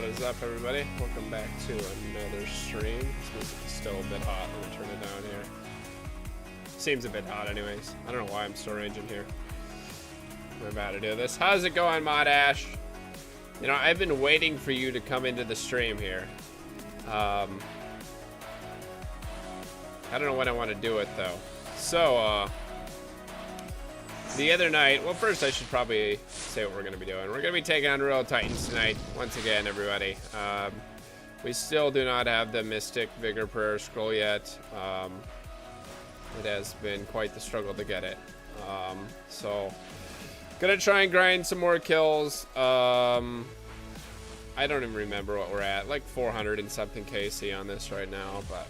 What is up, everybody? Welcome back to another stream. This music is still a bit hot. Let me turn it down here. Seems a bit hot anyways. I don't know why I'm still raging here. We're about to do this. How's it going, Mod Ash? You know, I've been waiting for you to come into the stream here. I don't know when I want to do it, though. So, the other night, well, first I should probably say what we're going to be doing. We're going to be taking on Royal Titans tonight, once again, everybody. We still do not have the Mystic Vigour Prayer Scroll yet. It has been quite the struggle to get it. So, gonna try and grind some more kills. I don't even remember what we're at, like 400 and something KC on this right now, but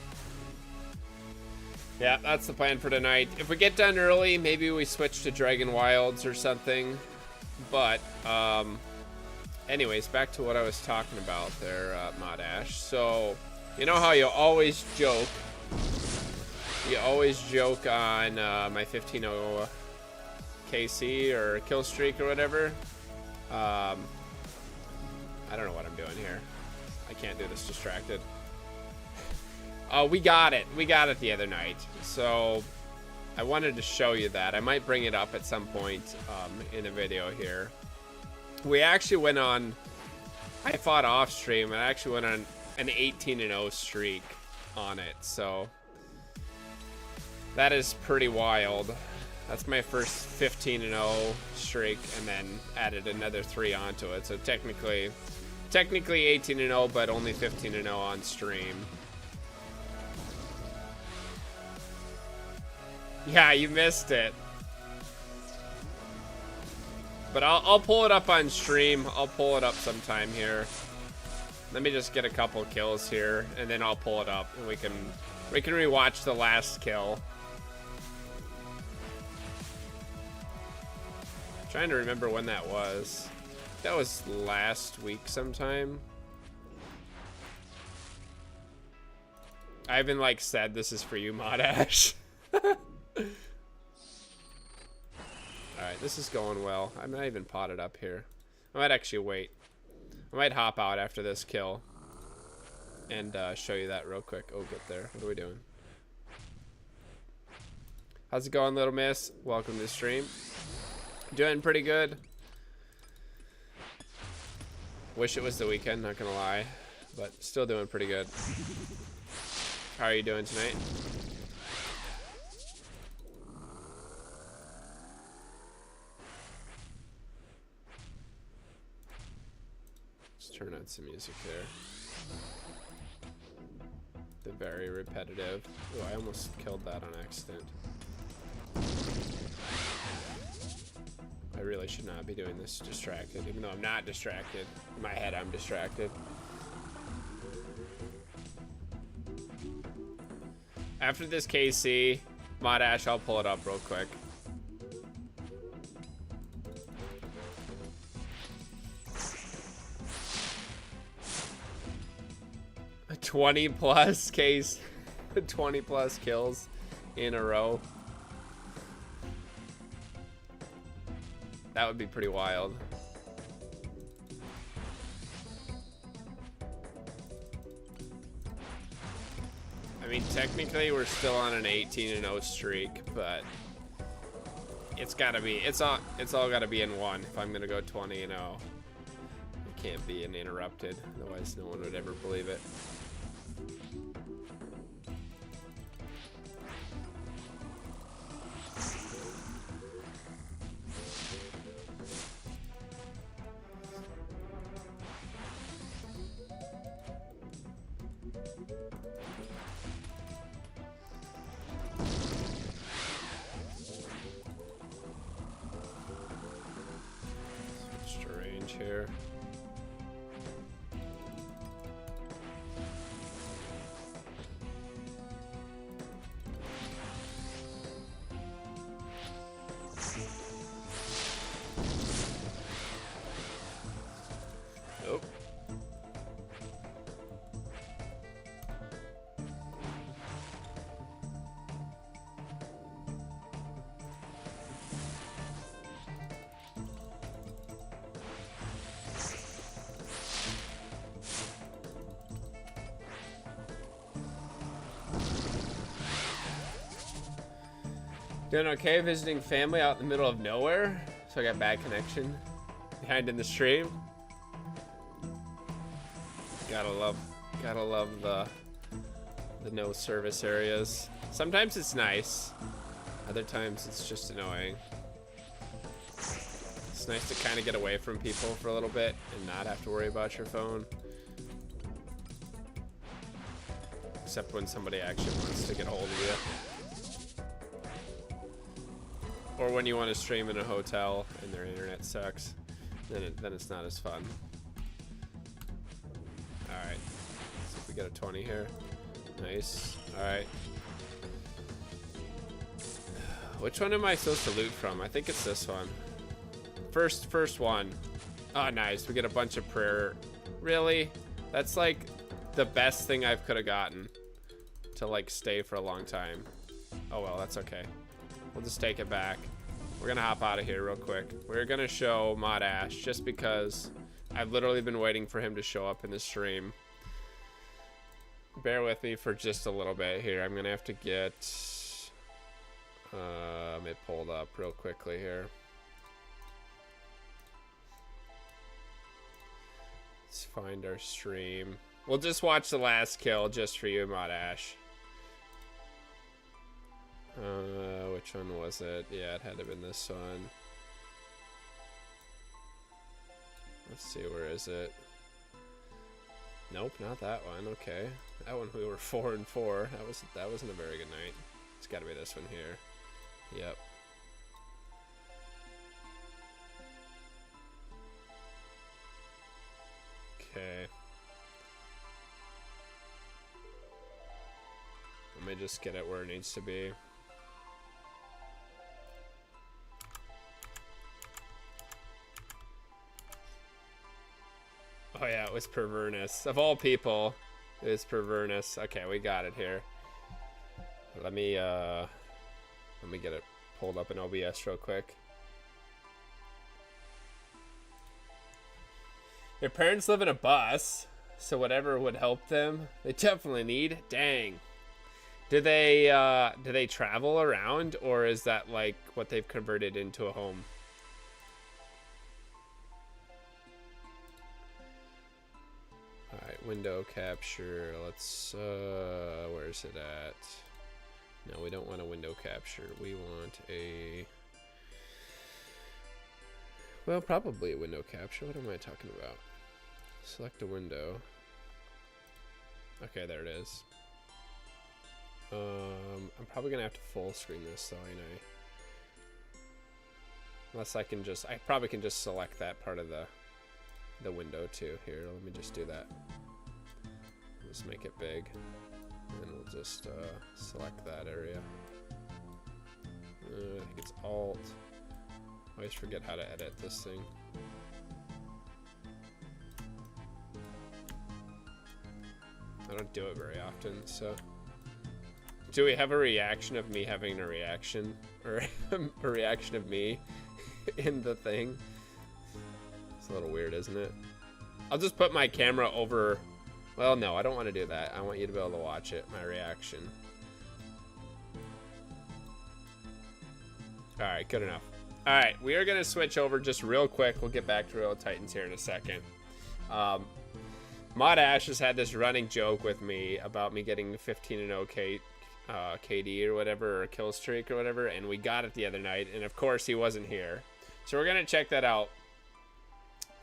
yeah, that's the plan for tonight. If we get done early, maybe we switch to Dragon Wilds or something. But, anyways, back to what I was talking about there, Mod Ash. So, you know how you always joke? You always joke on my 15-0 KC or kill streak or whatever. I don't know what I'm doing here. I can't do this distracted. We got it. We got it the other night. So I wanted to show you that. I might bring it up at some point in a video here. We actually went on, I fought off stream, and I actually went on an 18-0 streak on it. So that is pretty wild. That's my first 15-0 streak, and then added another 3 onto it. So technically 18-0, but only 15-0 on stream. Yeah, you missed it. But I'll pull it up on stream. I'll pull it up sometime here. Let me just get a couple kills here, and then I'll pull it up, and we can rewatch the last kill. I'm trying to remember when that was. That was last week sometime. I haven't like said this is for you, Mod Ash. Alright, this is going well. I might even pot it up here. I might actually wait. I might hop out after this kill and show you that real quick. Oh, get there. What are we doing? How's it going, little miss? Welcome to the stream. Doing pretty good. Wish it was the weekend, not gonna lie, but still doing pretty good. How are you doing tonight? Turn on some music there. The very repetitive. Oh, I almost killed that on accident. I really should not be doing this distracted, even though I'm not distracted. In my head, I'm distracted. After this KC, Mod Ash, I'll pull it up real quick. A 20 plus case, 20 plus kills in a row. That would be pretty wild. I mean, technically we're still on an 18-0 streak, but it's gotta be, it's all gotta be in one if I'm gonna go 20-0. It can't be uninterrupted, otherwise no one would ever believe it. Here. Doing okay visiting family out in the middle of nowhere. So I got bad connection behind in the stream. Gotta love the no service areas. Sometimes it's nice. Other times it's just annoying. It's nice to kind of get away from people for a little bit and not have to worry about your phone. Except when somebody actually wants to get a hold of you. Or when you want to stream in a hotel and their internet sucks, then it's not as fun. Alright, so if we get a 20 here. Nice. Alright. Which one am I supposed to loot from? I think it's this one. First one. Oh, nice. We get a bunch of prayer. Really? That's like the best thing I could have gotten to like stay for a long time. Oh well, that's okay. We'll just take it back. We're gonna hop out of here real quick. We're gonna show Mod Ash just because I've literally been waiting for him to show up in the stream. Bear with me for just a little bit here. I'm gonna have to get it pulled up real quickly here. Let's find our stream. We'll just watch the last kill just for you, Mod Ash. Which one was it? Yeah, it had to have been this one. Let's see, where is it? Nope, not that one. Okay, that one we were 4 and 4. That wasn't a very good night. It's got to be this one here. Yep. Okay. Let me just get it where it needs to be. Oh yeah, it was Pervernus. Of all people, it was Pervernus. Okay, we got it here. Let me get it pulled up in OBS real quick. Your parents live in a bus, so whatever would help them, they definitely need. Dang. Do they travel around, or is that like what they've converted into a home? Alright, window capture. Let's where's it at? No, we don't want a window capture. We want a, well, probably a window capture. What am I talking about? Select a window. Okay, there it is. I'm probably gonna have to full screen this though, ain't I? Unless I can just, I probably can just select that part of the window too. Here, let me just do that. Just make it big, and we'll just select that area. I think it's Alt. I always forget how to edit this thing. I don't do it very often, so. Do we have a reaction of me having a reaction? Or a reaction of me in the thing? It's a little weird, isn't it? I'll just put my camera over. Well, no, I don't want to do that. I want you to be able to watch it, my reaction. Alright, good enough. Alright, we are going to switch over just real quick. We'll get back to Real Titans here in a second. Mod Ash has had this running joke with me about me getting 15-0 KD or whatever, or kill streak or whatever, and we got it the other night, and of course he wasn't here. So we're going to check that out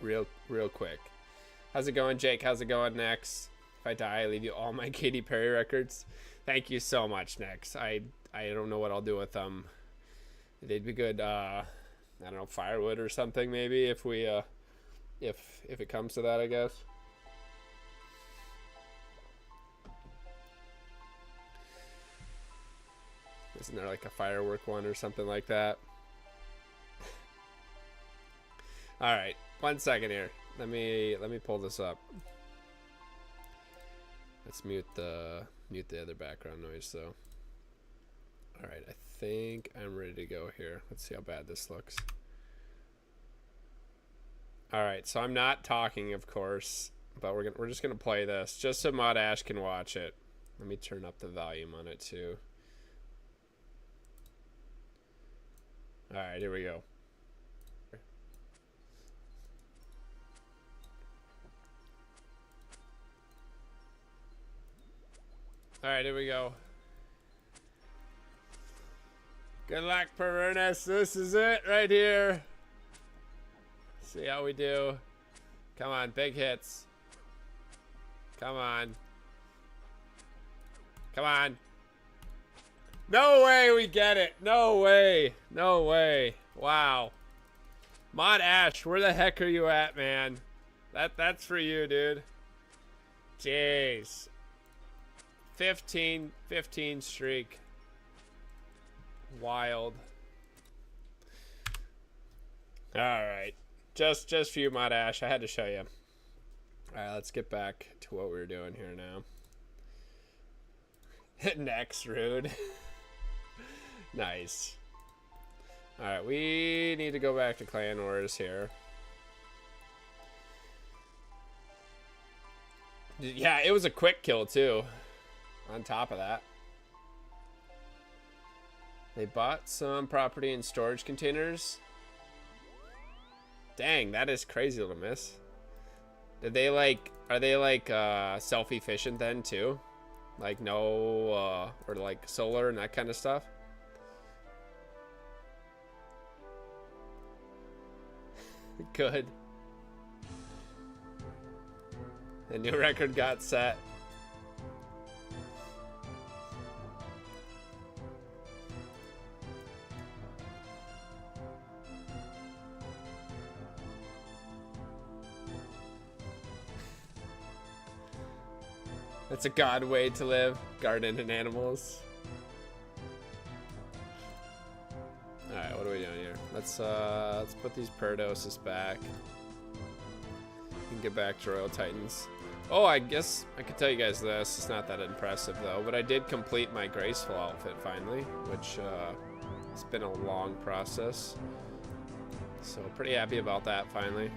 real quick. How's it going, Jake? How's it going, Nex? If I die, I leave you all my Katy Perry records. Thank you so much, Nex. I don't know what I'll do with them. They'd be good, I don't know, firewood or something maybe, if we if it comes to that, I guess. Isn't there like a firework one or something like that? All right, 1 second here. Let me pull this up. Let's mute the other background noise though. All right, I think I'm ready to go here. Let's see how bad this looks. All right, so I'm not talking, of course, but we're just gonna play this just so Mod Ash can watch it. Let me turn up the volume on it too. All right, here we go. All right, here we go. Good luck, Pervernes. This is it right here. See how we do. Come on, big hits. Come on. Come on. No way we get it. No way. No way. Wow. Mod Ash, where the heck are you at, man? That's for you, dude. Jeez. 15 streak. Wild. All right. Just for you, Mod Ash. I had to show you. All right, let's get back to what we were doing here now. Next, Rude. Nice. All right, we need to go back to Clan Wars here. Yeah, it was a quick kill, too. On top of that. They bought some property in storage containers. Dang, that is crazy, little miss. Did they like, are they like self-efficient then too? Like no, or like solar and that kind of stuff? Good. The new record got set. It's a god way to live. Garden and animals. Alright, what are we doing here? Let's put these Perdoses back. We can get back to Royal Titans. Oh, I guess I could tell you guys this. It's not that impressive though, but I did complete my graceful outfit finally, which it's been a long process. So pretty happy about that finally.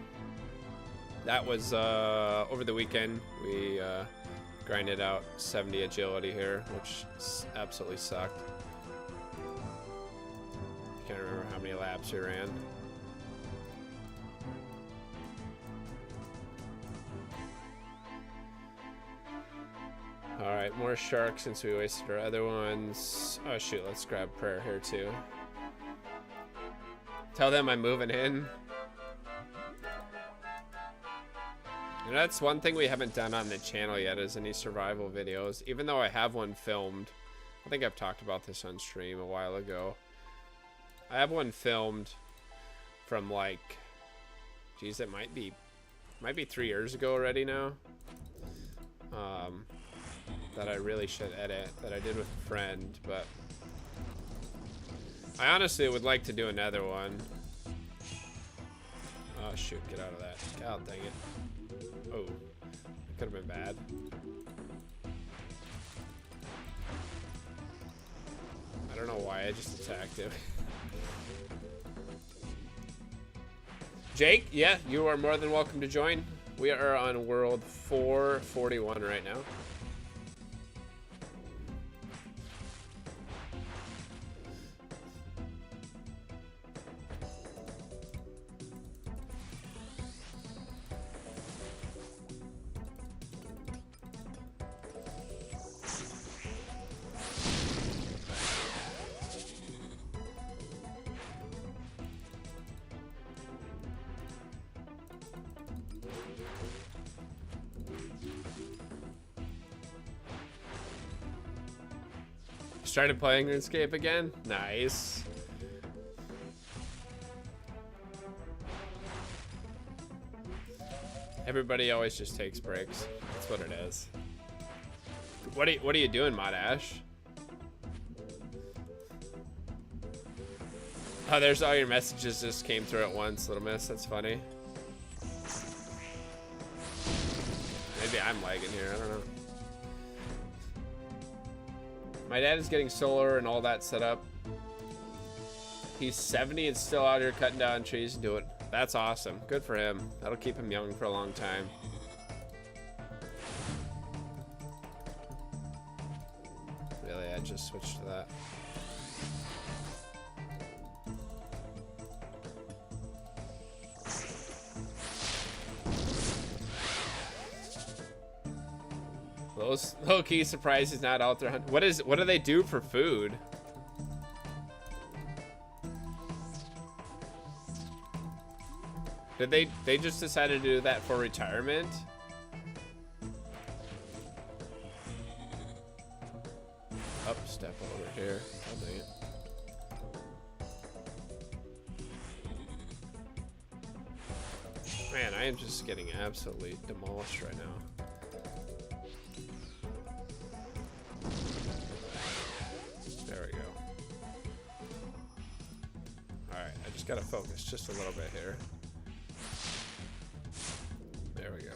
That was over the weekend. We grinded out 70 agility here, which absolutely sucked. Can't remember how many laps we ran. Alright, more sharks since we wasted our other ones. Oh shoot, let's grab prayer here too. Tell them I'm moving in. And that's one thing we haven't done on the channel yet, is any survival videos. Even though I have one filmed. I think I've talked about this on stream a while ago. I have one filmed from like, geez, it might be 3 years ago already now. That I really should edit, that I did with a friend, but I honestly would like to do another one. Oh shoot, get out of that. God dang it. Oh, that could have been bad. I don't know why I just attacked him. Jake, yeah, you are more than welcome to join. We are on world 441 right now. Started playing Runescape again? Nice. Everybody always just takes breaks. That's what it is. What are you doing, Mod Ash? Oh, there's all your messages just came through at once, little miss. That's funny. Maybe I'm lagging here. I don't know. My dad is getting solar and all that set up. He's 70 and still out here cutting down trees and doing. That's awesome. Good for him. That'll keep him young for a long time. Really, I just switched to that. Low-key surprise is not out there. What do they do for food? Did they just decided to do that for retirement? Up, step over here. Oh, dang it. Man, I am just getting absolutely demolished right now. There we go. Alright, I just gotta focus just a little bit here. There we go.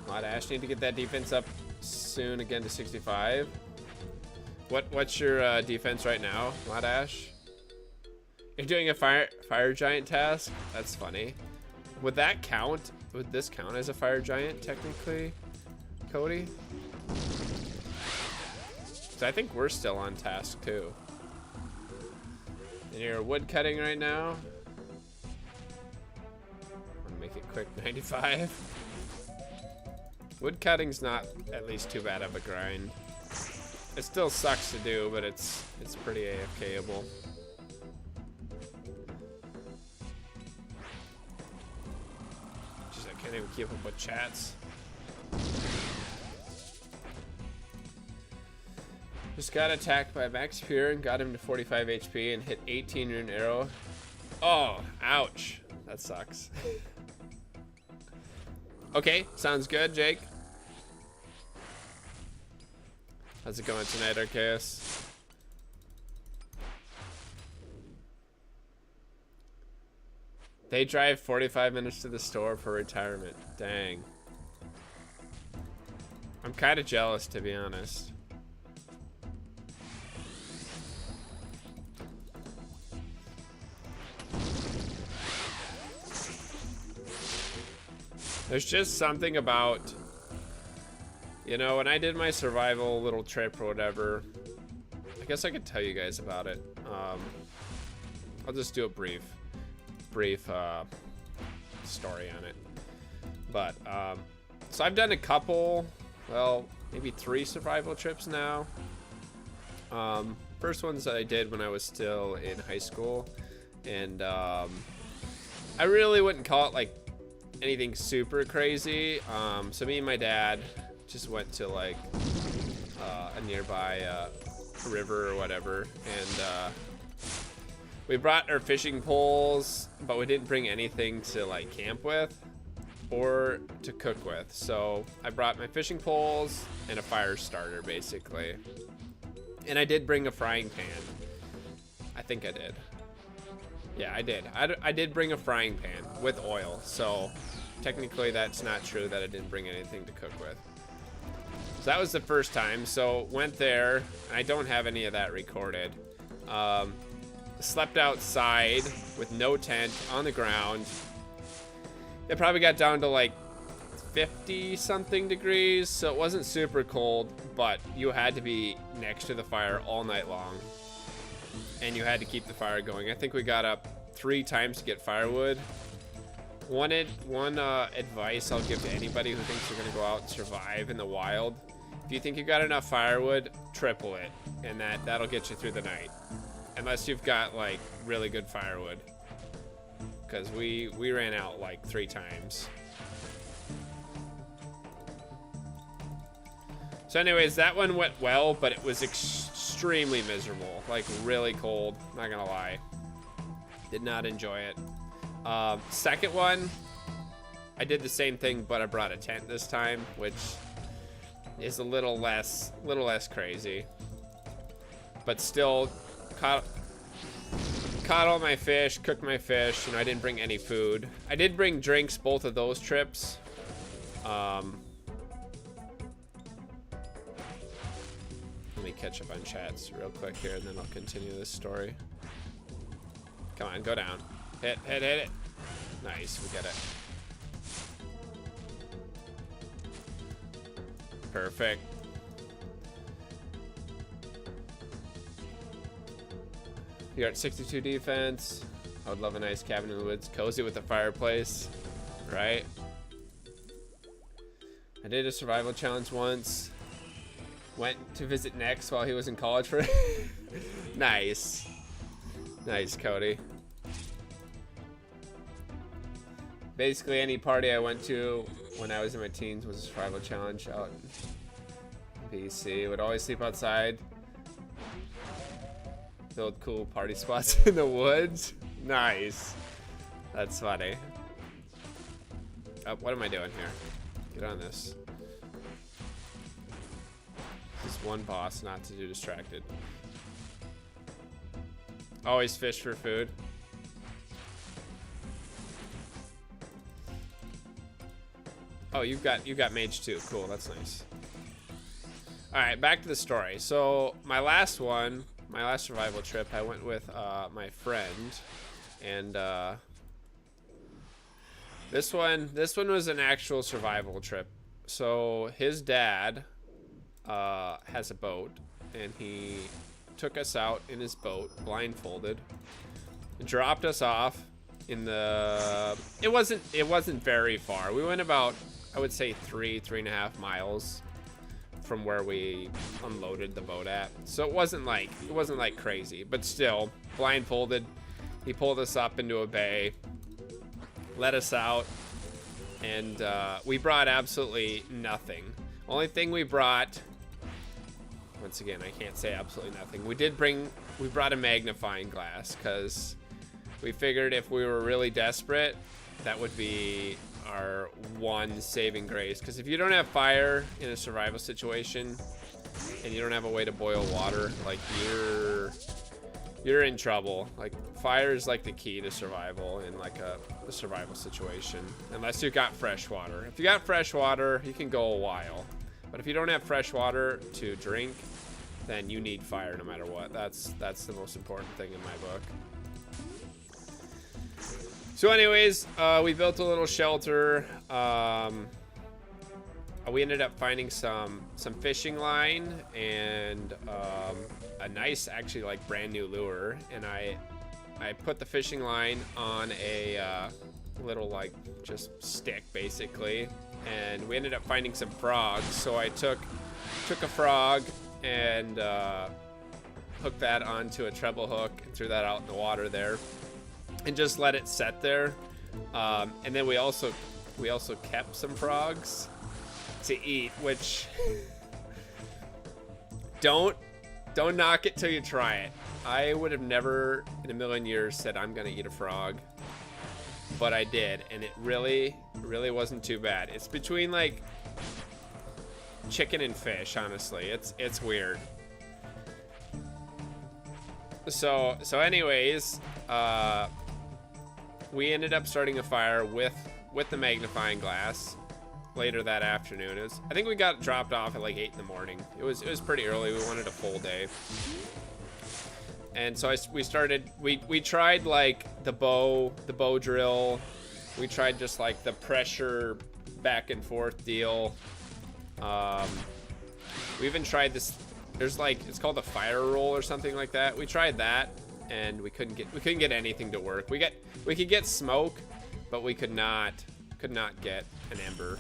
Mod Ash need to get that defense up soon again to 65. What's your defense right now, Mod Ash? You're doing a fire giant task? That's funny. Would that count? Would this count as a fire giant technically, Cody? So I think we're still on task too. And you're wood cutting right now. I'm gonna make it quick, 95. Wood cutting's not at least too bad of a grind. It still sucks to do, but it's pretty AFK-able. Jeez, I can't even keep up with chats. Just got attacked by Max Pure and got him to 45 HP and hit 18 rune arrow. Oh, ouch. That sucks. Okay, sounds good, Jake. How's it going tonight, Arceus? They drive 45 minutes to the store for retirement. Dang. I'm kind of jealous, to be honest. There's just something about, you know, when I did my survival little trip or whatever, I guess I could tell you guys about it. I'll just do a brief story on it. But, so I've done a couple, well, maybe 3 survival trips now. First ones that I did when I was still in high school. And, I really wouldn't call it like anything super crazy. So me and my dad just went to like a nearby river or whatever, and we brought our fishing poles, but we didn't bring anything to like camp with or to cook with. So I brought my fishing poles and a fire starter basically, and I did bring a frying pan. I think I did. Yeah, I did. I did bring a frying pan with oil, so technically that's not true that I didn't bring anything to cook with. So that was the first time. So went there, and I don't have any of that recorded. Slept outside with no tent on the ground. It probably got down to like 50 something degrees, so it wasn't super cold, but you had to be next to the fire all night long. And you had to keep the fire going. I think we got up 3 times to get firewood. One advice I'll give to anybody who thinks they're gonna go out and survive in the wild: if you think you got enough firewood, triple it, and that'll get you through the night. Unless you've got like really good firewood, because we ran out like 3 times. So anyways, that one went well, but it was extremely miserable, like really cold, not gonna lie. Did not enjoy it. Second one, I did the same thing, but I brought a tent this time, which is a little less crazy. But still, caught all my fish, cooked my fish, and I didn't bring any food. I did bring drinks both of those trips. Let me catch up on chats real quick here, and then I'll continue this story. Come on, go down. Hit it. Nice, we get it. Perfect. You're at 62 defense. I would love a nice cabin in the woods, cozy with a fireplace, right? I did a survival challenge once. Went to visit Nex while he was in college for Nice. Nice, Cody. Basically, any party I went to when I was in my teens was a survival challenge out in BC. Would always sleep outside. Build cool party spots in the woods. Nice. That's funny. Oh, what am I doing here? Get on this. Just one boss, not to do distracted. Always fish for food. Oh, you've got mage too. Cool, that's nice. All right, back to the story. So my last survival trip, I went with my friend, and this one was an actual survival trip. So his dad has a boat, and he took us out in his boat blindfolded, dropped us off in the. It wasn't very far. We went about, I would say, 3.5 miles from where we unloaded the boat at. So it wasn't like crazy, but still blindfolded. He pulled us up into a bay, let us out, and we brought absolutely nothing. Only thing we brought, once again, I can't say absolutely nothing. We brought a magnifying glass because we figured if we were really desperate, that would be our one saving grace. Because if you don't have fire in a survival situation and you don't have a way to boil water, like you're in trouble. Like fire is like the key to survival in like a survival situation, unless you got fresh water. If you got fresh water, you can go a while. But if you don't have fresh water to drink, then you need fire no matter what. That's the most important thing in my book. So anyways, we built a little shelter. We ended up finding some fishing line and a nice, actually like brand new lure. And I put the fishing line on a little like just stick basically. And we ended up finding some frogs. So I took a frog and hooked that onto a treble hook and threw that out in the water there. And just let it set there, and then we also kept some frogs to eat. Which don't knock it till you try it. I would have never in a million years said I'm gonna eat a frog, but I did, and it really wasn't too bad. It's between like chicken and fish, honestly. It's weird. So anyways, we ended up starting a fire with the magnifying glass later that afternoon. I think we got dropped off at like 8 in the morning. It was pretty early. We wanted a full day. And so we tried like the bow drill. We tried just like the pressure back and forth deal. We even tried this. There's like, it's called a fire roll or something like that. We tried that, and we couldn't get anything to work. We could get smoke, but we could not get an ember.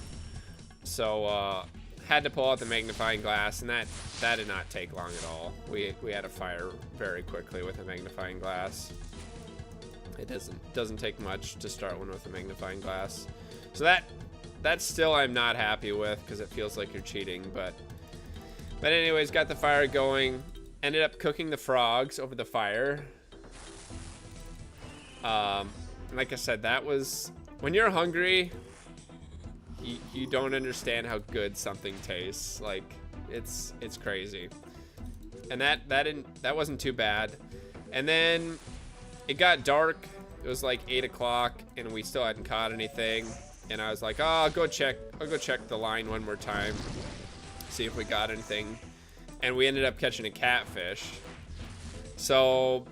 So had to pull out the magnifying glass, and that did not take long at all. We had a fire very quickly with a magnifying glass. It doesn't take much to start one with a magnifying glass. So that still I'm not happy with, because it feels like you're cheating, but anyways, got the fire going. Ended up cooking the frogs over the fire. Like I said, that was, when you're hungry, you don't understand how good something tastes. Like it's crazy. And that wasn't too bad. And then it got dark. It was like 8 o'clock, and we still hadn't caught anything. And I was like, oh, I'll go check the line one more time, see if we got anything. And we ended up catching a catfish. So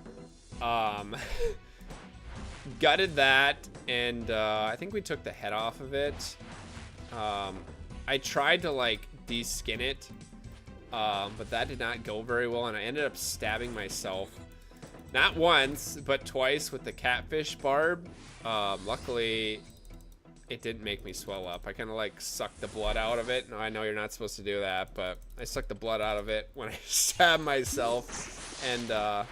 gutted that, and I think we took the head off of it. I tried to like de-skin it, but that did not go very well, and I ended up stabbing myself. Not once, but twice with the catfish barb. Luckily, it didn't make me swell up. I kind of like sucked the blood out of it. No, I know you're not supposed to do that, but I sucked the blood out of it when I stabbed myself. And, oh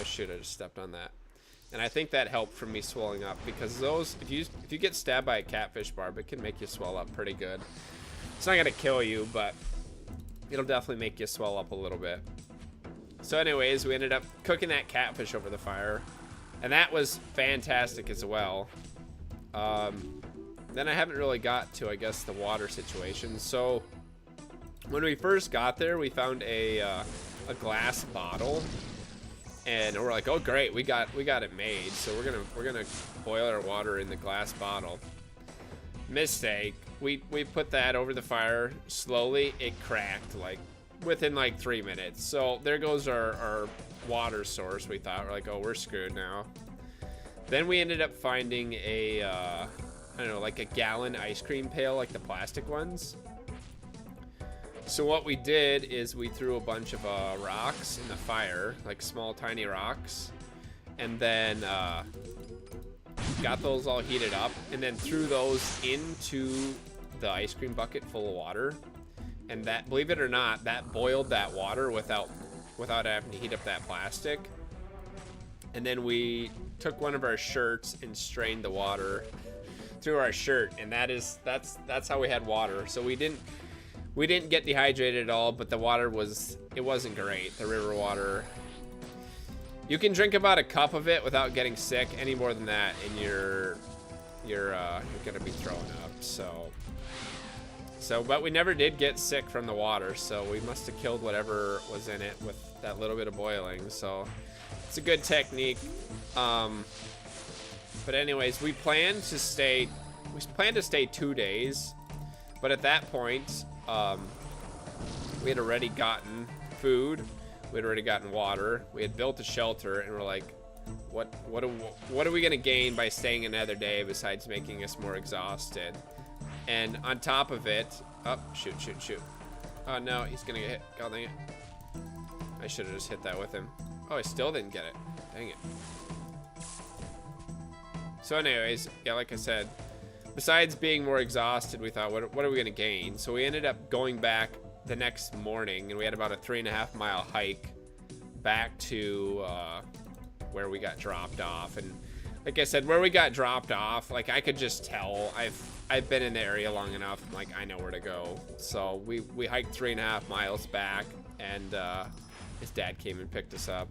shoot, I just stepped on that. And I think that helped from me swelling up, because those, if you get stabbed by a catfish barb, it can make you swell up pretty good. It's not gonna kill you, but it'll definitely make you swell up a little bit. So anyways, we ended up cooking that catfish over the fire, and that was fantastic as well. Then I haven't really got to, I guess, the water situation. So when we first got there, we found a glass bottle, and we're like, oh great, we got it made. So we're gonna boil our water in the glass bottle. Mistake. We put that over the fire. Slowly, it cracked like within like 3 minutes. So there goes our water source. We thought, we're like, oh, we're screwed now. Then we ended up finding a I don't know, like a gallon ice cream pail, like the plastic ones. So what we did is we threw a bunch of rocks in the fire, like small tiny rocks, and then got those all heated up, and then threw those into the ice cream bucket full of water. And that, believe it or not, that boiled that water without having to heat up that plastic. And then we took one of our shirts and strained the water through our shirt, and that's how we had water. So we didn't get dehydrated at all, but the water wasn't great. The river water, you can drink about a cup of it without getting sick. Any more than that, and you're gonna be throwing up. So but we never did get sick from the water, so we must have killed whatever was in it with that little bit of boiling. So it's a good technique. But anyways, we planned to stay 2 days, but at that point, we had already gotten food, we had already gotten water, we had built a shelter, and we're like, what are we gonna gain by staying another day besides making us more exhausted? And on top of it, oh, shoot. Oh no, he's gonna get hit. God dang it. I should have just hit that with him. Oh, I still didn't get it. Dang it. So anyways, yeah, like I said, besides being more exhausted, we thought, what are we gonna gain? So we ended up going back the next morning, and we had about a 3.5 mile hike back to where we got dropped off. And like I said, where we got dropped off, like I could just tell, I've been in the area long enough, I'm like, I know where to go. So we hiked 3.5 miles back, and his dad came and picked us up.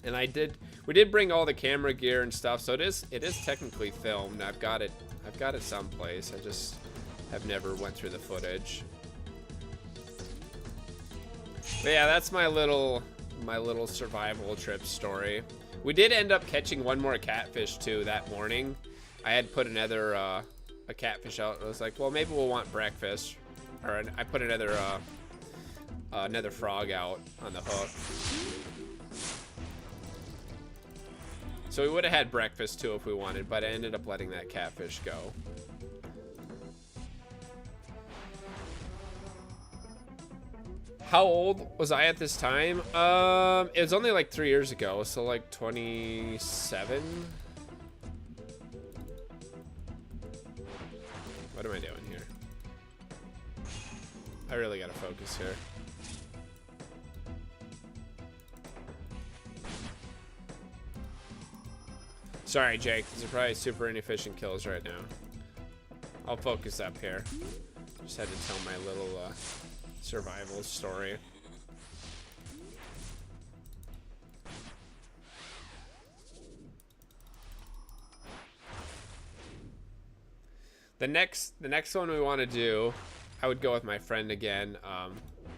And we did bring all the camera gear and stuff, so it is technically filmed. I've got it someplace. I just have never went through the footage. But yeah, that's my little survival trip story. We did end up catching one more catfish too that morning. I had put another a catfish out. I was like, well, maybe we'll want breakfast, or I put another frog out on the hook. So we would have had breakfast too if we wanted, but I ended up letting that catfish go. How old was I at this time? It was only like 3 years ago, so like 27. What am I doing here? I really gotta focus here. Sorry, Jake. These are probably super inefficient kills right now. I'll focus up here. Just had to tell my little survival story. The next one we want to do, I would go with my friend again.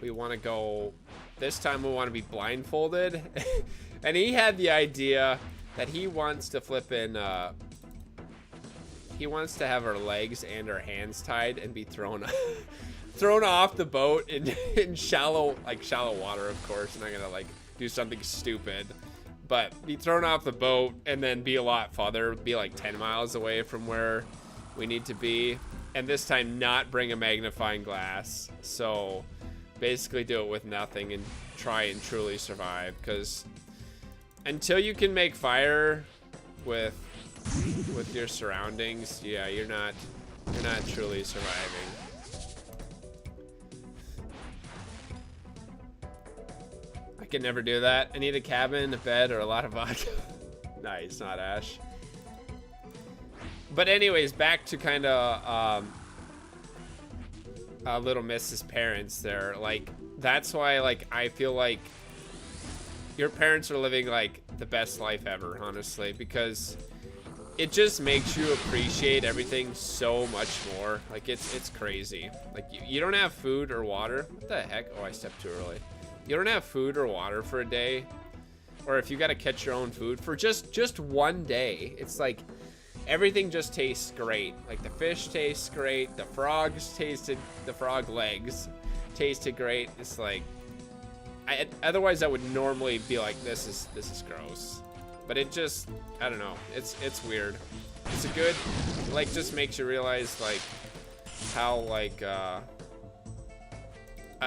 We want to go, this time we want to be blindfolded. And he had the idea that he wants to flip in, he wants to have our legs and our hands tied and be thrown off the boat in shallow water, of course. I'm not gonna like do something stupid, but be thrown off the boat and then be a lot farther, be like 10 miles away from where we need to be, and this time not bring a magnifying glass. So basically do it with nothing and try and truly survive, because until you can make fire with your surroundings, yeah, you're not truly surviving. I can never do that. I need a cabin, a bed, or a lot of vodka. Nice, not Ash. But anyways, back to kind of Little Miss's parents there. Like, that's why, like, I feel like your parents are living, like, the best life ever, honestly, because it just makes you appreciate everything so much more. Like, it's crazy. Like, you don't have food or water. What the heck? Oh, I stepped too early. You don't have food or water for a day, or if you got to catch your own food for just one day, it's like everything just tastes great. Like, the fish tastes great, the frog legs tasted great. It's like, otherwise I would normally be like, this is gross, but it just, I don't know, it's weird. It's a good, like, just makes you realize, like, how, like, I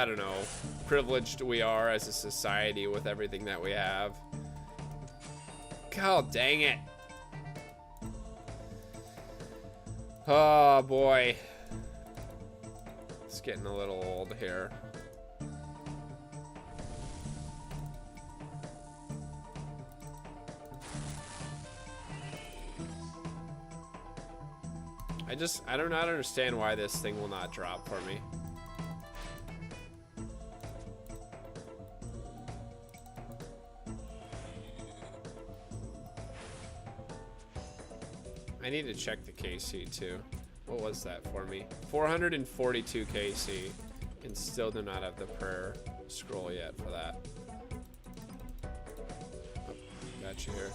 don't know, privileged we are as a society with everything that we have. God dang it. Oh boy. It's getting a little old here. I do not understand why this thing will not drop for me. I need to check the KC too. What was that for me? 442 KC, and still do not have the prayer scroll yet for that. Oh, got you here.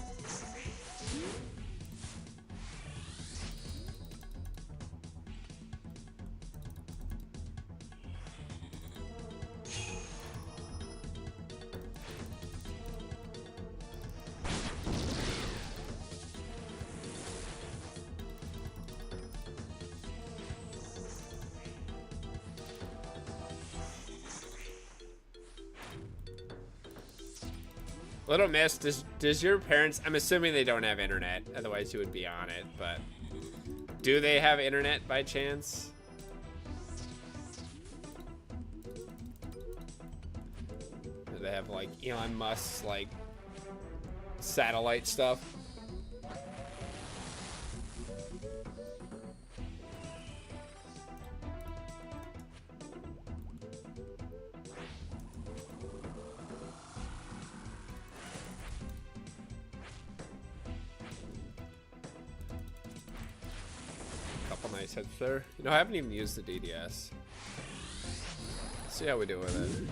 Little Miss, does your parents, I'm assuming they don't have internet, otherwise you would be on it, but do they have internet by chance? Do they have, like, Elon Musk's, like, satellite stuff? Nice hits there. You know, I haven't even used the DDS. Let's see how we do with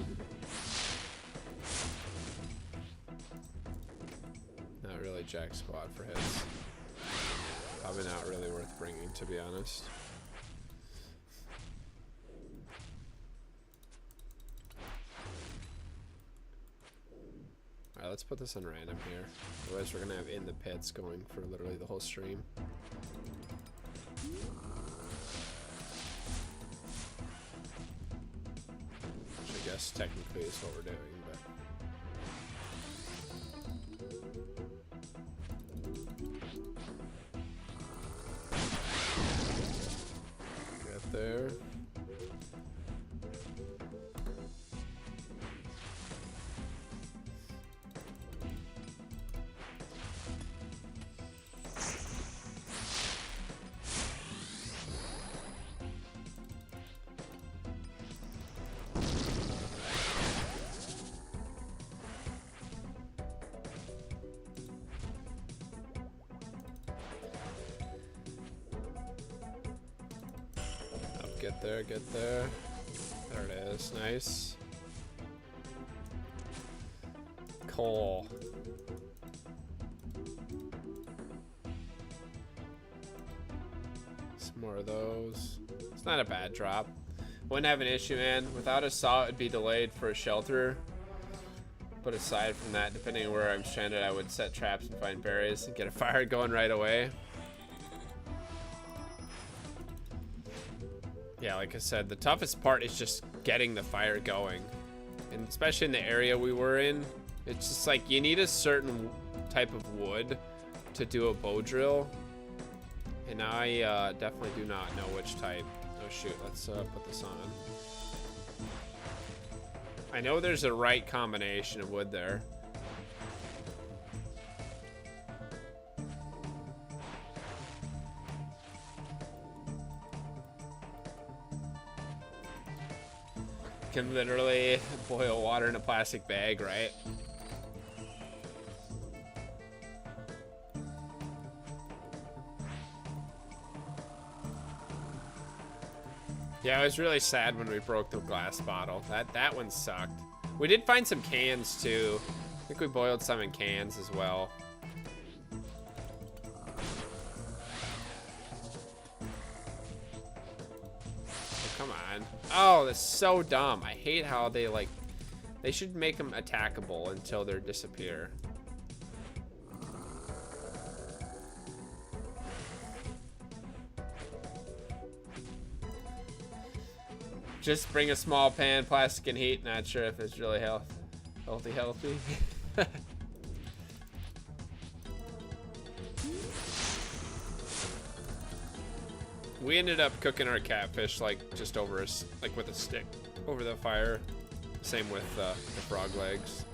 it. Not really jack squat for hits. Probably not really worth bringing, to be honest. Alright, let's put this on random here. Otherwise we're gonna have in the pits going for literally the whole stream. I guess technically is what we're doing, but get there. Get there, get there. There it is, nice. Coal. Some more of those. It's not a bad drop. Wouldn't have an issue, man. Without a saw, it'd be delayed for a shelter. But aside from that, depending on where I'm stranded, I would set traps and find berries and get a fire going right away. Yeah, like I said, the toughest part is just getting the fire going. And especially in the area we were in, It's just like you need a certain type of wood to do a bow drill. And I definitely do not know which type. Oh shoot, let's put this on. I know there's a right combination of wood there. Can literally boil water in a plastic bag, right? Yeah, I was really sad when we broke the glass bottle. That one sucked. We did find some cans too. I think we boiled some in cans as well. Oh, come on. Oh, that's so dumb. I hate how they like... They should make them attackable until they disappear. Just bring a small pan, plastic and heat. Not sure if it's really healthy. We ended up cooking our catfish like just over like with a stick over the fire. Same with the frog legs.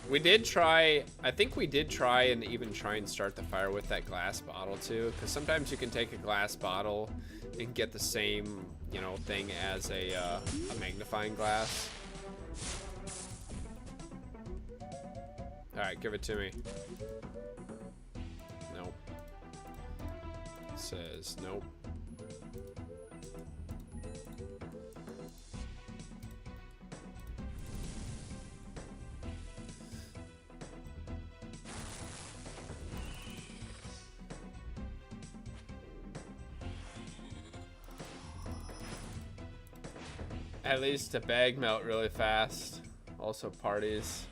We did try, I think we did try and even try and start the fire with that glass bottle too, because sometimes you can take a glass bottle and get the same, you know, thing as a magnifying glass. All right, give it to me. Nope. It says nope. At least a bag melt really fast. Also parties.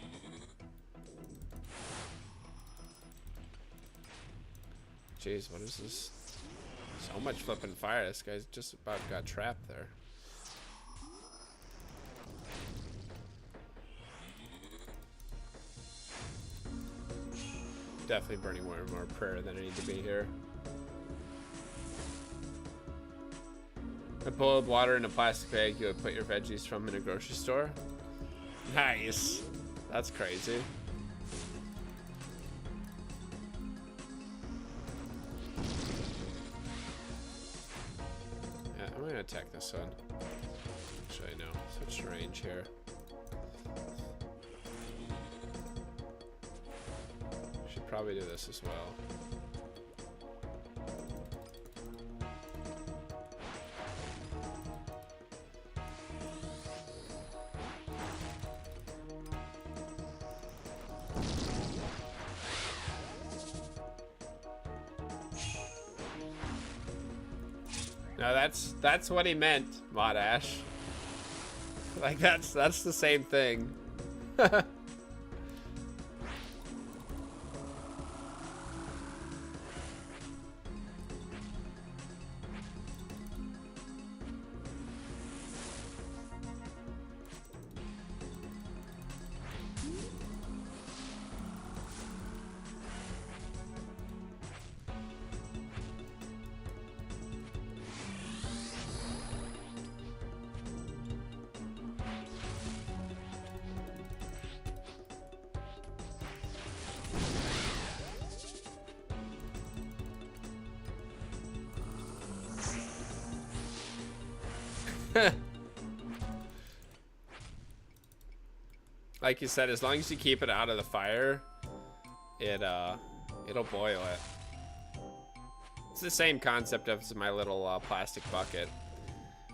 Jeez, what is this? So much flipping fire. This guy's just about got trapped there. Definitely burning more and more prayer than I need to be here. I boiled water in a plastic bag you would put your veggies from in a grocery store. Nice. That's crazy. Yeah, I'm gonna attack this one. Actually, no. Switch to range here. Should probably do this as well. No, that's what he meant, Mod Ash. Like that's the same thing. Like you said, as long as you keep it out of the fire, it'll boil it. It's the same concept as my little plastic bucket.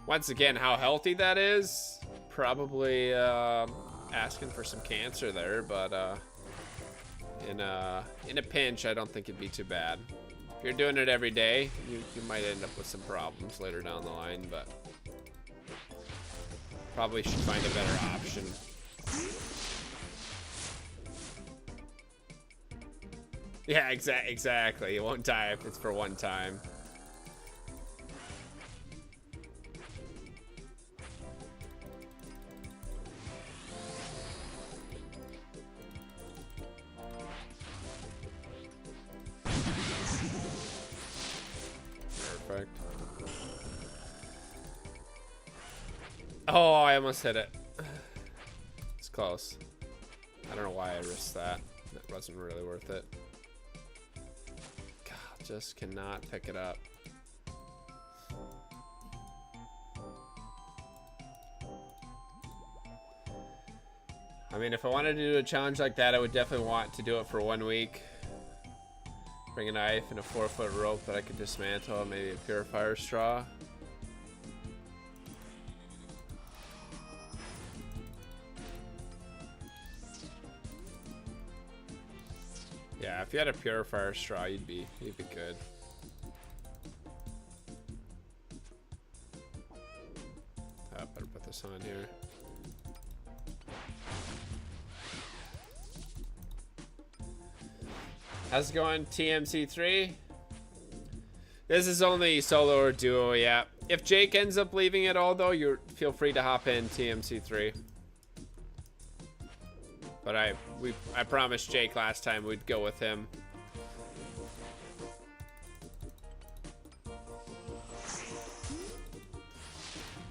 Once again, how healthy that is, probably asking for some cancer there, but in a pinch, I don't think it'd be too bad. If you're doing it every day, you might end up with some problems later down the line, but probably should find a better option. Yeah, exactly. You won't die if it's for one time. Perfect. Oh, I almost hit it. It's close. I don't know why I risked that. That wasn't really worth it. God, just cannot pick it up. I mean, if I wanted to do a challenge like that, I would definitely want to do it for 1 week. Bring a knife and a 4-foot rope that I could dismantle, maybe a purifier straw. Yeah, if you had a purifier straw, you'd be good. I better put this on here. How's it going, TMC3? This is only solo or duo, yeah. If Jake ends up leaving it all, though, you feel free to hop in, TMC3. But I promised Jake last time we'd go with him.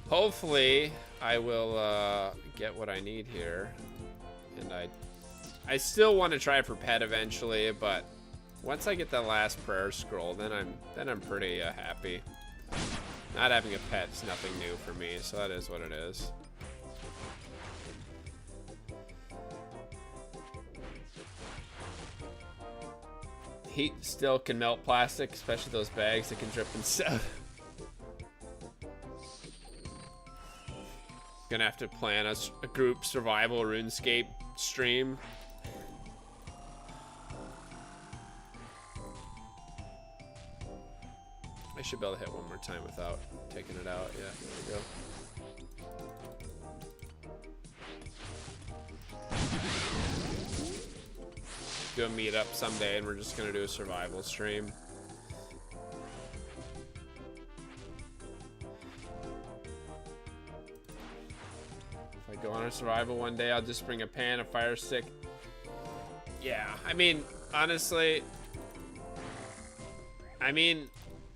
Hopefully, I will get what I need here, and I still want to try for pet eventually, but once I get that last prayer scroll, then I'm pretty happy. Not having a pet is nothing new for me, so that is what it is. Heat still can melt plastic, especially those bags that can drip and stuff. Gonna have to plan a group survival RuneScape stream. I should be able to hit one more time without taking it out. Yeah, there we go. Do a meetup someday, and we're just gonna do a survival stream. If I go on a survival one day, I'll just bring a pan, a fire stick. Yeah, I mean, honestly,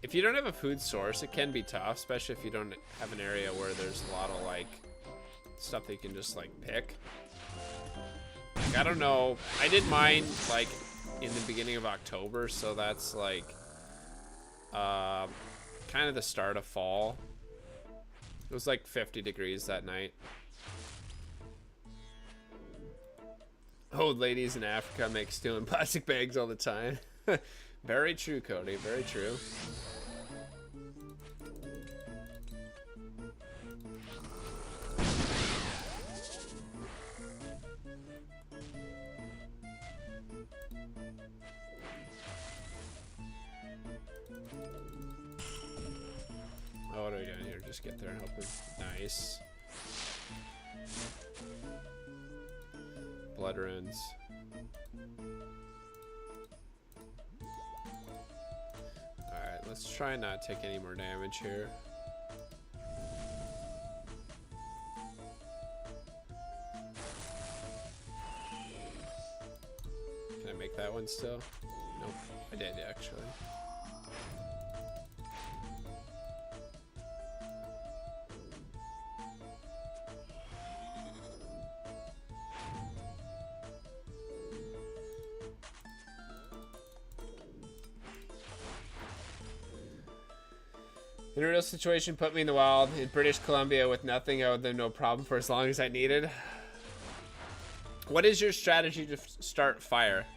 if you don't have a food source, it can be tough, especially if you don't have an area where there's a lot of like stuff that you can just like pick. Like, I don't know. I did mine like in the beginning of October, so that's like kind of the start of fall. It was like 50 degrees that night. Old ladies in Africa make stew in plastic bags all the time. Very true, Cody. Very true. Oh, what are we doing here? Just get there and help him. Nice. Blood runes. Alright, let's try not take any more damage here. Can I make that one still? Nope, I did actually. In a real situation, put me in the wild in British Columbia with nothing. I would have no problem for as long as I needed. What is your strategy to start fire?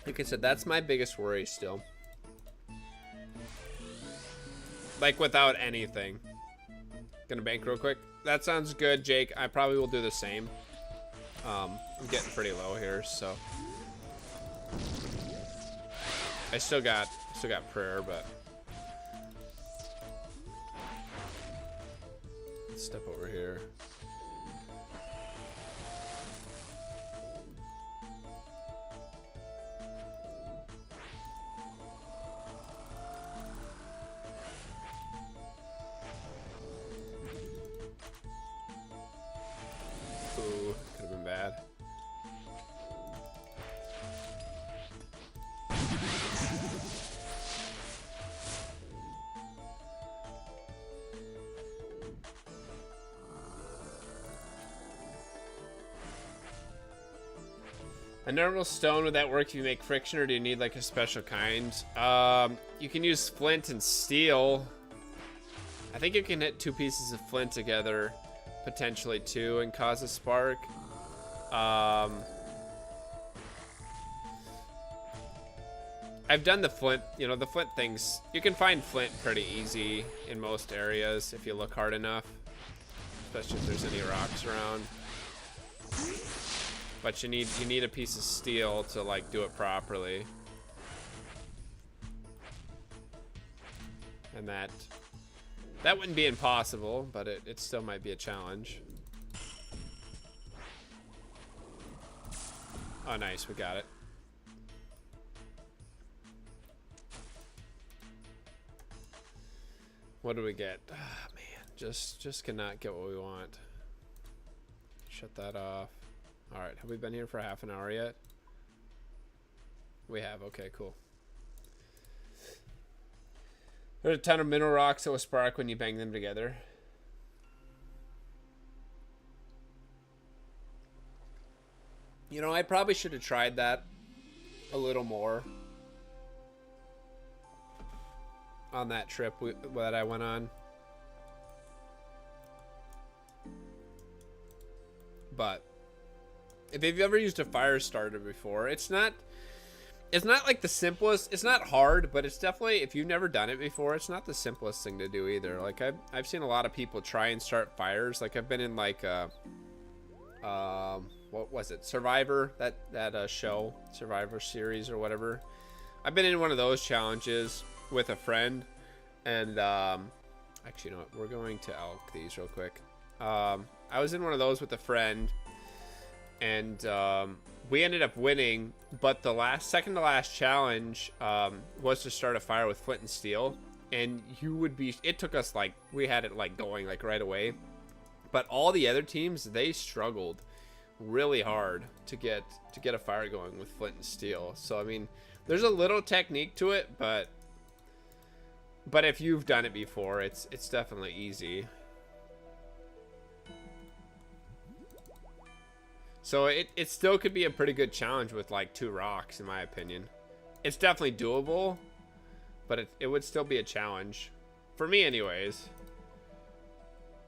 Like I said, that's my biggest worry still. Like without anything. Gonna bank real quick. That sounds good, Jake. I probably will do the same. I'm getting pretty low here, so. I still got prayer, but let's step over here. A normal stone, would that work if you make friction, or do you need like a special kind? You can use flint and steel. I think you can hit 2 pieces of flint together, potentially too, and cause a spark. I've done the flint, you know, the flint things. You can find flint pretty easy in most areas if you look hard enough, especially if there's any rocks around. But you need a piece of steel to like do it properly. And that wouldn't be impossible, but it still might be a challenge. Oh, nice, we got it. What do we get? Ah, man, just cannot get what we want. Shut that off. All right, have we been here for half an hour yet? We have, okay, cool. There's a ton of mineral rocks that will spark when you bang them together. You know, I probably should have tried that a little more on that trip that I went on. But if you've ever used a fire starter before, it's not like the simplest. It's not hard, but it's definitely, if you've never done it before, it's not the simplest thing to do either. Like I've seen a lot of people try and start fires. Like I've been in like what was it, Survivor, that show, Survivor series or whatever. I've been in one of those challenges with a friend, and actually, you know what, we're going to elk these real quick. I was in one of those with a friend, and we ended up winning, but the second to last challenge was to start a fire with flint and steel, and it took us like, we had it like going like right away, but all the other teams, they struggled really hard to get a fire going with flint and steel. So I mean, there's a little technique to it, but if you've done it before, it's definitely easy. So it still could be a pretty good challenge with like 2 rocks, in my opinion. It's definitely doable, but it would still be a challenge for me anyways.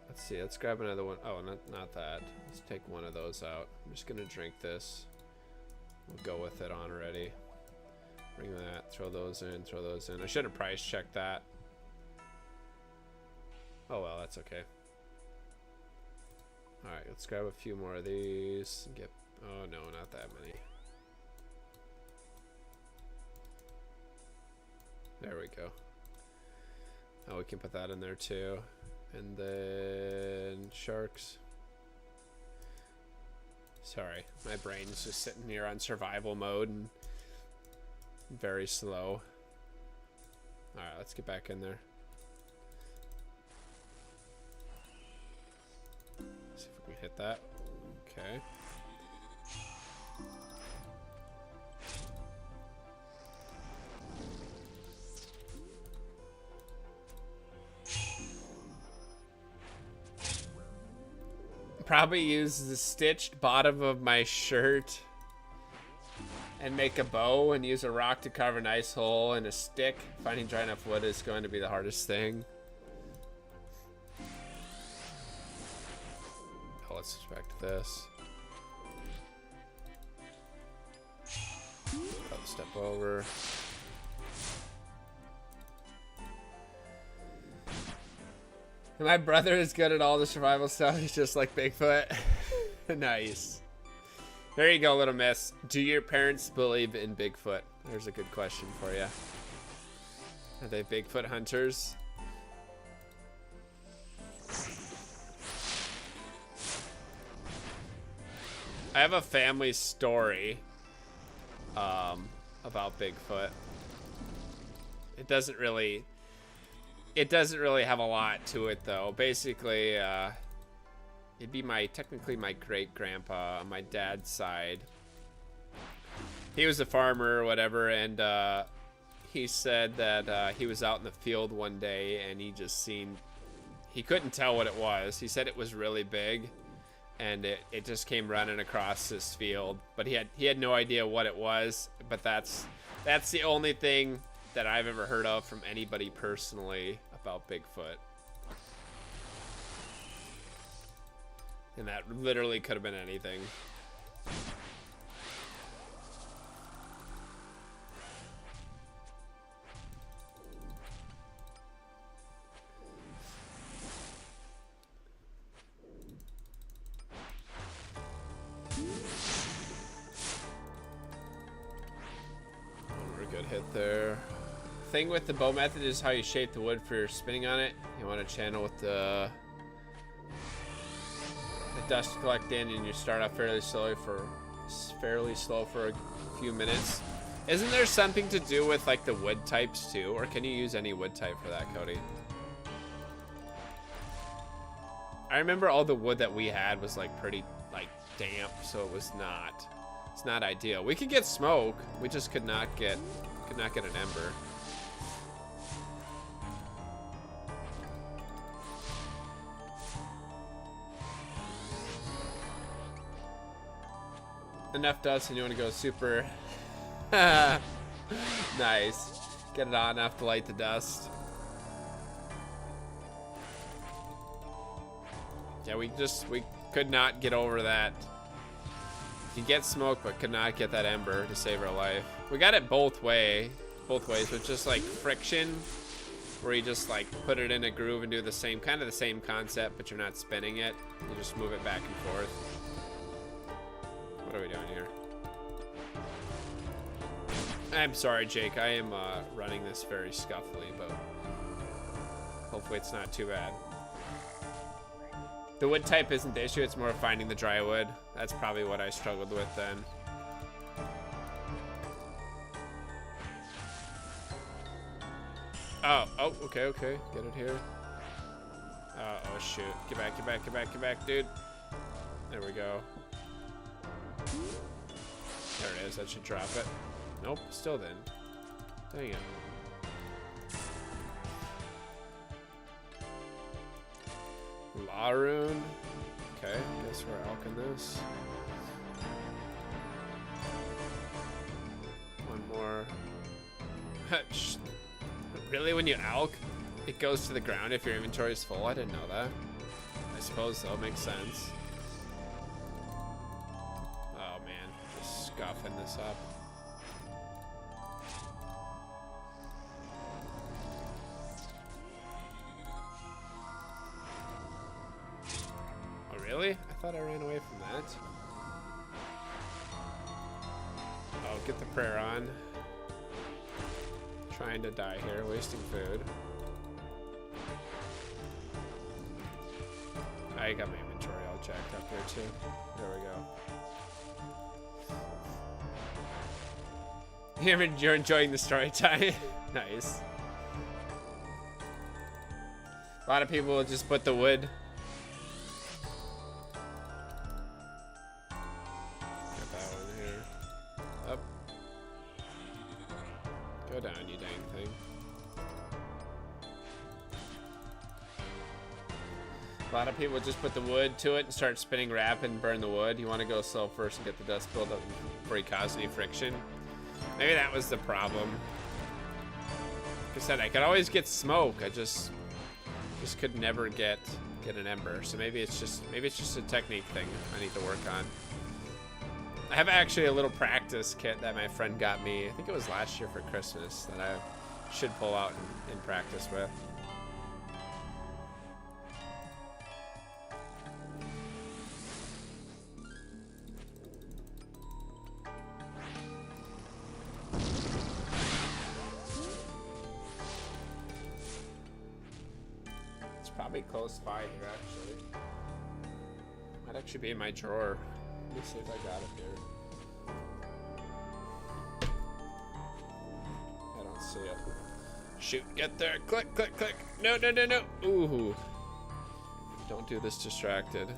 Let's see, let's grab another one. Oh, not that. Let's take one of those out. I'm just gonna drink this. We'll go with it on already. Bring that, throw those in. I should have price checked that. Oh well, that's okay. Alright, let's grab a few more of these and get, oh no, not that many. There we go. Oh, we can put that in there too. And then sharks. Sorry, my brain's just sitting here on survival mode and very slow. Alright, let's get back in there. See if we can hit that. Okay. Probably use the stitched bottom of my shirt and make a bow and use a rock to carve a nice hole and a stick. Finding dry enough wood is going to be the hardest thing. Oh, let's switch back to this. I'll step over. My brother is good at all the survival stuff. He's just like Bigfoot. Nice. There you go, little miss. Do your parents believe in Bigfoot? There's a good question for you. Are they Bigfoot hunters? I have a family story about Bigfoot. It doesn't really have a lot to it though. Basically, it'd be technically my great-grandpa on my dad's side. He was a farmer or whatever, and he said that he was out in the field one day and he couldn't tell what it was. He said it was really big, and it just came running across this field. But he had no idea what it was. But that's the only thing that I've ever heard of from anybody personally about Bigfoot. And that literally could have been anything. Good hit there. Thing with the bow method is how you shape the wood for your spinning on it. You want to channel with the dust to collect in, and you start off fairly slow for a few minutes. Isn't there something to do with like the wood types too, or can you use any wood type for that, Cody? I remember all the wood that we had was like pretty like damp, so it's not ideal. We could get smoke, we just could not get an ember. Enough dust and you want to go super. Nice. Get it on enough to light the dust. Yeah, we could not get over that. You get smoke, but could not get that ember to save our life. We got it both ways, with just like friction, where you just like put it in a groove and do the same concept, but you're not spinning it. You just move it back and forth. What are we doing here? I'm sorry, Jake. I am running this very scuffily, but hopefully it's not too bad. The wood type isn't the issue, it's more finding the dry wood. That's probably what I struggled with then. Oh, okay. Get it here. Oh, shoot. Get back, dude. There we go. There it is, that should drop it. Nope, still didn't. Dang it. La rune. Okay, guess we're alching this. One more. Really, when you alch, it goes to the ground if your inventory is full? I didn't know that. I suppose so, makes sense. Oh man, just scuffing this up. Really? I thought I ran away from that. Oh, get the prayer on. Trying to die here, wasting food. I got my inventory all jacked up here too. There we go. You're enjoying the story time. Nice. A lot of people will just put the wood. Go down, you dang thing. A lot of people just put the wood to it and start spinning wrap and burn the wood. You want to go slow first and get the dust build up before you cause any friction. Maybe that was the problem. Like I said, I could always get smoke. I just could never get an ember. So maybe it's just a technique thing I need to work on. I have actually a little practice kit that my friend got me. I think it was last year for Christmas that I should pull out and practice with. It's probably close by here, actually. Might actually be in my drawer. Let me see if I got it here. I don't see it. Shoot, get there. Click, click, click. No, no, no, no. Ooh. Don't do this distracted.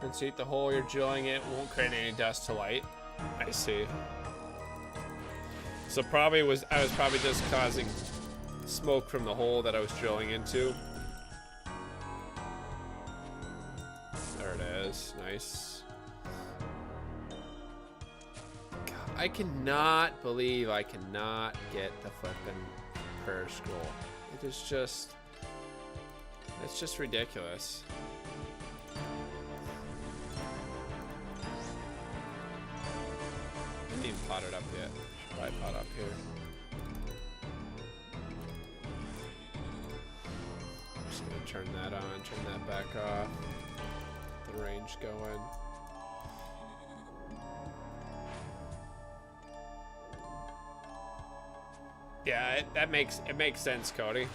Once you eat the hole, you're drilling it. Won't create any dust to light. I see. So I was probably just causing smoke from the hole that I was drilling into. There it is. Nice. God, I cannot believe I cannot get the flippin' prayer scroll. It is just... It's just ridiculous. I didn't even pot it up yet. Should probably pot up here. I'm just gonna turn that on, turn that back off. Get the range going. Yeah, it makes sense, Cody.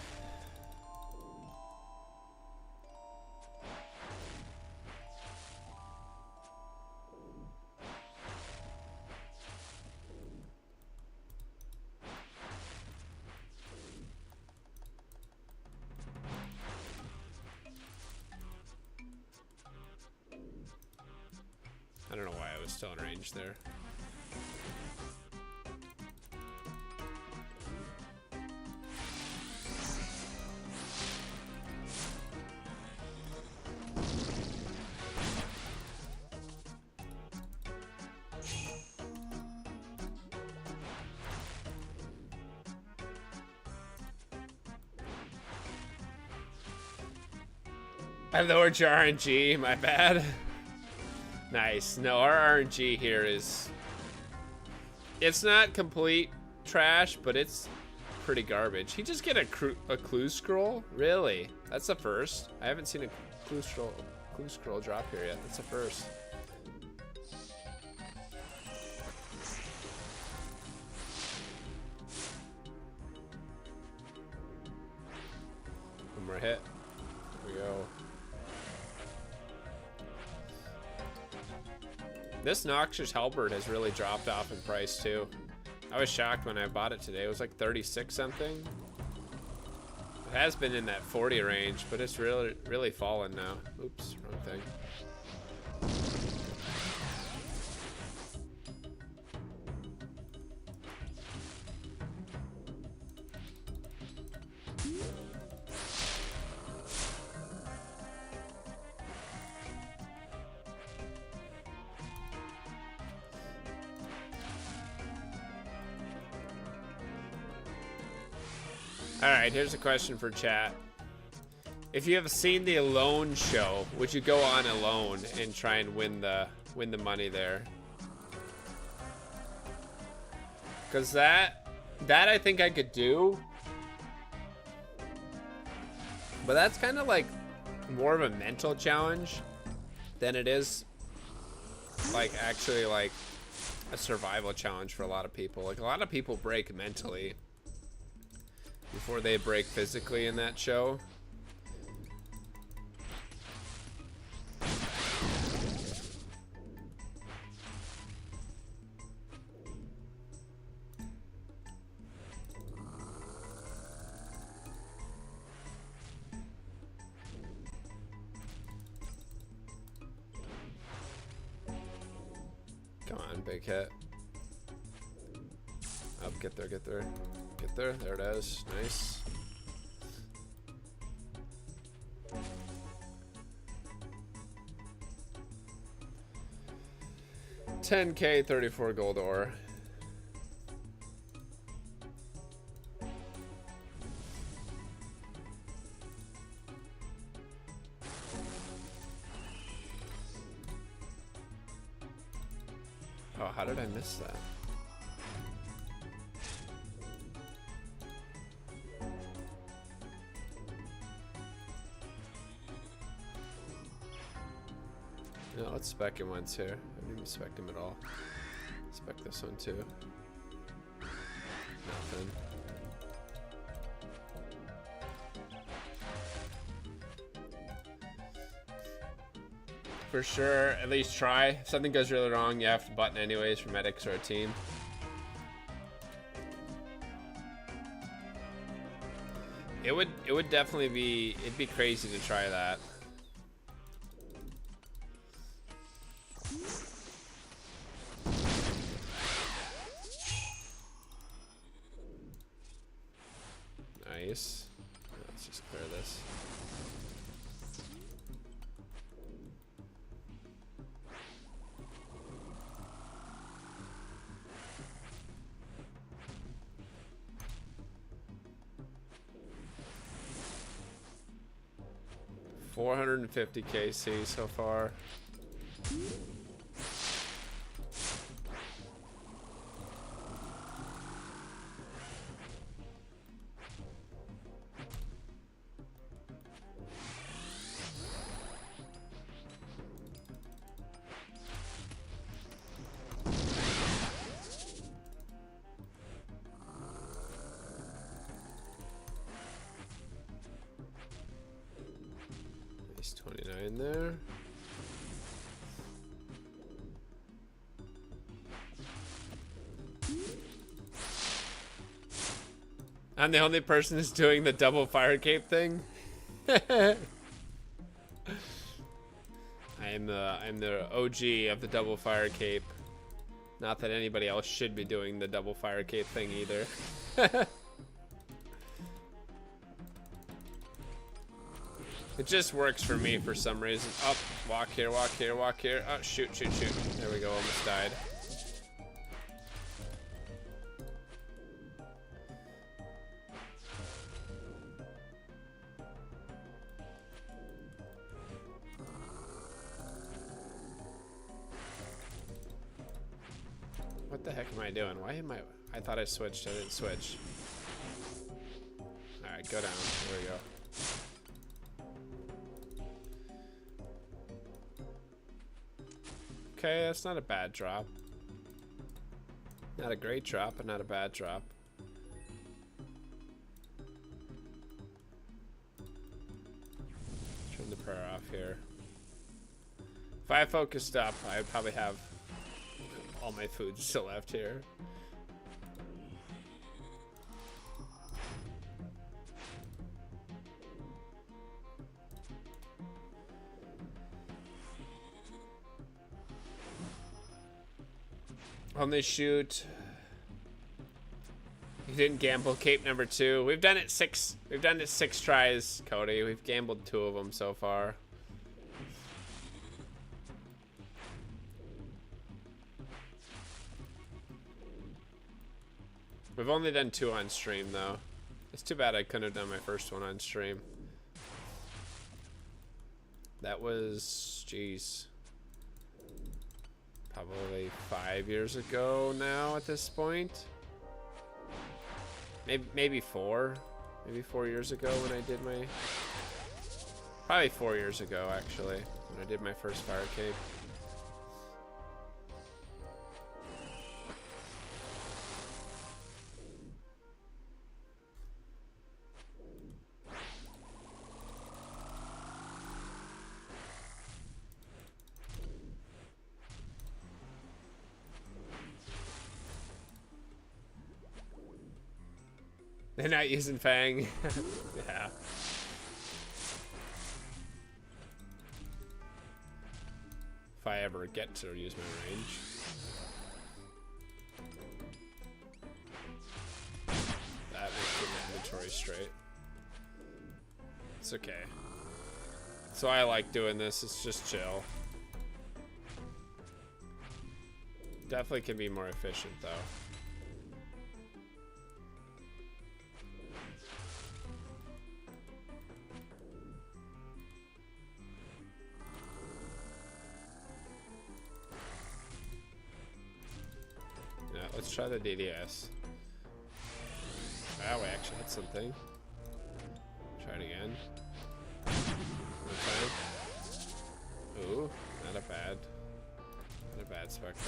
I don't know why I was still in range there. I lowered your RNG, my bad. Nice. No, our RNG here is... It's not complete trash, but it's pretty garbage. He just get a clue scroll? Really? That's a first. I haven't seen a clue scroll drop here yet. That's a first. One more hit. Here we go. This Noxious Halberd has really dropped off in price too. I was shocked when I bought it today. It was like 36 something. It has been in that 40 range, but it's really fallen now. Oops, wrong thing. Alright, here's a question for chat. If you have seen the Alone show, would you go on Alone and try and win the money there? Cause that I think I could do. But that's kind of like more of a mental challenge than it is like actually like a survival challenge for a lot of people. Like a lot of people break mentally before they break physically in that show. Come on, big hit. Up, get there, get there. Get there, there it is. Nice. $10K, 34 gold ore. Oh, how did I miss that? No, let's spec him once here. I didn't even spec him at all. Spec this one too. Nothing. For sure, at least try. If something goes really wrong, you have to button anyways for medics or a team. It would definitely be, it'd be crazy to try that. case. Let's just clear this. $450 KC so far. Nice 29 there. I'm the only person who's doing the double fire cape thing. I'm the OG of the double fire cape. Not that anybody else should be doing the double fire cape thing either. It just works for me for some reason. Oh, walk here, walk here, walk here. Oh, shoot, shoot, shoot. There we go, almost died. What the heck am I doing? Why am I thought I switched, I didn't switch. Alright, go down. There we go. Okay, that's not a bad drop. Not a great drop, but not a bad drop. Turn the prayer off here. If I focused up, I'd probably have all my food still left here. On this shoot, you didn't gamble cape number 2. We've done it 6 tries, Cody. We've gambled 2 of them so far. We've only done 2 on stream though. It's too bad I couldn't have done my first one on stream. That was, jeez, probably 5 years ago now at this point. Maybe 4. Maybe 4 years ago when I did my... Probably 4 years ago, actually, when I did my first fire cape. They're not using Fang. Yeah. If I ever get to use my range. That makes my inventory straight. It's okay. So I like doing this. It's just chill. Definitely can be more efficient though. Let's try the DDS. Wow, we actually hit something. Try it again. One time. Ooh, not a bad Spectre.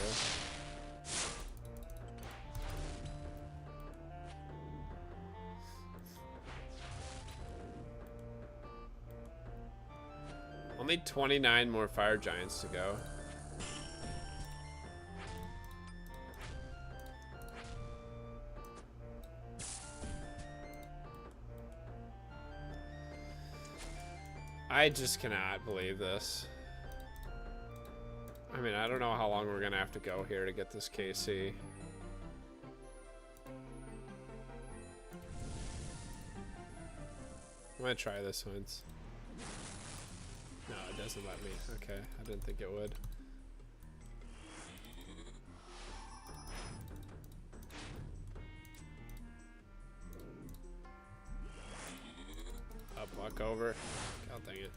Only 29 more Fire Giants to go. I just cannot believe this. I mean, I don't know how long we're gonna have to go here to get this KC. gonna try this once. No, it doesn't let me. Okay, I didn't think it would. Up, walk over. God dang it.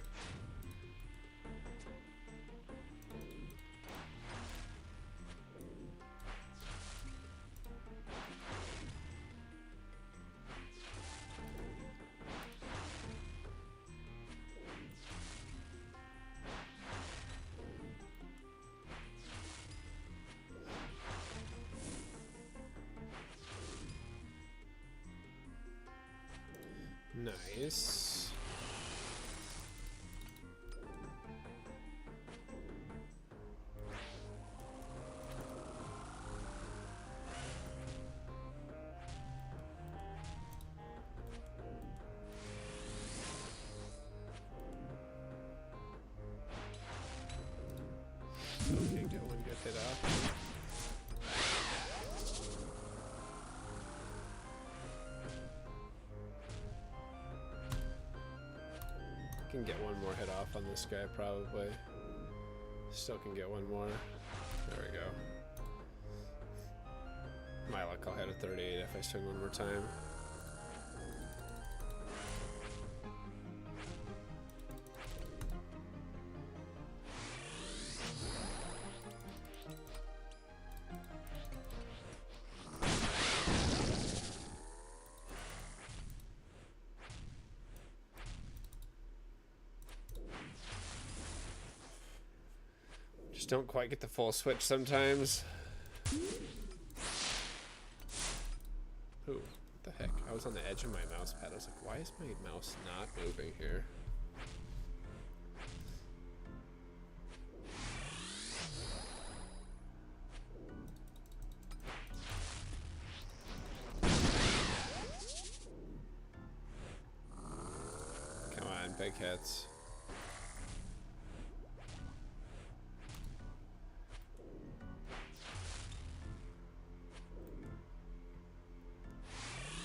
Nice. Okay, get one good hit off. Can get one more hit off on this guy probably. Still can get one more. There we go. My luck, I'll hit a 38 if I swing one more time. Just don't quite get the full switch sometimes. Ooh, what the heck? I was on the edge of my mouse pad. I was like, why is my mouse not moving here? Come on, big hits.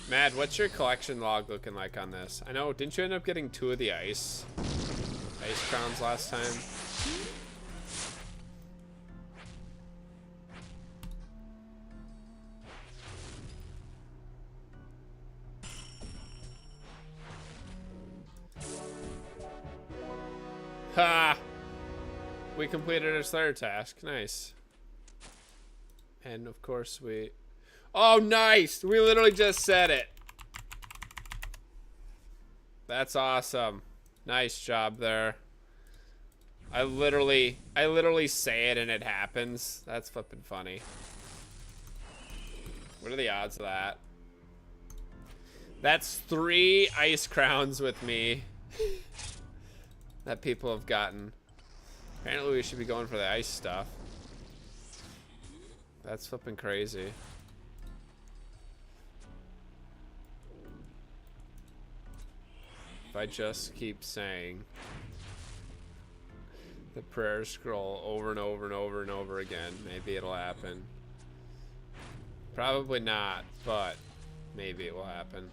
Mad, what's your collection log looking like on this? I know, didn't you end up getting 2 of the ice crowns last time? Ha! We completed our third task. Nice. And of course we... Oh, nice! We literally just said it. That's awesome. Nice job there. I literally say it and it happens. That's flippin' funny. What are the odds of that? That's 3 ice crowns with me that people have gotten. Apparently we should be going for the ice stuff. That's flippin' crazy. If I just keep saying the prayer scroll over and over and over and over again, maybe it'll happen. Probably not, but maybe it will happen.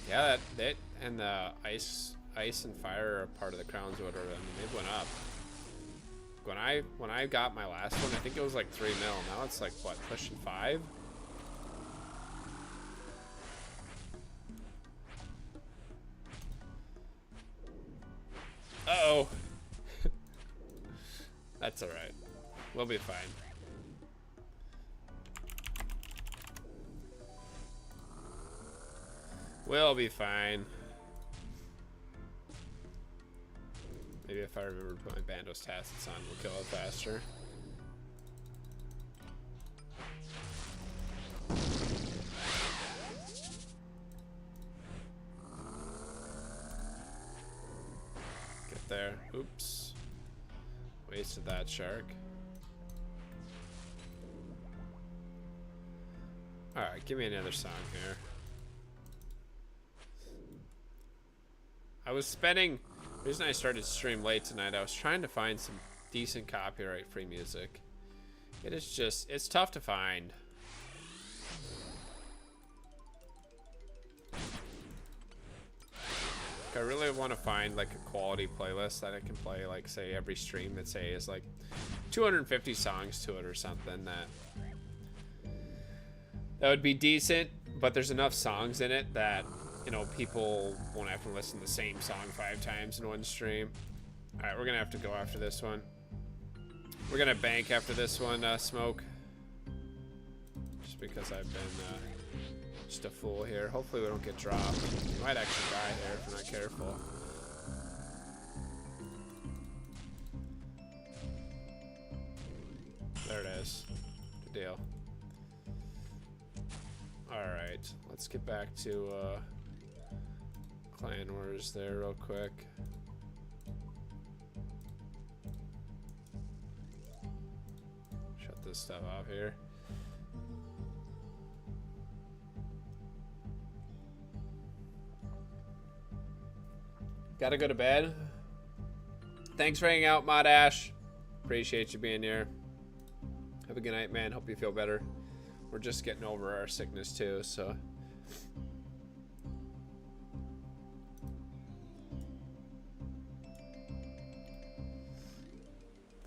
Yeah, that and the ice and fire are part of the crown's order. I mean, they went up. When I got my last one, I think it was like 3 mil. Now it's like what, pushing 5? Uh-oh. That's alright. We'll be fine. We'll be fine. Maybe if I remember to put my Bandos Tacits on, we'll kill it faster. Get there. Oops. Wasted that shark. Alright, give me another song here. I was spending... The reason I started to stream late tonight, I was trying to find some decent copyright-free music. It is just... It's tough to find. I really want to find like a quality playlist that I can play, like say every stream that say is like 250 songs to it or something that would be decent, but there's enough songs in it that, you know, people won't have to listen to the same song 5 times in one stream. All right, we're gonna have to go after this one. We're gonna bank after this one, Smoke, just because I've been just a fool here. Hopefully we don't get dropped. We might actually die here if we're not careful. There it is. Good deal. Alright, let's get back to Clan Wars there real quick. Shut this stuff off here. Gotta go to bed. Thanks for hanging out, Mod Ash. Appreciate you being here. Have a good night, man. Hope you feel better. We're just getting over our sickness too, so.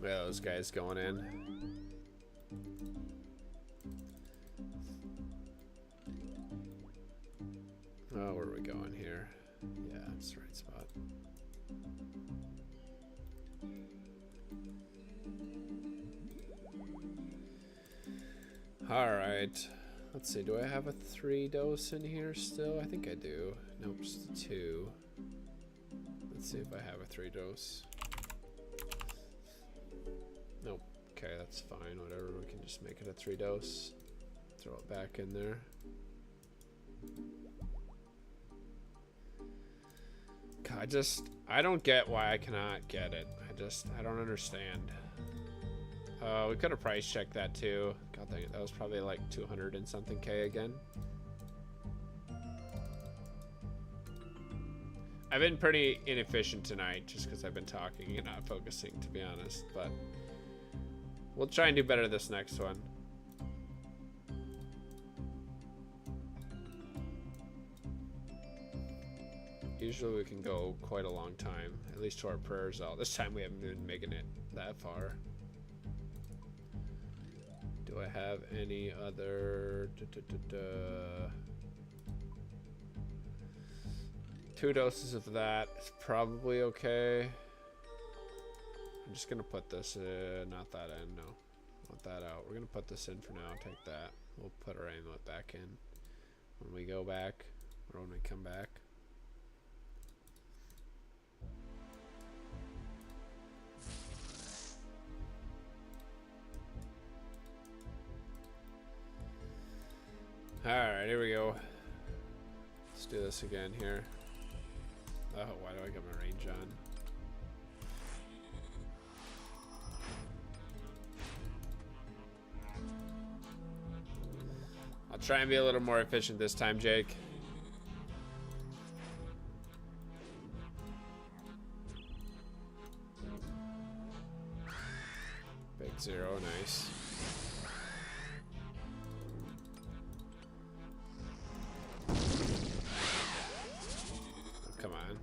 Yeah, those guys going in. Oh, where are we going here? Yeah, it's the right spot. Alright. Let's see, do I have a 3 dose in here still? I think I do. Nope, just a 2. Let's see if I have a 3 dose. Nope. Okay, that's fine. Whatever, we can just make it a 3 dose. Throw it back in there. God, I don't get why I cannot get it. I don't understand. We could have price checked that too. God dang it, that was probably like 200 and something K again. I've been pretty inefficient tonight just because I've been talking and not focusing, to be honest, but we'll try and do better this next one. Usually we can go quite a long time, at least to our prayers out. This time we haven't been making it that far. Do I have any other 2 doses of that is probably okay. I'm just gonna put this in, not that in, no. Want that out. We're gonna put this in for now, take that. We'll put our amulet back in when we go back, or when we come back. Alright, here we go. Let's do this again here. Oh, why do I get my range on? I'll try and be a little more efficient this time, Jake. Big 0, nice. Come on.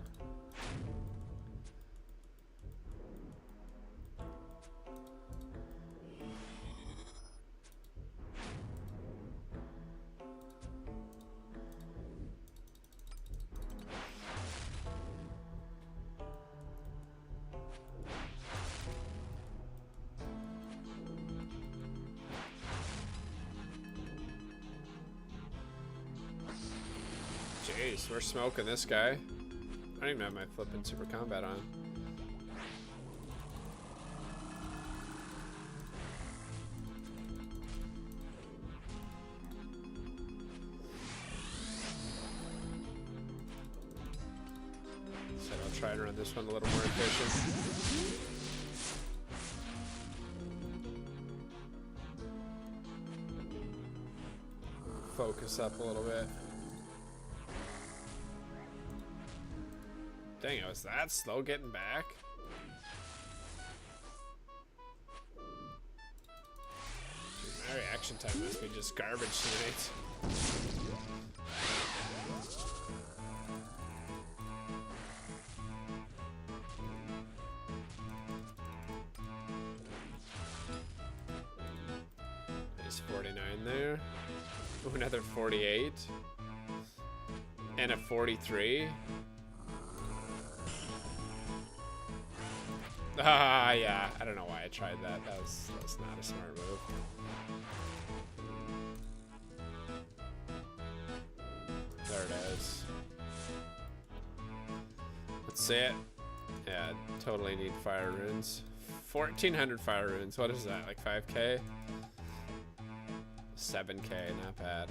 Nice, we're smoking this guy. I don't even have my flippin' super combat on. So I'll try to run this one a little more efficient. Focus up a little bit. Dang, it was that slow getting back? Dude, my reaction time must be just garbage tonight. There's 49 there. Ooh, another 48. And a 43. Ah, yeah. I don't know why I tried that. That's not a smart move. There it is. Let's see it. Yeah, totally need fire runes. 1,400 fire runes. What is that? Like 5k? 7k, not bad.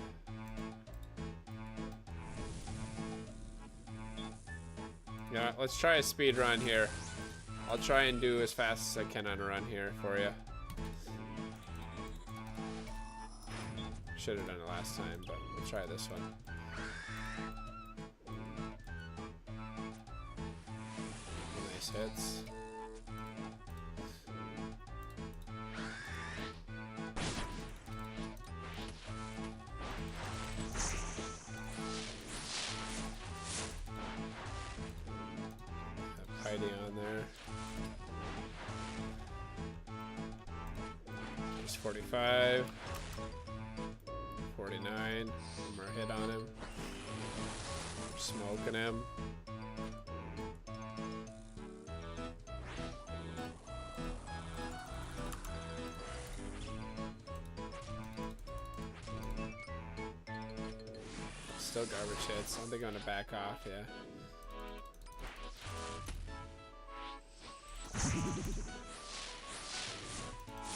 Yeah, let's try a speed run here. I'll try and do as fast as I can on a run here for you. Should have done it last time, but we'll try this one. Nice hits. Have Heidi on there. There's 45. 49. One more hit on him. We're smoking him. Still garbage hits. I think I'm gonna back off, yeah.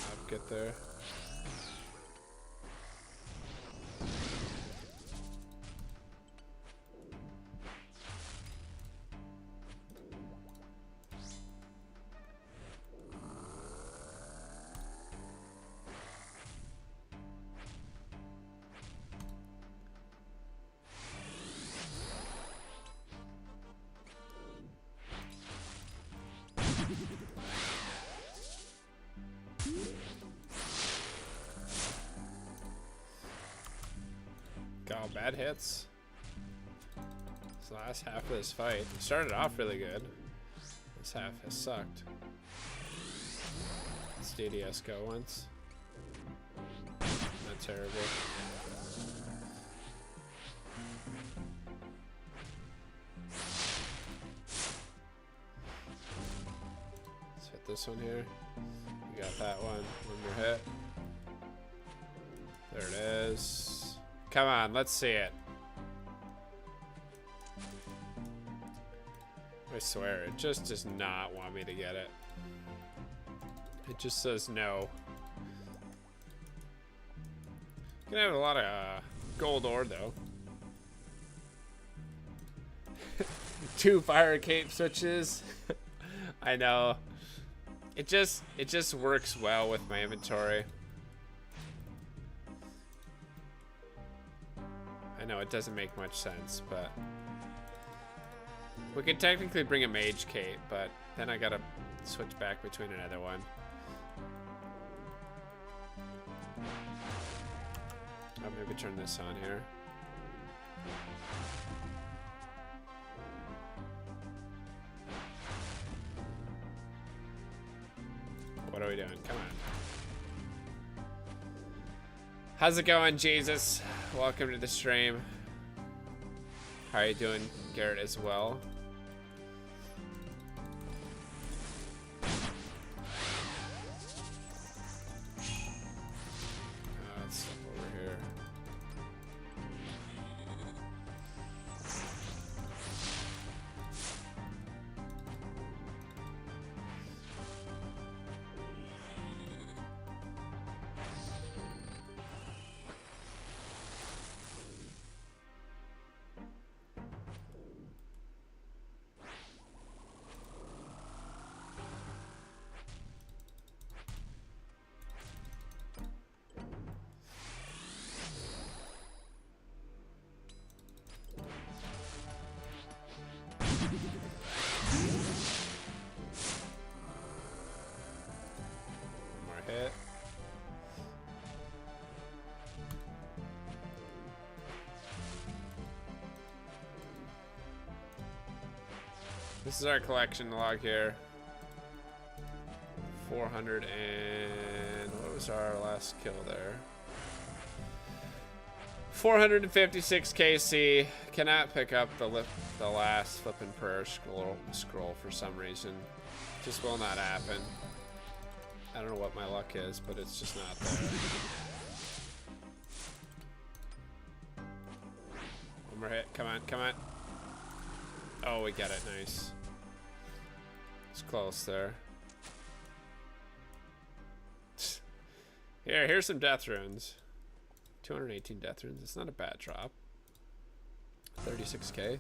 I'll get there. Got bad hits. This last half of this fight, it started off really good. This half has sucked. Let's DDS go once. Not terrible. Let's hit this one here. We got that one. One more hit. There it is. Come on, let's see it. I swear, it just does not want me to get it. It just says no. Gonna have a lot of gold ore though. 2 fire cape switches. I know. It just works well with my inventory. I know it doesn't make much sense, but we could technically bring a mage cape, but then I gotta switch back between another one. I'll maybe turn this on here. What are we doing? Come on. How's it going, Jesus? Welcome to the stream. How are you doing, Garrett, as well? Let's step over here. This is our collection log here. 400 and what was our last kill there? 456 KC. Cannot pick up the last flippin' prayer scroll for some reason. Just will not happen. I don't know what my luck is, but it's just not there. One more hit. Come on, come on. Oh, we get it. Nice. It's close there. Here's some death runes. 218 death runes. It's not a bad drop. 36k.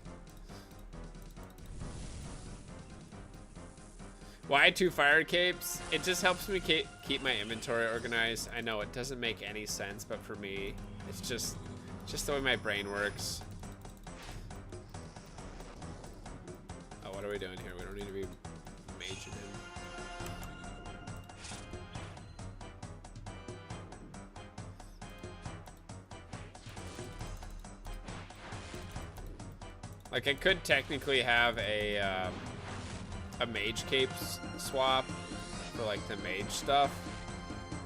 Why 2 fire capes? It just helps me keep my inventory organized. I know it doesn't make any sense, but for me, it's just the way my brain works. Oh, what are we doing here? We don't need to be maging him. Like, I could technically have a mage cape swap for like the mage stuff,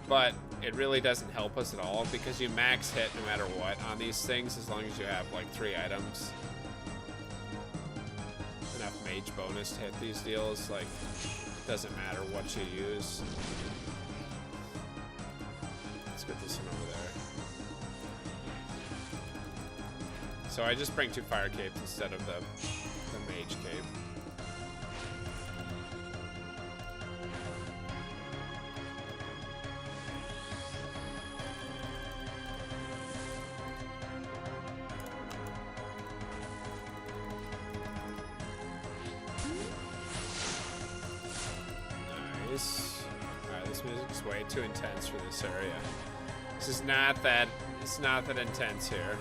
but it really doesn't help us at all because you max hit no matter what on these things as long as you have like 3 items. Enough mage bonus to hit these deals, like, it doesn't matter what you use. Let's get this one over there. So I just bring 2 fire capes instead of the mage cape. Nice. Alright, this music's way too intense for this area. This is not that, it's not that intense here.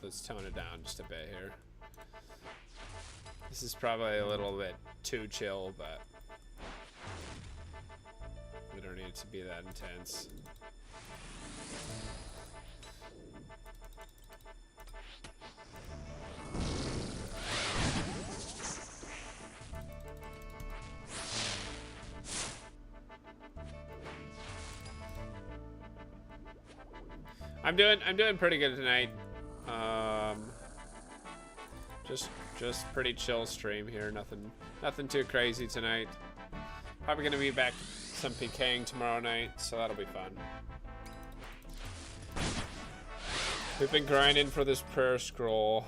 Let's tone it down just a bit here. This is probably a little bit too chill, but we don't need it to be that intense. I'm doing pretty good tonight. Just pretty chill stream here. Nothing too crazy tonight. Probably gonna be back some PKing tomorrow night, so that'll be fun. We've been grinding for this prayer scroll.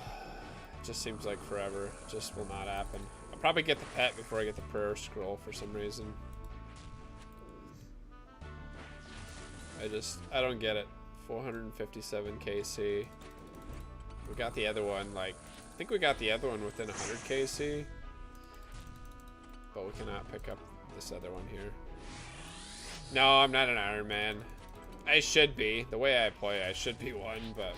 It just seems like forever. It just will not happen. I'll probably get the pet before I get the prayer scroll for some reason. I don't get it. 457 KC. We got the other one, like, I think we got the other one within 100 KC. But we cannot pick up this other one here. No, I'm not an Iron Man. I should be. The way I play, I should be one, but...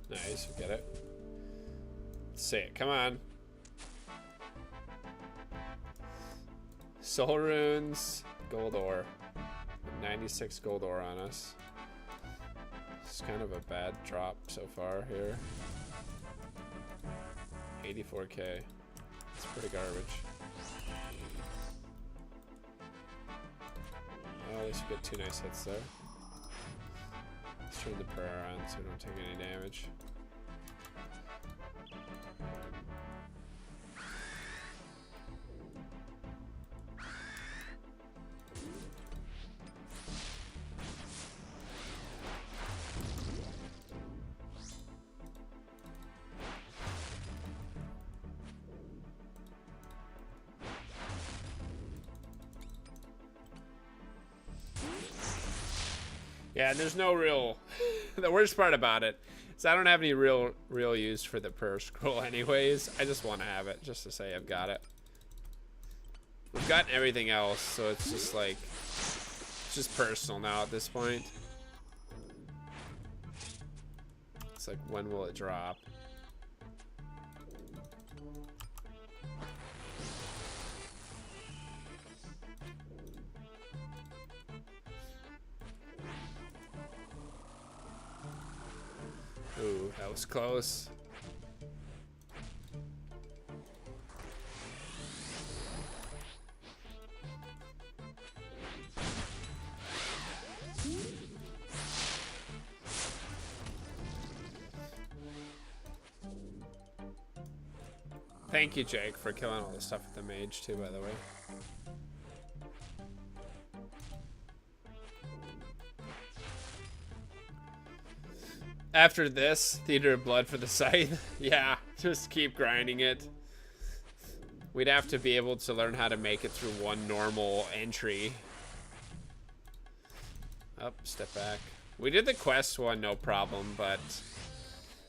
Nice, we get it. Say it, come on. Soul runes, gold ore. 96 gold ore on us. It's kind of a bad drop so far here. 84k. It's pretty garbage. Oh, at least we get 2 nice hits there. Let's turn the prayer on so we don't take any damage. Yeah, there's no real... The worst part about it is I don't have any real use for the prayer scroll anyways. I just want to have it just to say I've got it. We've gotten everything else, so it's just like... It's just personal now at this point. It's like, when will it drop? was close. Thank you, Jake, for killing all the stuff with the mage, too, by the way. After this, Theater of Blood for the Scythe. Yeah, just keep grinding it. We'd have to be able to learn how to make it through one normal entry. Up, step back. We did the quest one, no problem, but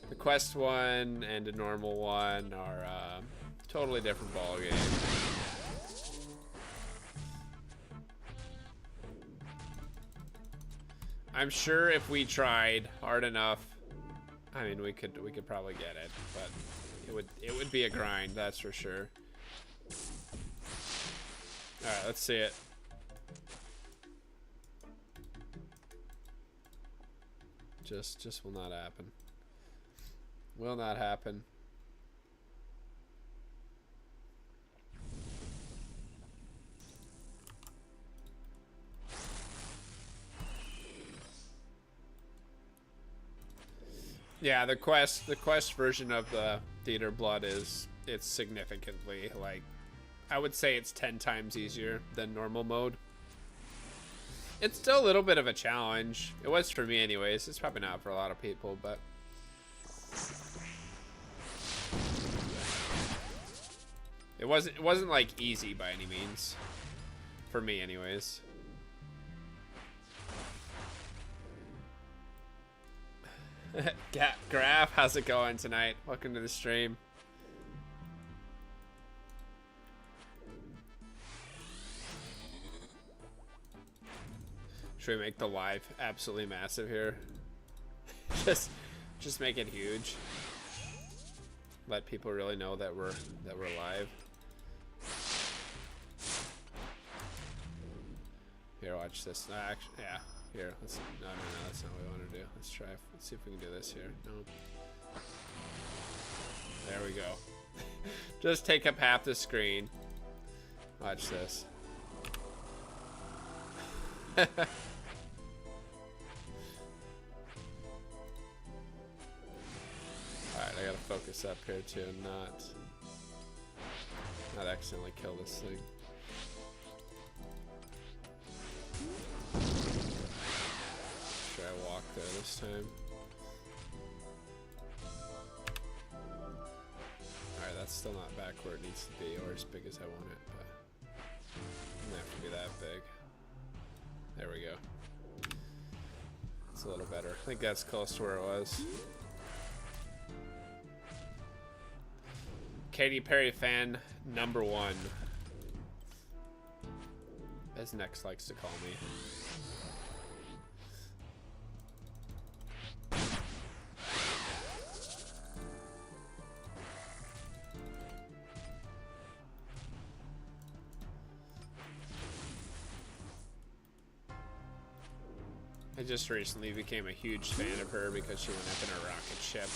the quest one and a normal one are totally different ball game. I'm sure if we tried hard enough, I mean, we could probably get it, but it would be a grind, that's for sure. All right, let's see it. Just will not happen. Will not happen. Yeah, the quest version of the Theater Blood it's significantly, like, I would say it's 10 times easier than normal mode. It's still a little bit of a challenge. It was for me anyways. It's probably not for a lot of people, but it wasn't like easy by any means. For me anyways. Graph, how's it going tonight? Welcome to the stream. Should we make the live absolutely massive here? just make it huge. Let people really know that we're live. Here, watch this. Actually, yeah. Here, no, that's not what we want to do. Let's try. Let's see if we can do this here. No. There we go. Just take up half the screen. Watch this. Alright, I gotta focus up here too, and not accidentally kill this thing. Sure, I walk there this time. Alright, that's still not back where it needs to be, or as big as I want it, but it doesn't have to be that big. There we go. It's a little better. I think that's close to where it was. Katy Perry fan #1, as Next likes to call me. I just recently became a huge fan of her because she went up in a rocket ship.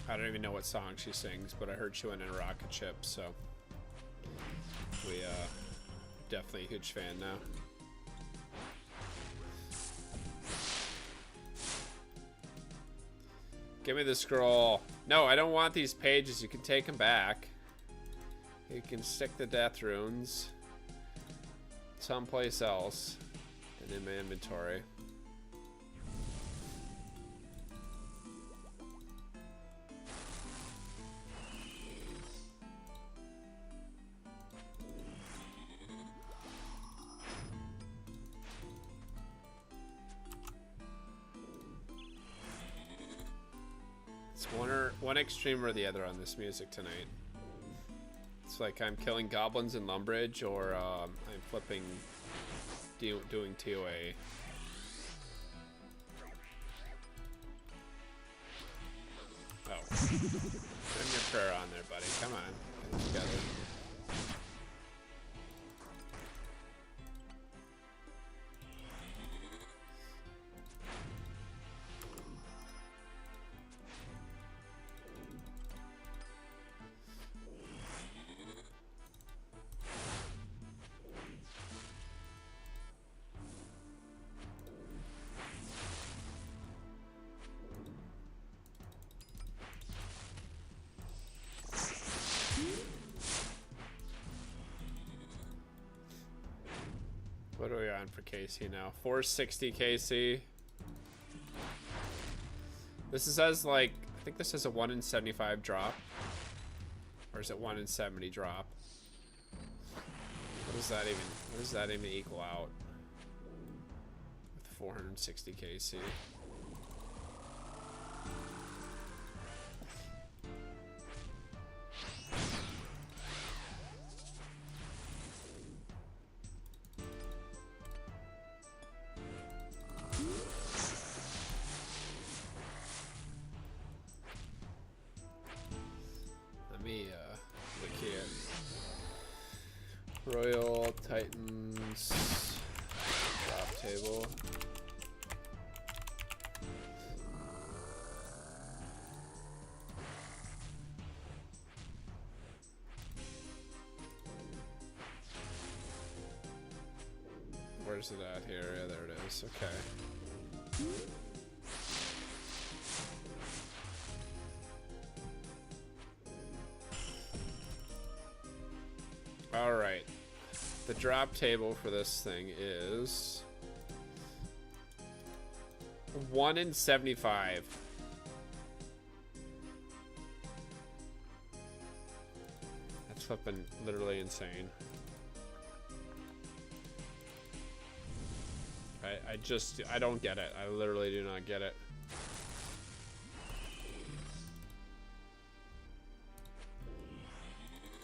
I don't even know what song she sings, but I heard she went in a rocket ship, so we definitely a huge fan now. Give me the scroll. No, I don't want these pages. You can take them back. You can stick the death runes someplace else and in my inventory. One extreme or the other on this music tonight. It's like I'm killing goblins in Lumbridge, or I'm flipping doing TOA. Oh. Turn your prayer on there, buddy. Come on. Get it together. What are we on for KC now? 460 KC. This says like, I think this is a 1 in 75 drop. Or is it 1 in 70 drop? What does that even equal out? With 460 KC. Look here. Royal Titans drop table. Where's it at here? Yeah, there it is. Okay. All right. The drop table for this thing is 1 in 75. That's flipping literally insane. I don't get it. I literally do not get it.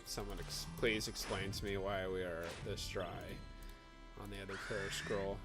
Someone please explain to me why we are this dry on the other prayer scroll.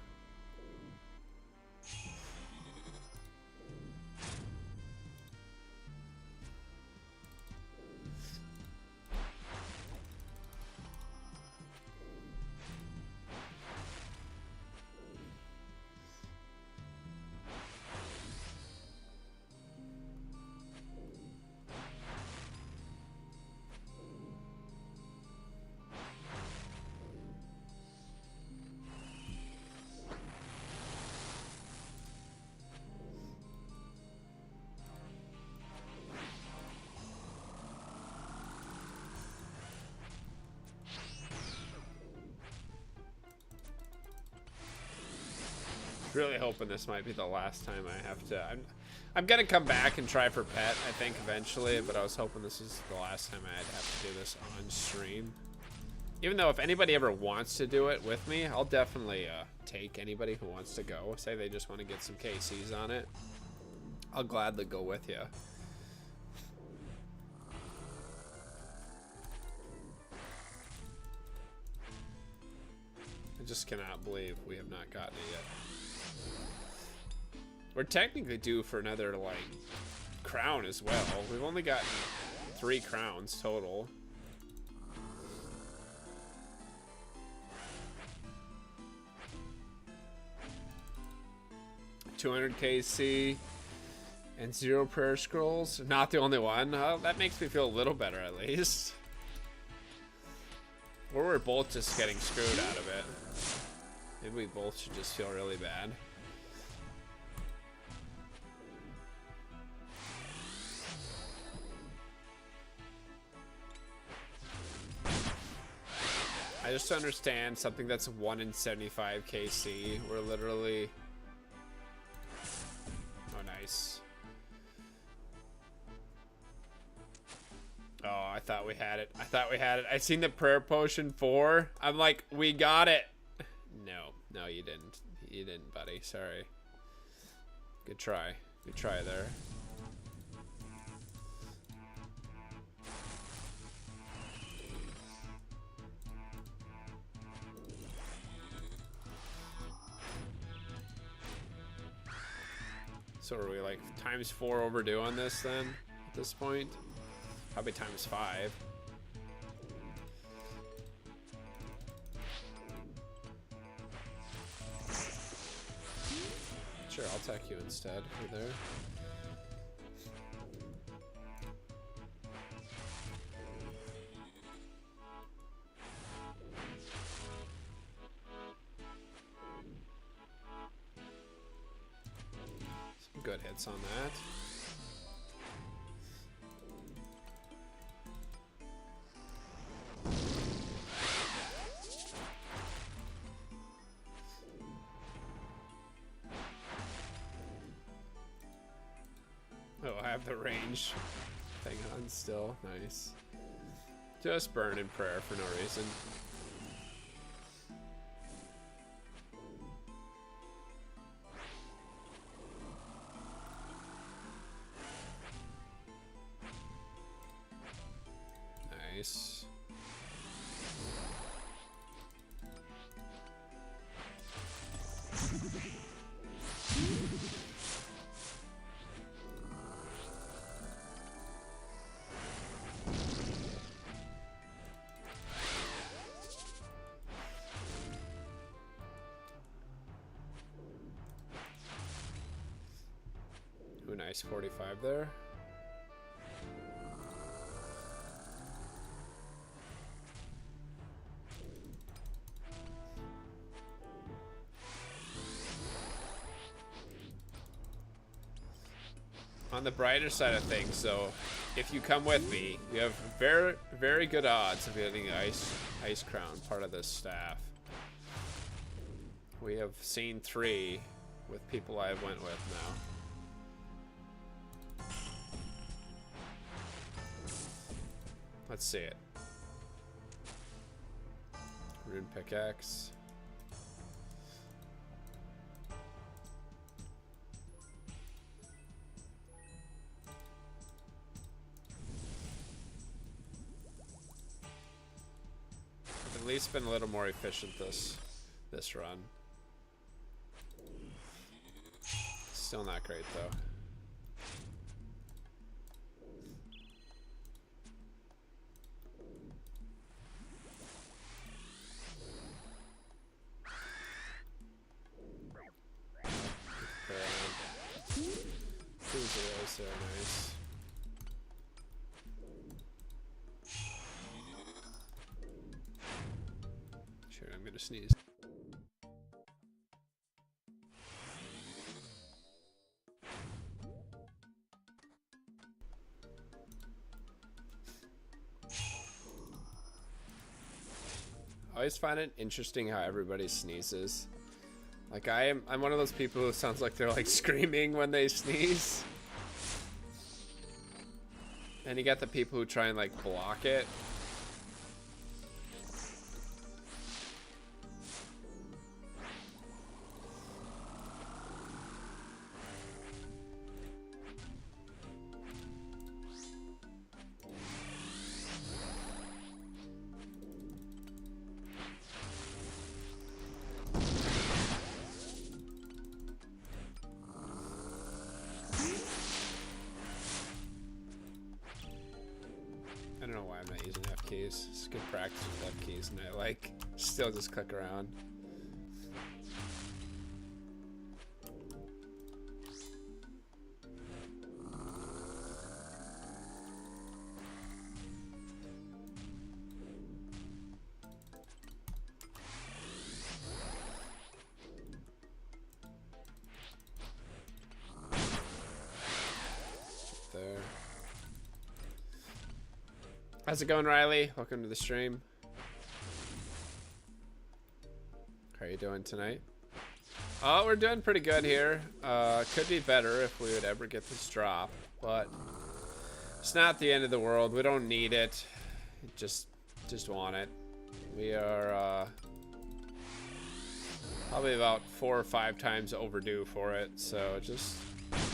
Really hoping this might be the last time I have to. I'm gonna come back and try for pet, I think, eventually, but I was hoping this is the last time I'd have to do this on stream. Even though if anybody ever wants to do it with me, I'll definitely take anybody who wants to go. Say they just want to get some KCs on it. I'll gladly go with you. I just cannot believe we have not gotten it yet. We're technically due for another, like, crown as well. We've only gotten 3 crowns total. $200 KC and 0 prayer scrolls. Not the only one. That makes me feel a little better, at least. Or we're both just getting screwed out of it. Maybe we both should just feel really bad. I just understand something that's 1 in 75 KC. We're literally... Oh, nice. Oh, I thought we had it. I thought we had it. I seen the prayer potion 4. I'm like, we got it. No, you didn't. You didn't, buddy. Sorry. Good try. Good try there. So are we like ×4 overdue on this then at this point? Probably ×5. Sure, I'll attack you instead. You're there. Some good hits on that. Oh, I have the range thing on still. Nice. Just burn in prayer for no reason. Nice. Ooh, nice 45 there. On the brighter side of things, so if you come with me, you have very, very good odds of getting ice crown, part of this staff. We have seen 3 with people I went with now. Let's see it. Rune pickaxe. At least been a little more efficient this run. Still not great though. Two zeros there, nice. Sure, I'm gonna sneeze. I always find it interesting how everybody sneezes. Like I'm one of those people who sounds like they're like screaming when they sneeze. And you got the people who try and like block it. I don't know why I'm not using F keys. It's good practice with F keys, and I like still just click around. There. How's it going, Riley? Welcome to the stream. How are you doing tonight? Oh, we're doing pretty good here. Could be better if we would ever get this drop, but it's not the end of the world. We don't need it. Just want it. We are probably about 4 or 5 times overdue for it, so just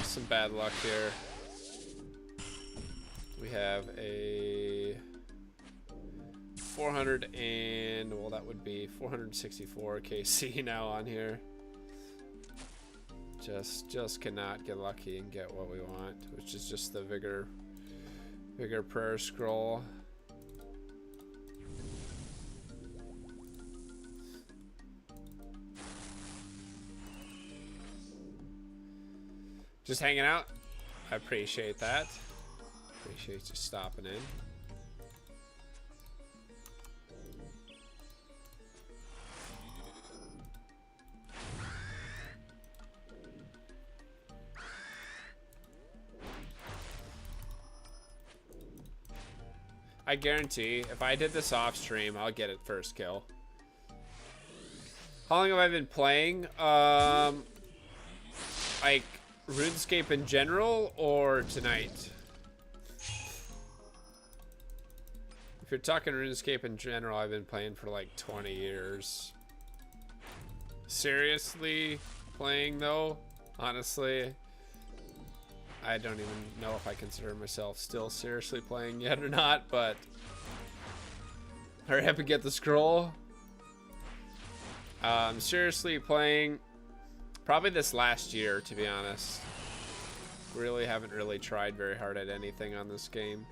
some bad luck here. We have a 400 and, well, that would be 464 KC now on here. Just cannot get lucky and get what we want, which is just the Vigour prayer scroll. Just hanging out. I appreciate that. Appreciate you stopping in. I guarantee if I did this off stream, I'll get it first kill. How long have I been playing? Like RuneScape in general or tonight? If you're talking RuneScape in general, I've been playing for like 20 years. Seriously playing though, honestly, I don't even know if I consider myself still seriously playing yet or not, but hurry up and get the scroll. Seriously playing probably this last year, to be honest. Really haven't really tried very hard at anything on this game.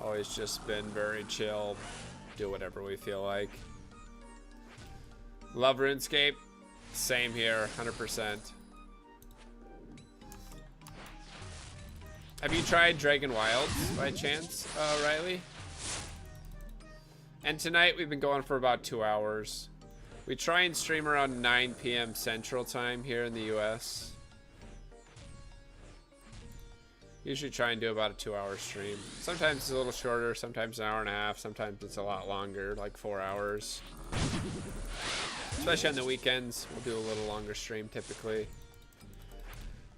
Always just been very chill, do whatever we feel like. Love RuneScape, same here, 100%. Have you tried Dragon Wilds by chance, Riley? And tonight we've been going for about 2 hours. We try and stream around 9 p.m. Central Time here in the US. Usually try and do about a 2-hour stream. Sometimes it's a little shorter, sometimes an hour and a half, sometimes it's a lot longer, like 4 hours. Especially on the weekends, we'll do a little longer stream typically.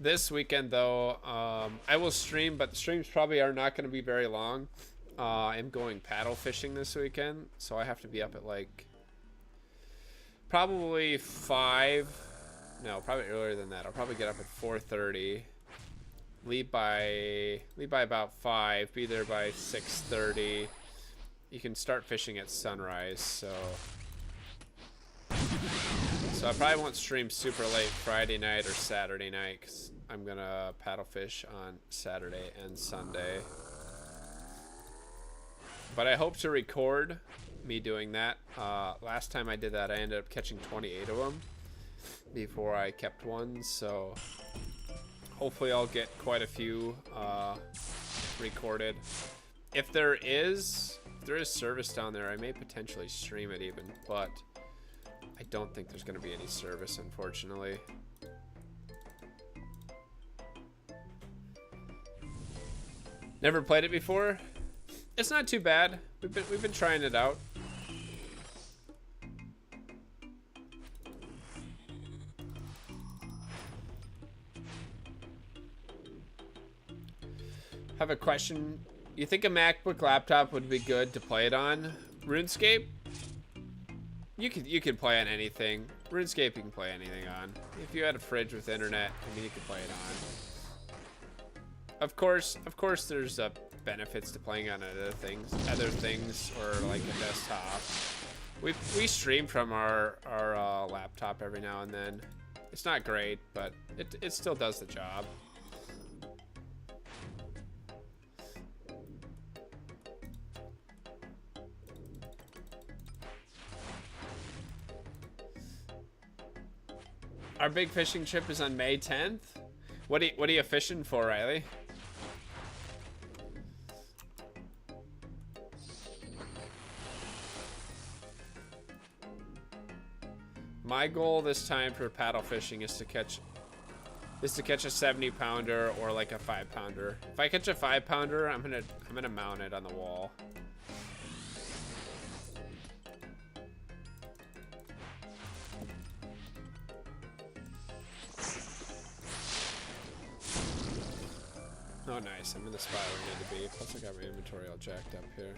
This weekend though, I will stream, but the streams probably are not going to be very long. I'm going paddle fishing this weekend, so I have to be up at like probably 5. No, probably earlier than that. I'll probably get up at 4:30. Leave by about 5. Be there by 6:30. You can start fishing at sunrise, so I probably won't stream super late Friday night or Saturday night because I'm gonna paddle fish on Saturday and Sunday. But I hope to record me doing that. Last time I did that, I ended up catching 28 of them before I kept one, so hopefully I'll get quite a few recorded. If there is service down there, I may potentially stream it even, but I don't think there's going to be any service, unfortunately. Never played it before. It's not too bad. We've been trying it out. Have a question. You think a MacBook laptop would be good to play it on? RuneScape? You could play on anything. RuneScape you can play anything on. If you had a fridge with internet, I mean, you could play it on. Of course there's benefits to playing on other things, or like a desktop. We stream from our laptop every now and then. It's not great, but it still does the job. Our big fishing trip is on May 10th. What are you fishing for, Riley? My goal this time for paddle fishing is to catch a 70-pounder or like a 5-pounder. If I catch a 5-pounder, I'm gonna mount it on the wall. Oh, nice. I'm in the spot where I need to be. Plus, I got my inventory all jacked up here.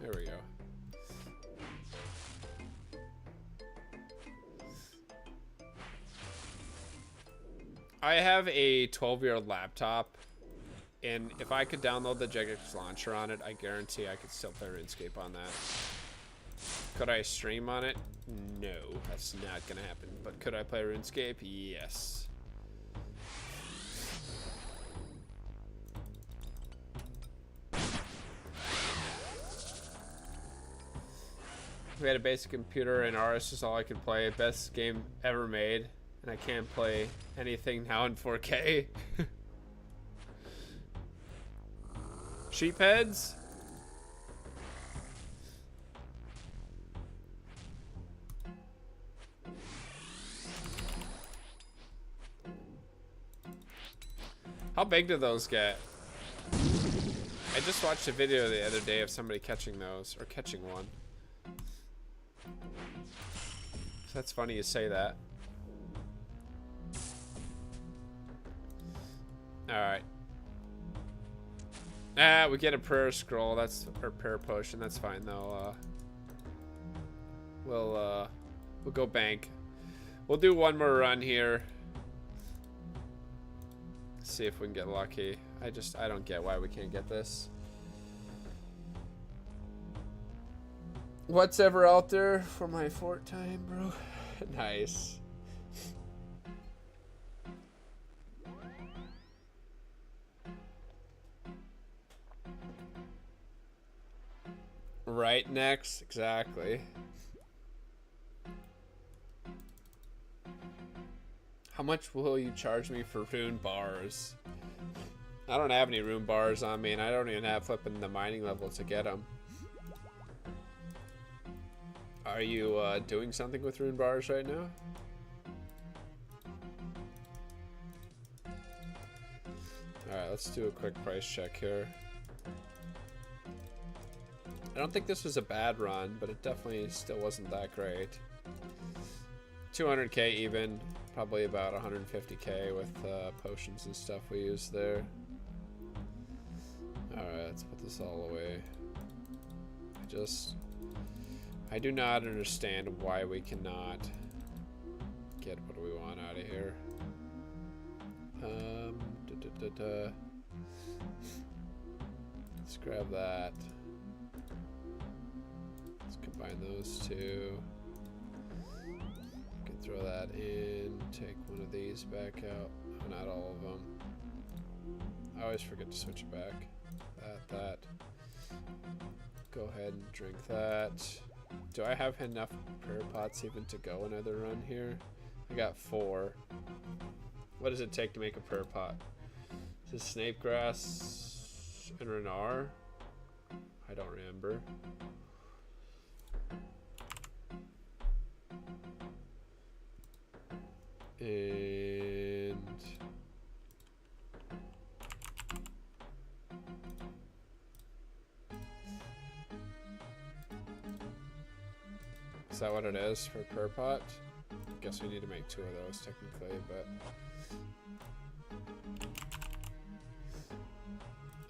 There we go. I have a 12-year-old laptop, and if I could download the Jagex launcher on it, I guarantee I could still play RuneScape on that. Could I stream on it? No, that's not gonna happen. But could I play RuneScape? Yes. If we had a basic computer and RS is all I could play. Best game ever made. And I can't play anything now in 4K. Sheepheads? How big do those get? I just watched a video the other day of somebody catching those, or catching one. So that's funny you say that. Alright. Ah, we get a prayer scroll, that's or prayer potion, that's fine though. We'll go bank. We'll do one more run here. See if we can get lucky. I don't get why we can't get this. What's ever out there for my fort time, bro? Nice. Right next, exactly. How much will you charge me for rune bars? I don't have any rune bars on me, and I don't even have flipping the mining level to get them. Are you doing something with rune bars right now? Alright, let's do a quick price check here. I don't think this was a bad run, but it definitely still wasn't that great. 200k even, probably about 150k with potions and stuff we used there. Alright, let's put this all away. I do not understand why we cannot get what we want out of here. Let's grab that. Let's combine those two. Can throw that in, take one of these back out. Oh, not all of them. I always forget to switch it back. That. Go ahead and drink that. Do I have enough prayer pots even to go another run here? I got 4. What does it take to make a prayer pot? Is it snape grass and renar? I don't remember. And is that what it is for prayer pot? Guess we need to make 2 of those technically, but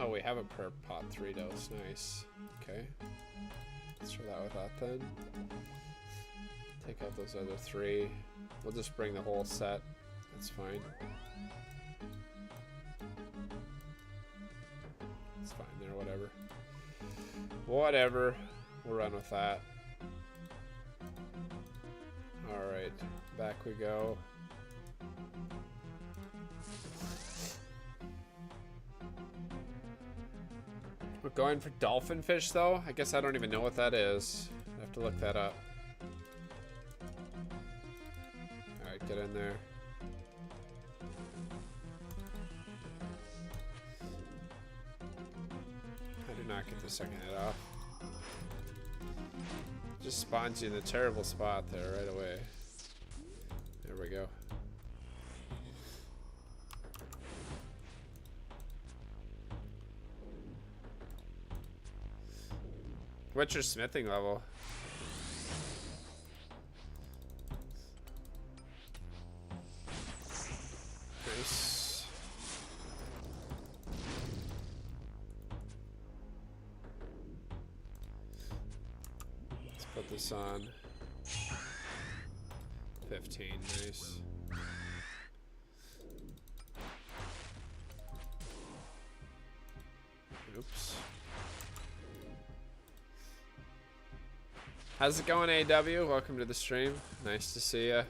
oh, we have a prayer pot 3 dose. Nice. Okay, let's try that with that then. Take out those other 3. We'll just bring the whole set. That's fine. It's fine there, whatever. Whatever. We'll run with that. Alright, back we go. We're going for dolphin fish though? I guess I don't even know what that is. I have to look that up. Alright, get in there. I do not get the second hit off. Just spawns you in a terrible spot there right away. There we go. What's your smithing level? Nice. Let's put this on. 15, nice. Oops. How's it going, AW? Welcome to the stream. Nice to see you.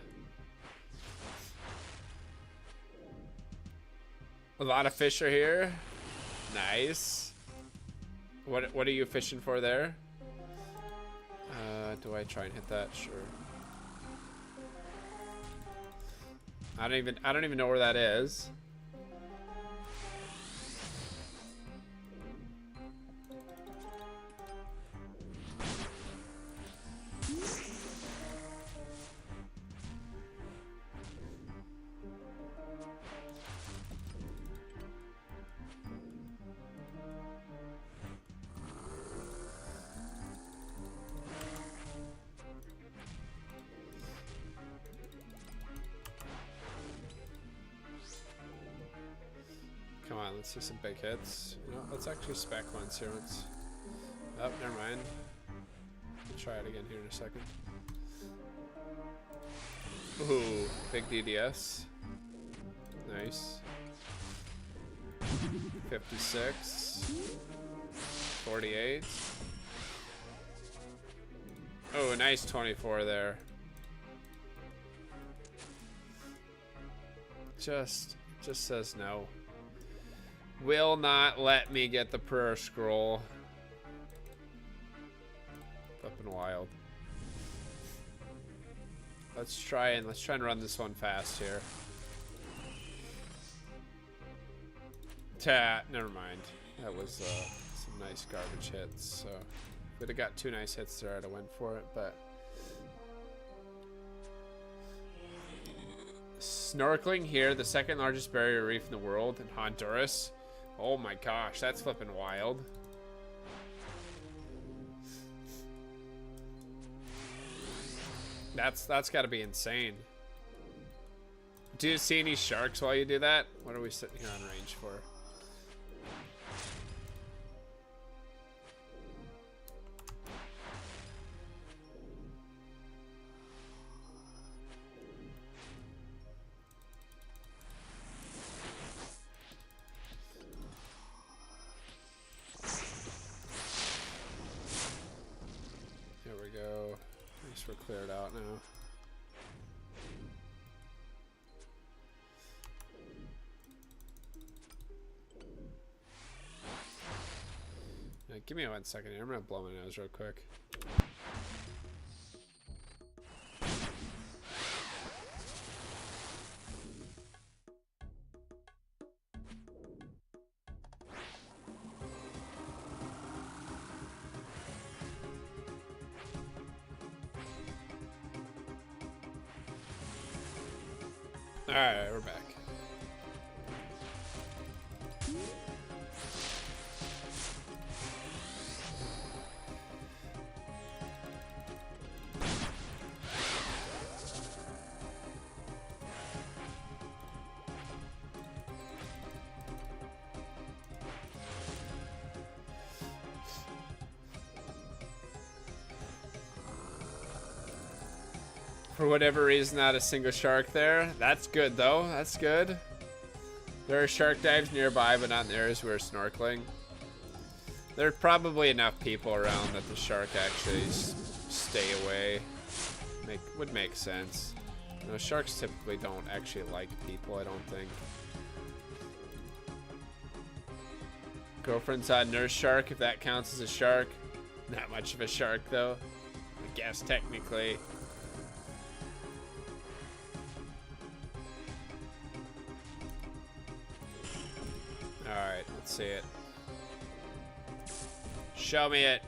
A lot of fish are here. Nice. What are you fishing for there? Do I try and hit that? Sure. I don't even know where that is. Come on, let's see some big hits. You know, let's actually spec once here once. Oh, never mind. We'll try it again here in a second. Ooh, big DDS. Nice. 56. 48. Oh, a nice 24 there. Just says no. Will not let me get the prayer scroll. Flipping wild. Let's try and run this one fast here. Never mind. That was some nice garbage hits. So would have got 2 nice hits there. I'd have went for it, but snorkeling here, the 2nd largest barrier reef in the world in Honduras. Oh my gosh, that's flipping wild. That's got to be insane. Do you see any sharks while you do that? What are we sitting here on range for? We're cleared out now. Now, give me 1 second here. I'm gonna blow my nose real quick. Alright, we're back. For whatever reason, not a single shark there. That's good, though. That's good. There are shark dives nearby, but not near as we're snorkeling. There are probably enough people around that the shark actually stay away. Would make sense. You know, sharks typically don't actually like people, I don't think. Girlfriend's on nurse shark, if that counts as a shark. Not much of a shark, though. I guess, technically. Alright, let's see it. Show me it.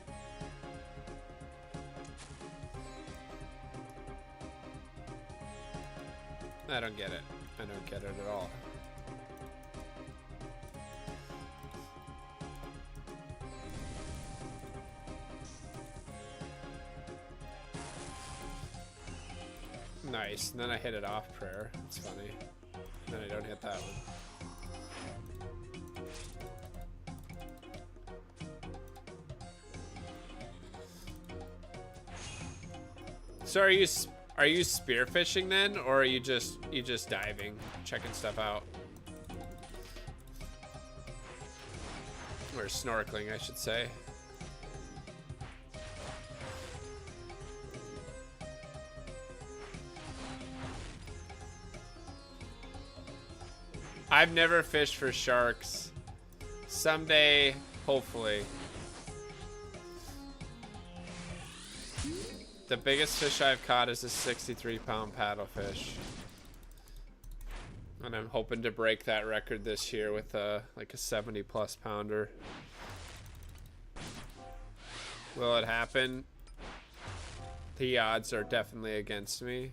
I don't get it. I don't get it at all. Nice. And then I hit it off prayer. It's funny. And then I don't hit that one. So are you spearfishing then, or are you just diving, checking stuff out? Or snorkeling, I should say. I've never fished for sharks. Someday, hopefully. The biggest fish I've caught is a 63-pound paddlefish. And I'm hoping to break that record this year with like a 70-plus pounder. Will it happen? The odds are definitely against me.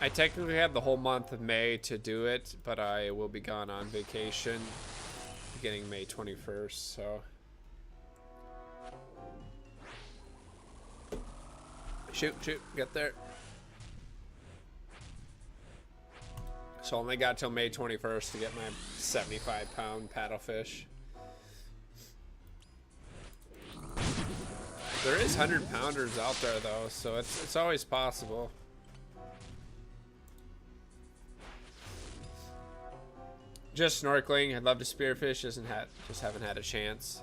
I technically have the whole month of May to do it, but I will be gone on vacation beginning May 21st, so. Shoot, get there. So I only got till May 21st to get my 75-pound paddlefish. There is 100-pounders out there though, so it's always possible. Just snorkeling. I'd love to spearfish. Just haven't had a chance.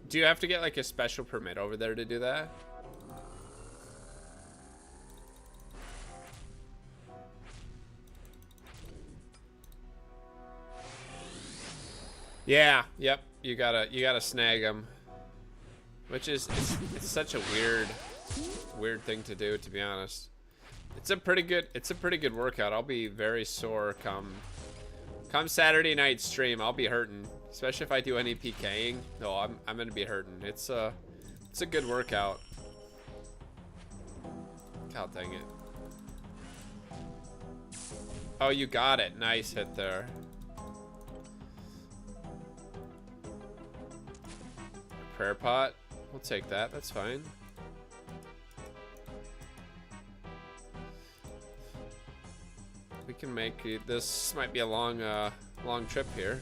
Do you have to get like a special permit over there to do that? Yeah. Yep. You gotta snag them. Which is it's such a weird thing to do, to be honest. It's a pretty good workout. I'll be very sore come Saturday night stream. I'll be hurting, especially if I do any PKing. No, I'm gonna be hurting. It's a good workout. God dang it. Oh, you got it. Nice hit there. Prayer pot. We'll take that. That's fine. We can make it. This might be a long trip here.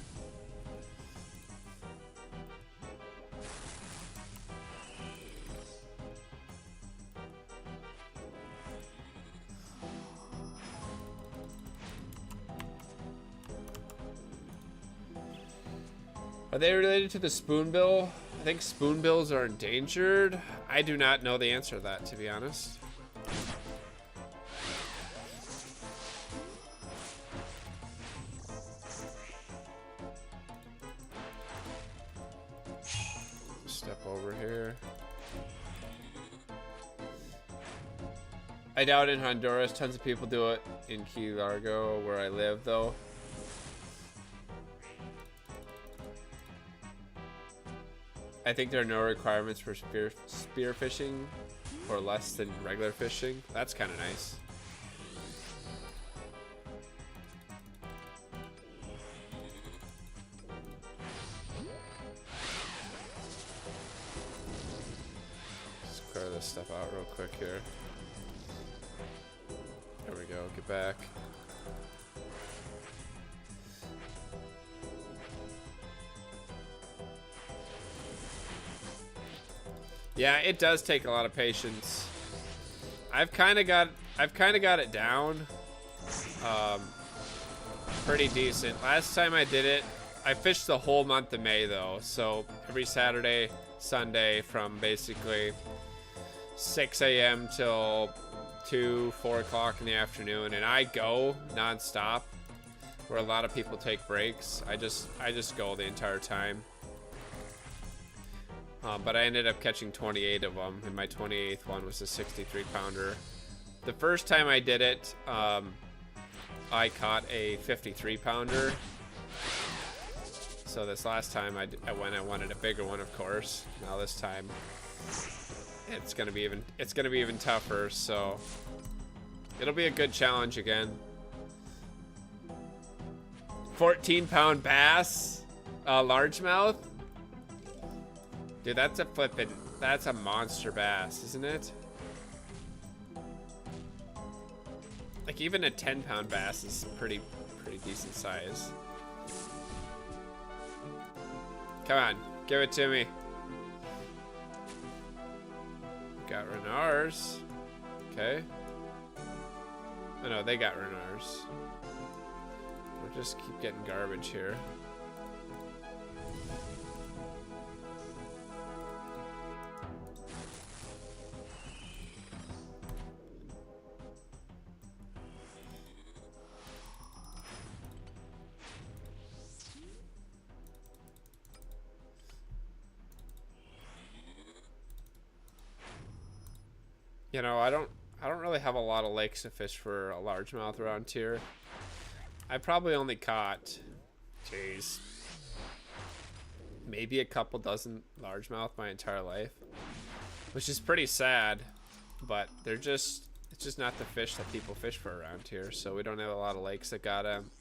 Are they related to the spoonbill? I think spoonbills are endangered. I do not know the answer to that, to be honest. Step over here. I doubt in Honduras. Tons of people do it in Key Largo, where I live, though. I think there are no requirements for spear fishing or less than regular fishing. That's kind of nice. Let's clear this stuff out real quick here. There we go. Get back. Yeah, it does take a lot of patience. I've kind of got it down, pretty decent. Last time I did it, I fished the whole month of May though. So every Saturday, Sunday, from basically 6 a.m. till 2, 4 o'clock in the afternoon, and I go nonstop. Where a lot of people take breaks, I just go the entire time. But I ended up catching 28 of them, and my 28th one was a 63-pounder. The first time I did it, I caught a 53-pounder. So this last time I wanted a bigger one, of course. Now this time, it's gonna be even tougher. So it'll be a good challenge again. 14-pound bass, largemouth. Dude, that's a monster bass, isn't it? Like even a 10-pound bass is pretty decent size. Come on, give it to me. Got Renars. Okay. Oh no, they got Renars. We'll just keep getting garbage here. You know, I don't really have a lot of lakes to fish for a largemouth around here. I probably only caught, jeez, maybe a couple dozen largemouth my entire life, which is pretty sad. But it's just not the fish that people fish for around here. So we don't have a lot of lakes that got them.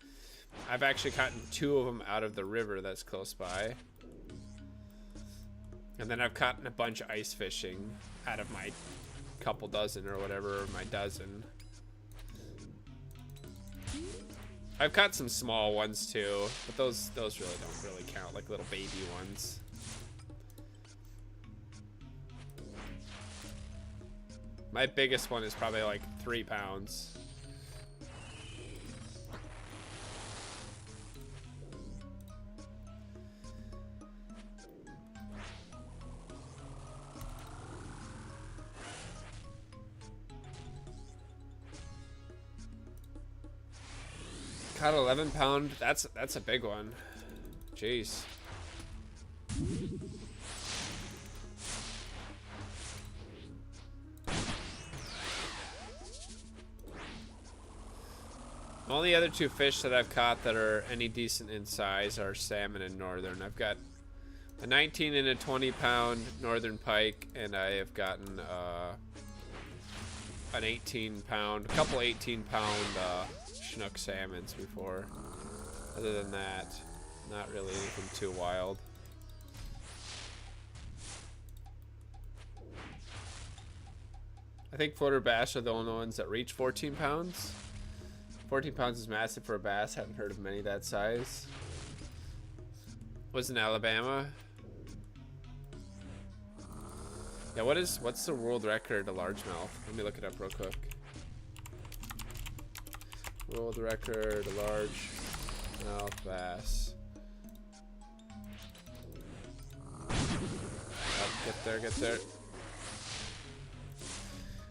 I've actually caught 2 of them out of the river that's close by. And then I've caught a bunch of ice fishing out of my couple dozen or whatever, or my dozen. I've caught some small ones too, but those really don't really count, like little baby ones. My biggest one is probably like 3 pounds. Caught 11-pound. That's a big one. Jeez. Only other 2 fish that I've caught that are any decent in size are salmon and northern. I've got a 19 and a 20-pound northern pike, and I have gotten an 18-pound, a couple 18-pound Chinook salmons before. Other than that, not really anything too wild. I think floater bass are the only ones that reach 14 pounds. 14 pounds is massive for a bass. Haven't heard of many that size. Was in Alabama. Yeah, what's the world record of largemouth? Let me look it up real quick. World record of largemouth bass. Oh, get there.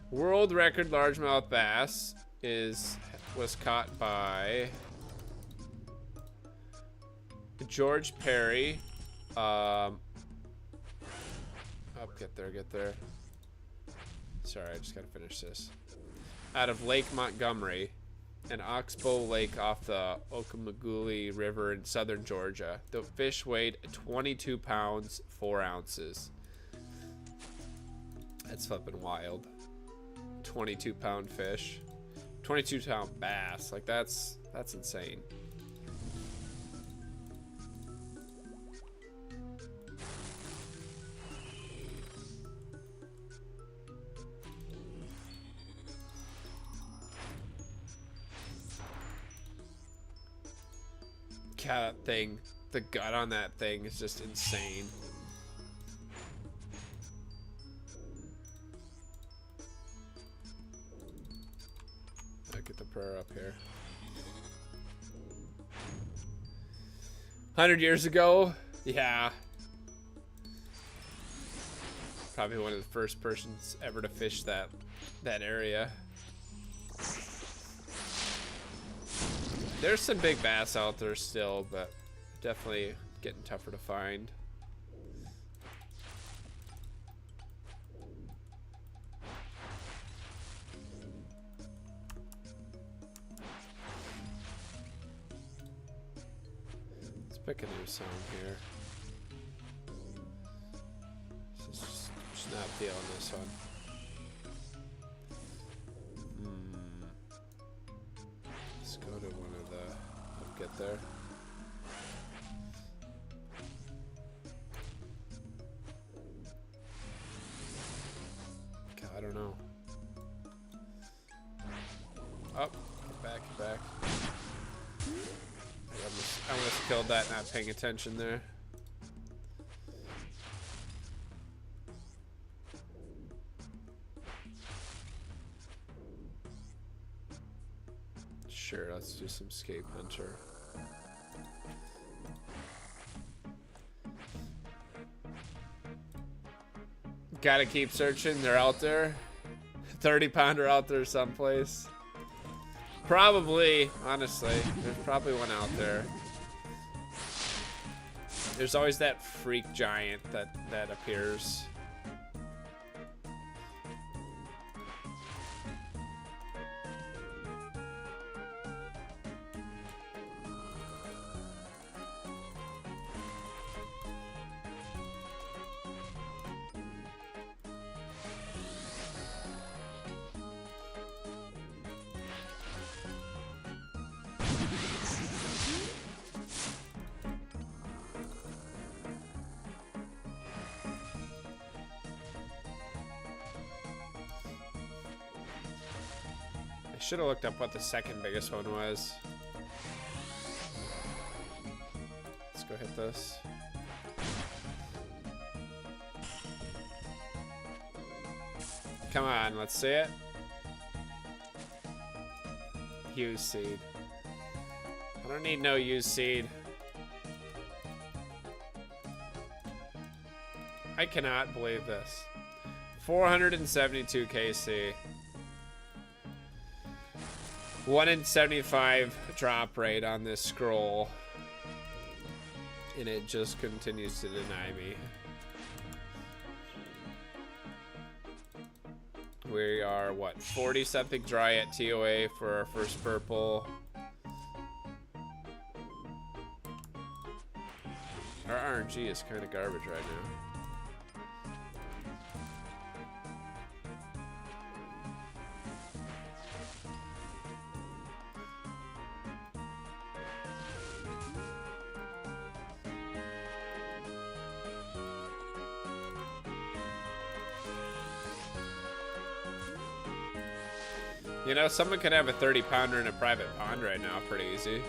World record largemouth bass was caught by George Perry. Get there. Sorry, I just gotta finish this. Out of Lake Montgomery, an oxbow lake off the Ocmulgee River in southern Georgia. The fish weighed 22 pounds, 4 ounces. That's flipping wild. 22-pound fish. 22-pound bass. Like, that's insane. God, that thing, the gut on that thing is just insane. I'll get the prayer up here. 100 years ago? Yeah. Probably one of the first persons ever to fish that area. There's some big bass out there still, but definitely getting tougher to find. Let's pick a new song here. Just not feeling this one. Let's go to one of the... I'll get there. God, I don't know. Oh, get back. I almost killed that not paying attention there. Sure, let's do some Scape Hunter. Gotta keep searching, they're out there. 30-pounder out there someplace. Probably, honestly, there's probably one out there. There's always that freak giant that appears. should have looked up what the second biggest one was. Let's go hit this. Come on, let's see it. Use seed. I don't need no use seed. I cannot believe this. 472 KC. 1 in 75 drop rate on this scroll. And it just continues to deny me. We are, what, 40 something dry at TOA for our first purple. Our RNG is kind of garbage right now. You know, someone could have a 30-pounder in a private pond right now, pretty easy.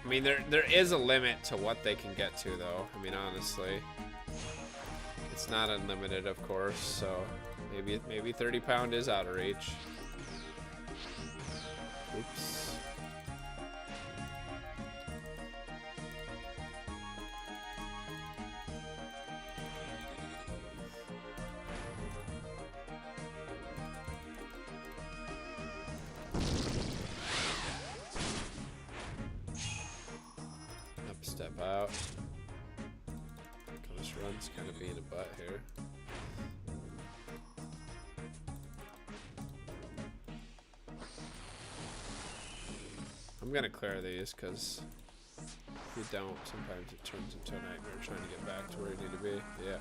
I mean, there is a limit to what they can get to, though. I mean, honestly, it's not unlimited, of course. So maybe 30-pound is out of reach. Oops. Step out. This run's kind of being a butt here. I'm gonna clear these because if you don't, sometimes it turns into a nightmare trying to get back to where you need to be. Yeah.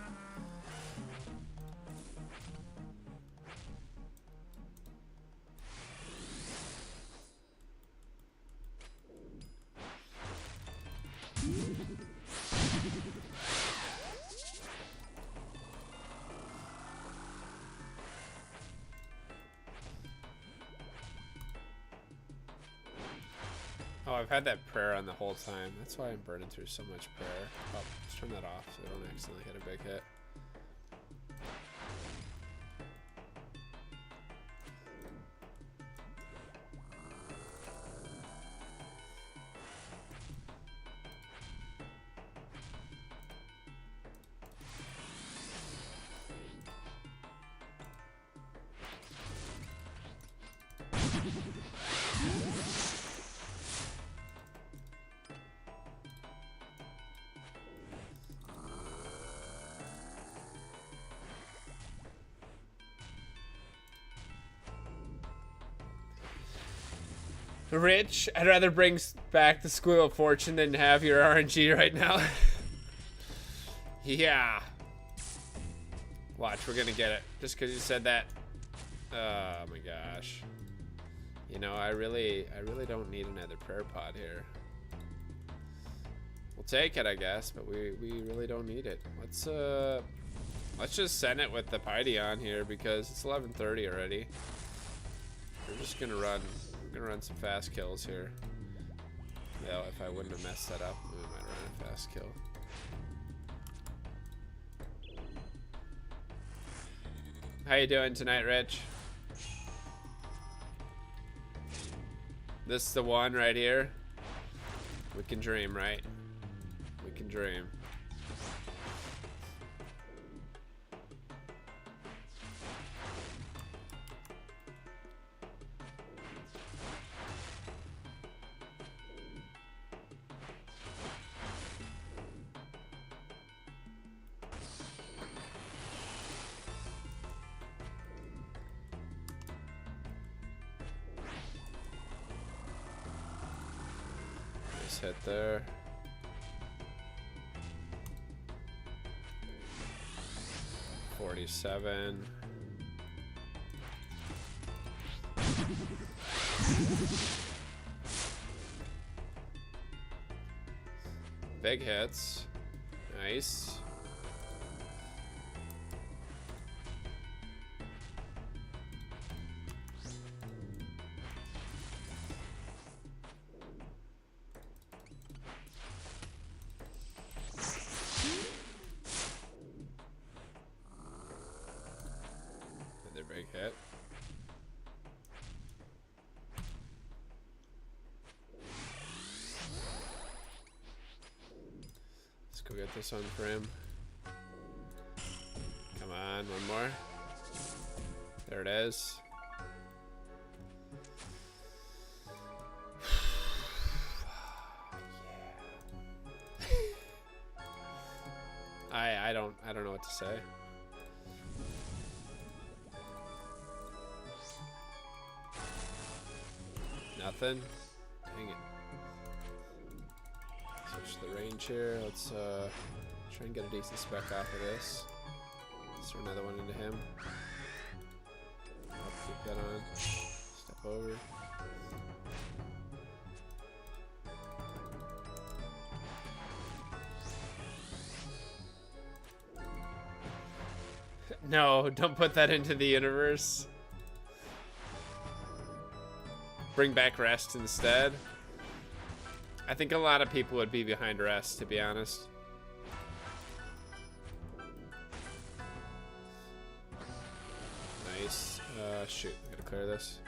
Oh, I've had that prayer on the whole time. That's why I'm burning through so much prayer. Oh, let's turn that off so I don't accidentally hit a big hit. Rich, I'd rather bring back the School of Fortune than have your RNG right now. Yeah. Watch, we're gonna get it. Just because you said that. Oh my gosh. You know, I really don't need another prayer pod here. We'll take it, I guess, but we really don't need it. Let's just send it with the Piety on here because it's 11:30 already. We're just gonna run. We're gonna run some fast kills here. Well, if I wouldn't have messed that up, we might run a fast kill. How you doing tonight, Rich? This is the one right here. We can dream, right? We can dream. Hit there. $47. Big hits. Nice. this one for him. Come on, one more. There it is. I don't know what to say. Nothing. Dang it. Switch the range here. Let's try and get a decent spec off of this. Let's throw another one into him. I'll keep that on. Step over. No, don't put that into the universe. Bring back rest instead. I think a lot of people would be behind rest, to be honest. Nice. Shoot, I gotta clear this.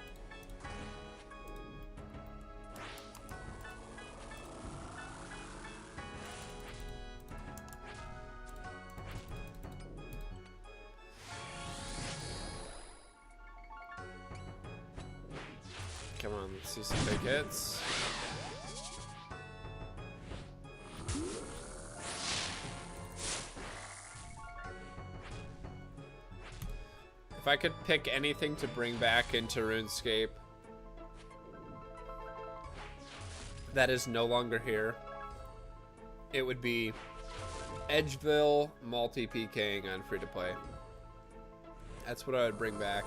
Come on, let's see some big hits. If I could pick anything to bring back into RuneScape that is no longer here, it would be Edgeville multi-PKing on free-to-play. That's what I would bring back.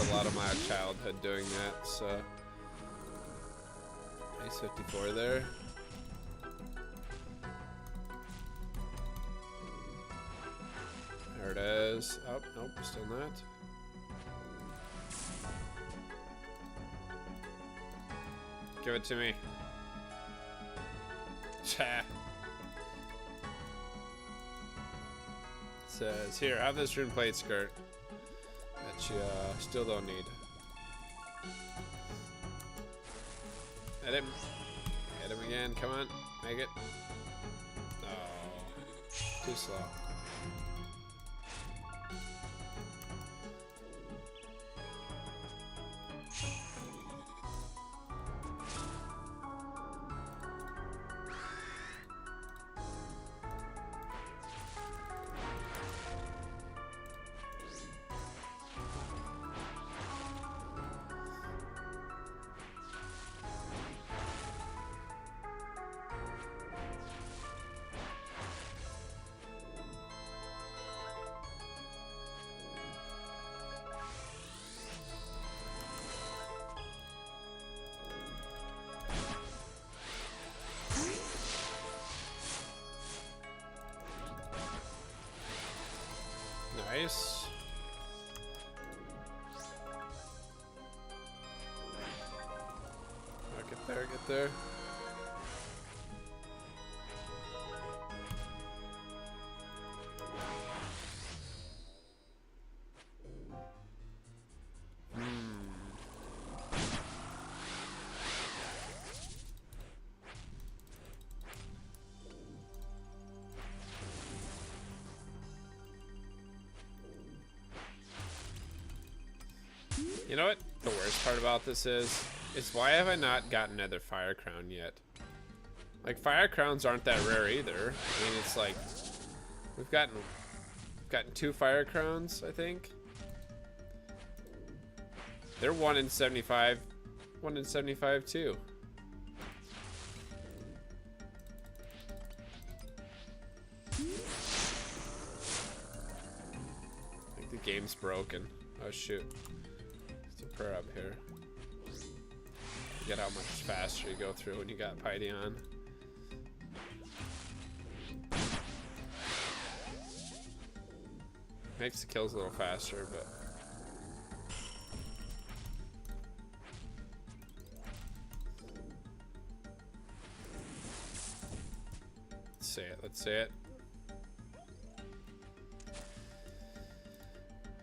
A lot of my childhood doing that, so nice 54 there. There it is. Oh, nope, still not. Give it to me. Cha. It says, here, have this rune plate skirt. That you still don't need. Hit him. Hit him again. Come on. Make it. Oh. Too slow. Nice. Oh, get there, get there. You know what the worst part about this is why have I not gotten another fire crown yet? Like, fire crowns aren't that rare either. I mean, it's like we've gotten 2 fire crowns, I think. They're 1 in 75, 1 in 75 too. I think the game's broken. Oh shoot. Prayer up here. Forget how much faster you go through when you got Piety on. Makes the kills a little faster, but let's say it. Let's say it.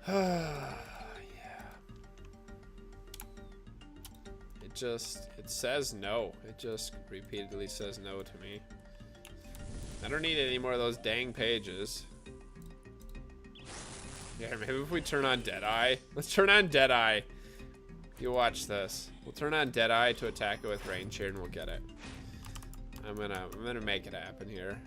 Yeah. It says no. It just repeatedly says no to me. I don't need any more of those dang pages. Yeah, maybe if we turn on Deadeye. Let's turn on Deadeye. You watch this. We'll turn on Deadeye to attack it with range here and we'll get it. I'm gonna make it happen here.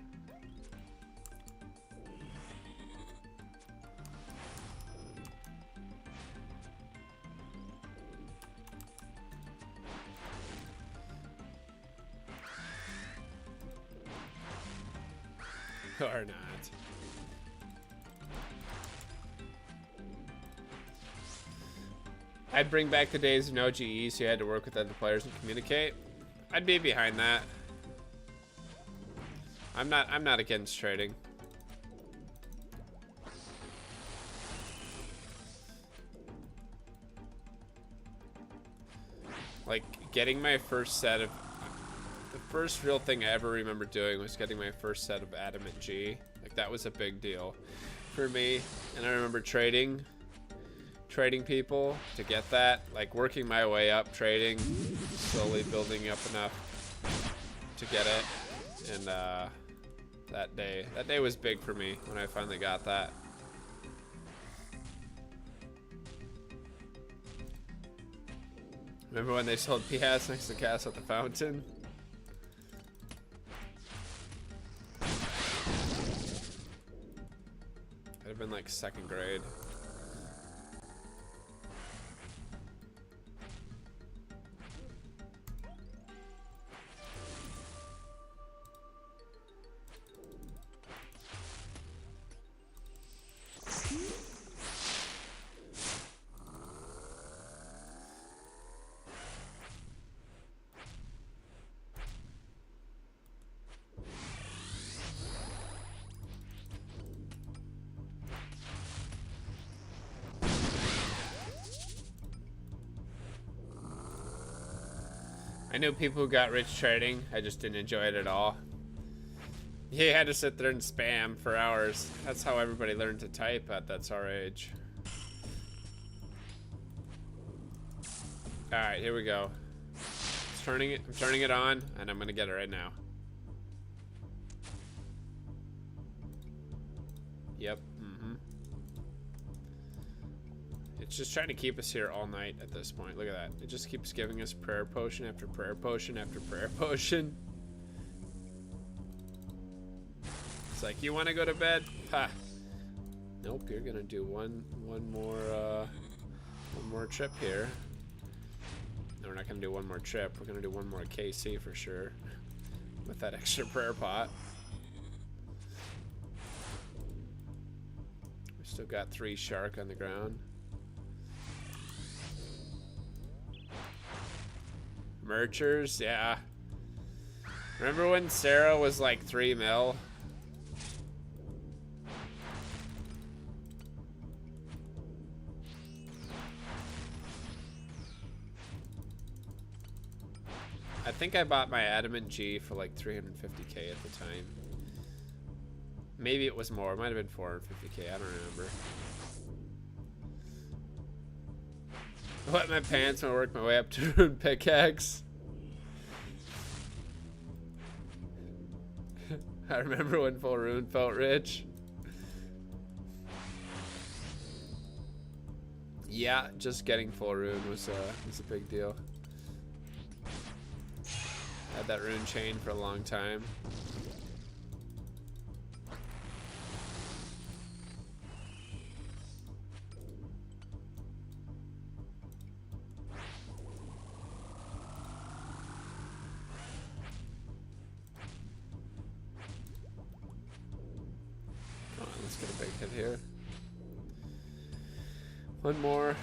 Or not. I'd bring back the days of no GE, so you had to work with other players and communicate. I'd be behind that. I'm not against trading. Like getting my first set of the first real thing I ever remember doing was getting my first set of Adamant G. Like that was a big deal for me. And I remember trading people to get that, like working my way up, trading, slowly building up enough to get it. And that day was big for me when I finally got that. Remember when they sold PS next to Castle at the Fountain? I'd have been like 2nd grade. I knew people who got rich trading. I just didn't enjoy it at all. You had to sit there and spam for hours. That's how everybody learned to type that's our age. Alright, here we go. I'm turning it on, and I'm gonna get it right now. Yep. It's just trying to keep us here all night at this point. Look at that. It just keeps giving us prayer potion after prayer potion after prayer potion. It's like, you want to go to bed? Ha. Nope, you're gonna do one more trip here. No, we're not gonna do one more trip. We're gonna do one more KC for sure. With that extra prayer pot. We still got 3 shark on the ground. Merchers, yeah. Remember when Sarah was like 3 mil? I think I bought my Adamant G for like 350k at the time. Maybe it was more. It might have been 450k. I don't remember. I wet my pants and I worked my way up to Rune Pickaxe. I remember when full Rune felt rich. Yeah, just getting full Rune was a big deal. Had that Rune chain for a long time. Here. One more.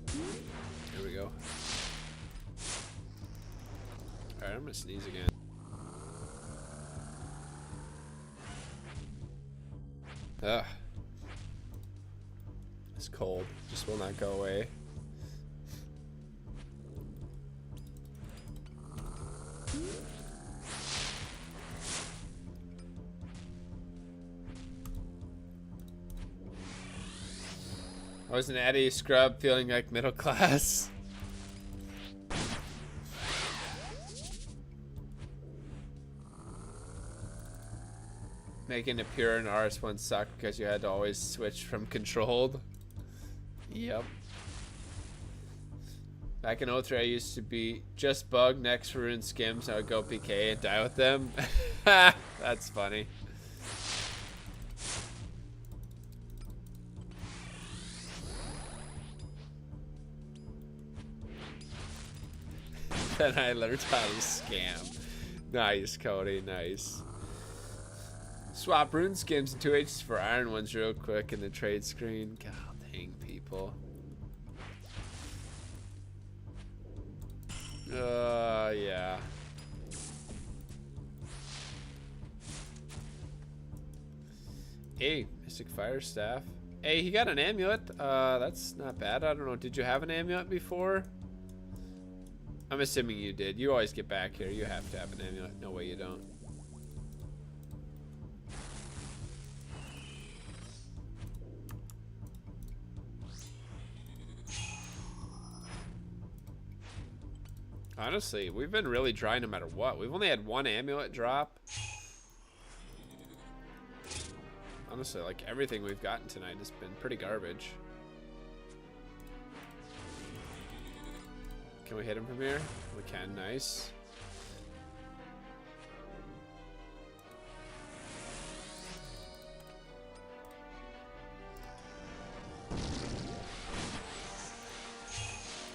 There we go. Alright, I'm gonna sneeze again. Ugh. It's cold. Just will not go away. I was an Eddie scrub feeling like middle class. Making it pure in RS1 sucked because you had to always switch from controlled. Yep. Back in 03, I used to be just bug next for rune skims. I would go PK and die with them. That's funny. Then I learned how to scam. Nice, Cody. Nice. Swap rune skims and 2 H's for iron ones real quick in the trade screen. God dang people. Yeah. Hey, Mystic Fire Staff. Hey, he got an amulet. That's not bad. I don't know. Did you have an amulet before? I'm assuming you did. You always get back here. You have to have an amulet. No way you don't. Honestly, we've been really dry no matter what. We've only had 1 amulet drop. Honestly, like everything we've gotten tonight has been pretty garbage. Can we hit him from here? We can. Nice.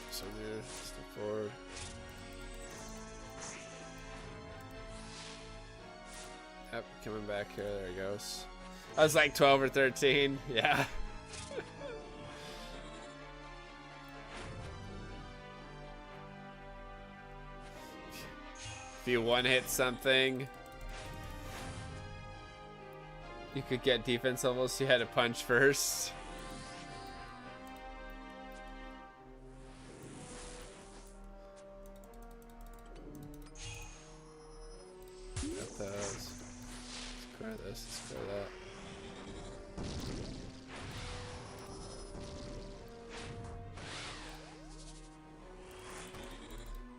So near. Step forward. Yep, coming back here. There he goes. I was like 12 or 13. Yeah. If you one-hit something, you could get defense levels, so you had to punch first. Got those. Let's clear this. Let's clear that.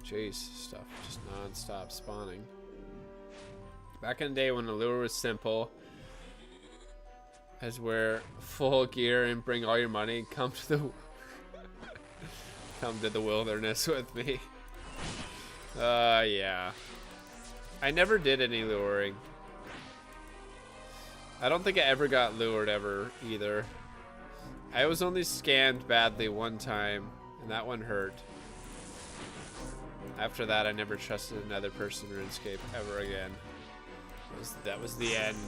Jeez, stuff just non-stop spawning. Back in the day when the lure was simple, as wear full gear and bring all your money, come to the come to the wilderness with me. Yeah. I never did any luring. I don't think I ever got lured ever either. I was only scammed badly one time, and that one hurt. After that, I never trusted another person in RuneScape ever again. That was the end.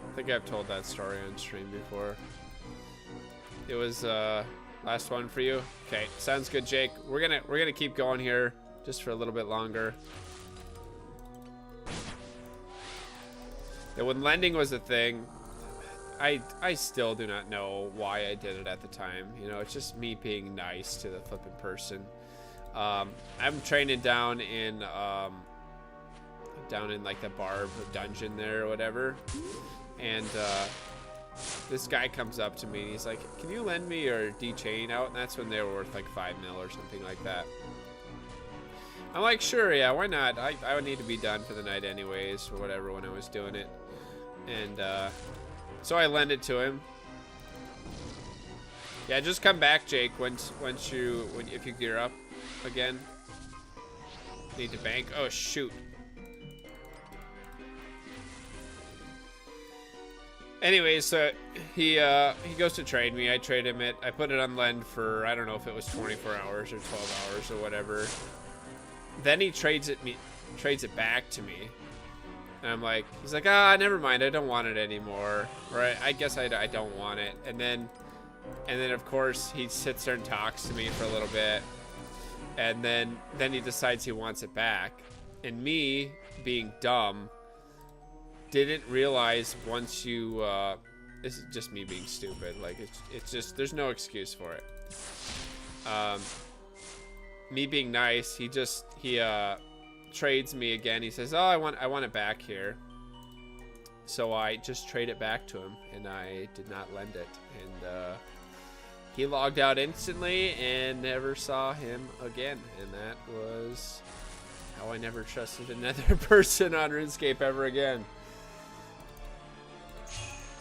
I think I've told that story on stream before. It was last one for you. Okay, sounds good, Jake. We're gonna keep going here just for a little bit longer. Yeah, when lending was a thing, I still do not know why I did it at the time. You know, it's just me being nice to the flipping person. I'm training down in like the Barb dungeon there or whatever, and this guy comes up to me and he's like, "Can you lend me your D chain out?" And that's when they were worth like 5 mil or something like that. I'm like, sure, yeah, why not? I would need to be done for the night anyways, or whatever, when I was doing it, and so I lend it to him. Yeah, just come back, Jake, if you gear up again. Need to bank. Oh shoot. Anyways, so he goes to trade me. I trade him it. I put it on lend for, I don't know if it was 24 hours or 12 hours or whatever. Then he trades it back to me. And I'm like, he's like, ah, never mind, I don't want it anymore. Or I guess I don't want it. And then of course he sits there and talks to me for a little bit. And then he decides he wants it back. And me, being dumb, didn't realize once you, this is just me being stupid. Like, it's just, there's no excuse for it. Me being nice, he trades me again. He says, oh, I want it back here. So I just traded it back to him, and I did not lend it. And he logged out instantly and never saw him again. And that was how I never trusted another person on RuneScape ever again.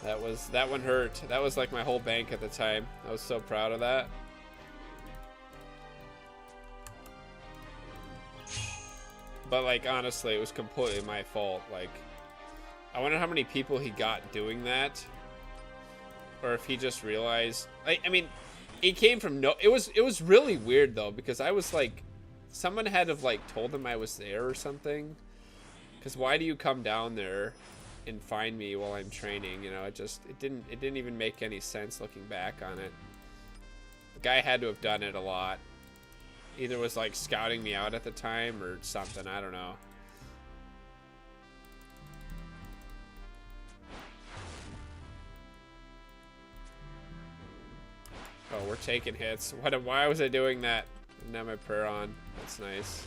That one hurt. That was like my whole bank at the time. I was so proud of that. But like honestly, it was completely my fault. Like, I wonder how many people he got doing that, or if he just realized. I mean, he came from no. It was really weird though, because I was like, someone had to have like told him I was there or something. Because why do you come down there and find me while I'm training? You know, it didn't even make any sense looking back on it. The guy had to have done it a lot. Either was like scouting me out at the time or something. I don't know. Oh, we're taking hits. Why was I doing that? Didn't have my prayer on. That's nice.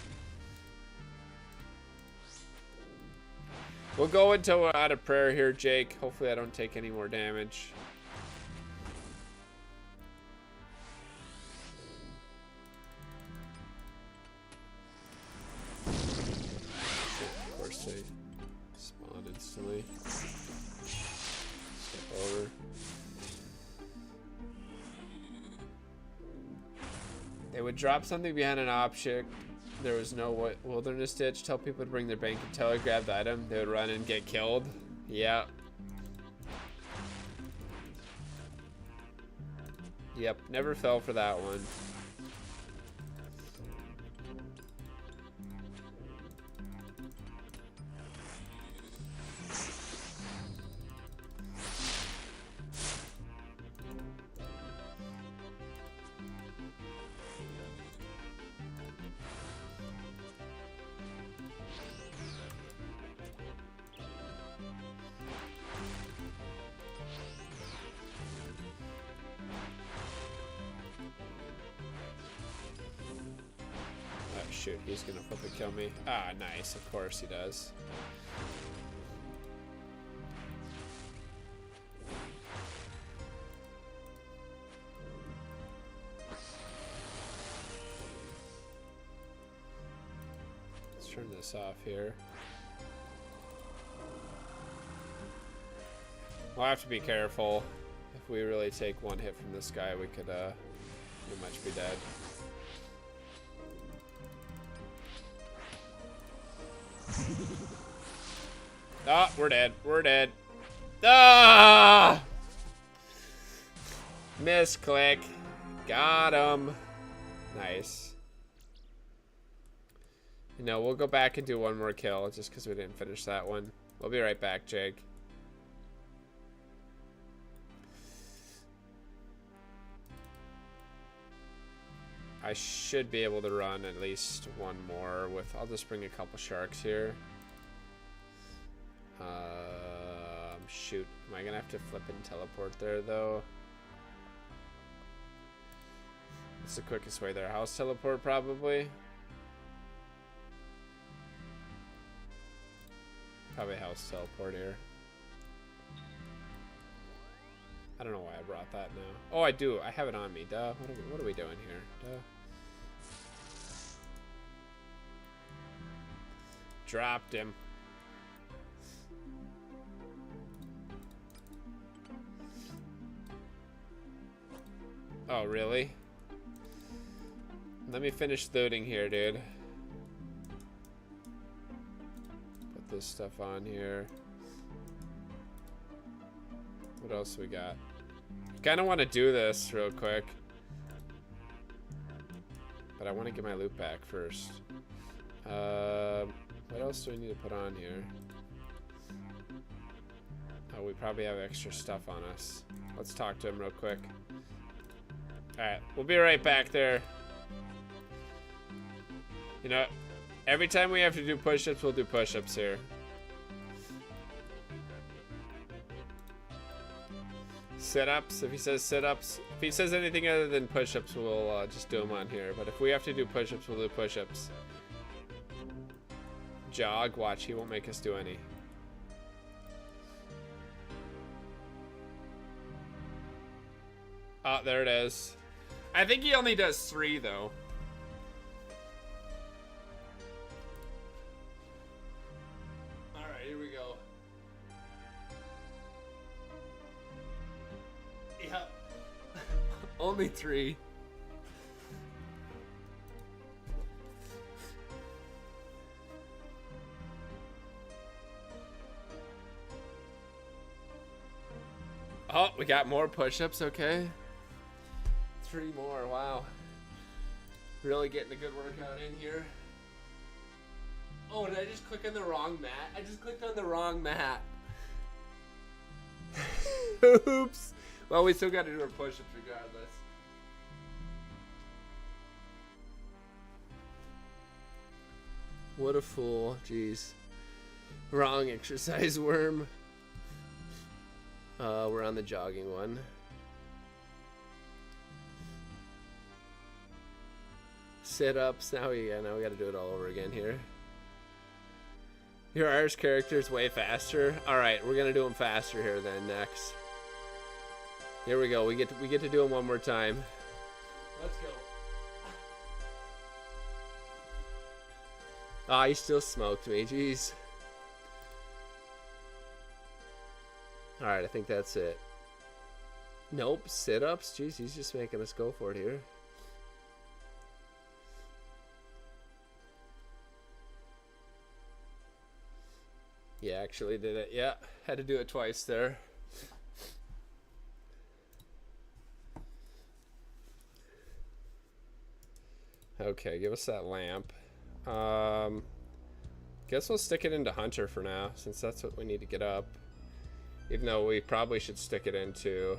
We'll go until we're out of prayer here, Jake. Hopefully I don't take any more damage. Of course they spawn instantly. Step over. They would drop something behind an object. There was no wilderness ditch. Tell people to bring their bank and teller, grab the item. They would run and get killed. Yeah. Yep, never fell for that one. Shoot, he's gonna flip and kill me. Ah, nice. Of course he does. Let's turn this off here. We'll have to be careful. If we really take one hit from this guy, we could pretty much be dead. Ah, we're dead. We're dead. Ah! Misclick. Got him. Nice. You know, we'll go back and do one more kill just because we didn't finish that one. We'll be right back, Jake. I should be able to run at least one more with... I'll just bring a couple sharks here. Shoot. Am I gonna have to flip and teleport there, though? It's the quickest way there. House teleport, probably. Probably house teleport here. I don't know why I brought that now. Oh, I do. I have it on me. Duh. What are we doing here? Duh. Dropped him. Oh, really? Let me finish looting here, dude. Put this stuff on here. What else we got? Kind of want to do this real quick, but I want to get my loot back first. What else do we need to put on here? Oh, we probably have extra stuff on us. Let's talk to him real quick. Alright, we'll be right back there. You know, every time we have to do push-ups, we'll do push-ups here. Sit-ups, if he says sit-ups. If he says anything other than push-ups, we'll just do them on here. But if we have to do push-ups, we'll do push-ups. Jog, watch, he won't make us do any. Oh, there it is. I think he only does 3 though. All right, here we go. Yep. Only 3. Oh, we got more push-ups, okay. 3 more, wow. Really getting a good workout in here. Oh, did I just click on the wrong mat? I just clicked on the wrong mat. Oops. Well, we still got to do our push-ups regardless. What a fool, jeez. Wrong exercise worm. We're on the jogging one. Sit-ups. Now we got to do it all over again here. Your Irish character's way faster. All right, we're gonna do them faster here then next. Here we go. We get to do them one more time. Let's go. Ah, he still smoked me. Jeez. All right, I think that's it. Nope, sit-ups. Jeez, he's just making us go for it here. Yeah, actually did it. Yeah, had to do it twice there. Okay, give us that lamp. Guess we'll stick it into Hunter for now, since that's what we need to get up. Even though we probably should stick it into...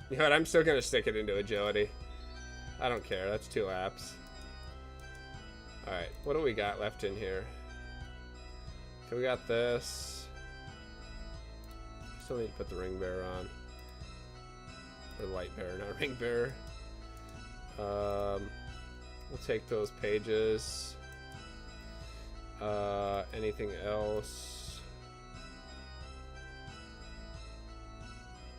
You know what, I'm still going to stick it into Agility. I don't care, that's 2 laps. Alright, what do we got left in here? Okay, we got this. Still need to put the ring bearer on. Or light bearer, not ring bearer. We'll take those pages. Anything else?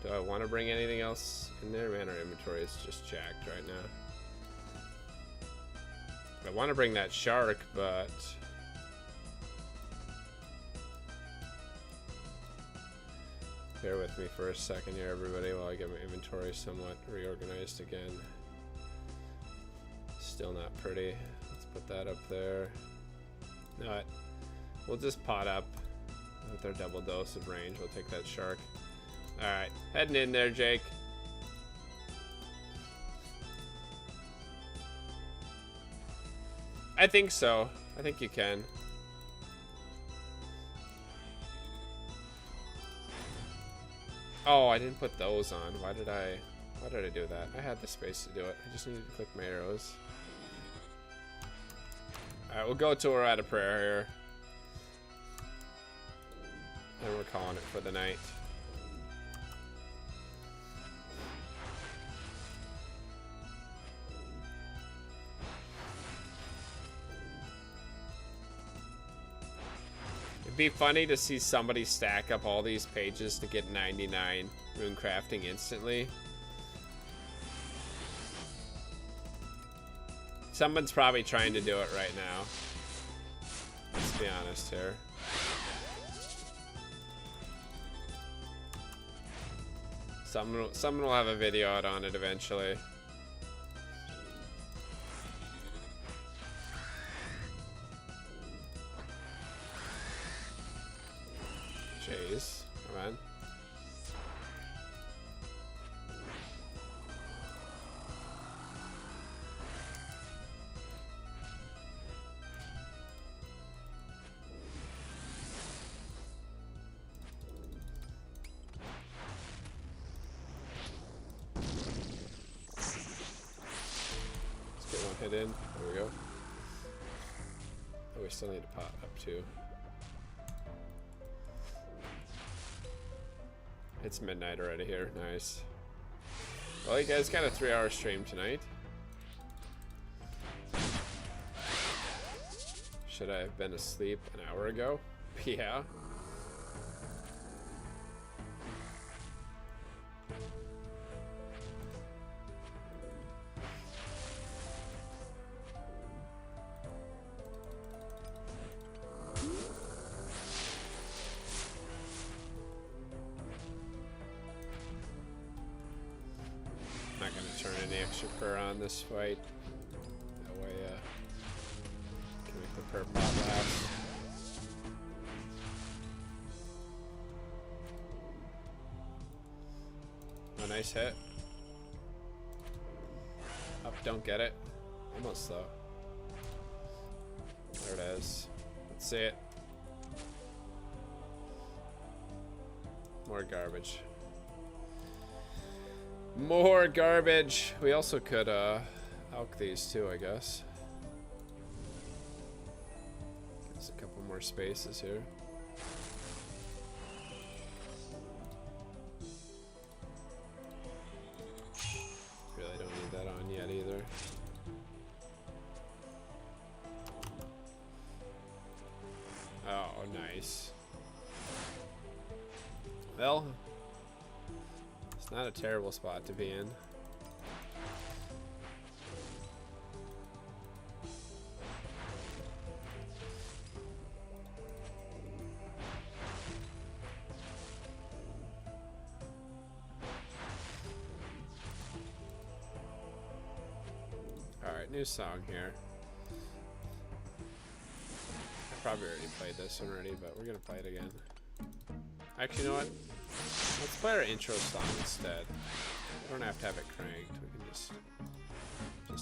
Do I want to bring anything else in there? Man, our inventory is just jacked right now. I want to bring that shark, but... Bear with me for a second here, everybody, while I get my inventory somewhat reorganized again. Still not pretty. Let's put that up there. No, we'll just pot up with our double dose of range. We'll take that shark. Alright, heading in there, Jake. I think so. I think you can. Oh, I didn't put those on. Why did I do that? I had the space to do it. I just needed to click my arrows. Alright, we'll go to her out of prayer here. And we're calling it for the night. It'd be funny to see somebody stack up all these pages to get 99 rune crafting instantly. Someone's probably trying to do it right now. Let's be honest here. Someone will have a video out on it eventually. Jeez, come on. Let's get one hit in. There we go. Oh, we still need to pot up too. It's midnight already here. Nice. Well, you guys got a 3-hour stream tonight. Should I have been asleep an hour ago? Yeah. any extra per on this fight. That way, can make the per pot last. A nice hit. Up, don't get it. Almost though. There it is. Let's see it. More garbage. More garbage. We also could elk these too, I guess. There's a couple more spaces here. Really don't need that on yet either. Oh, nice. Well, it's not a terrible spot to be in. Alright, new song here. I probably already played this one already, but we're gonna play it again. Actually, you know what? Let's play our intro song instead. We don't have to have it cranked. We can just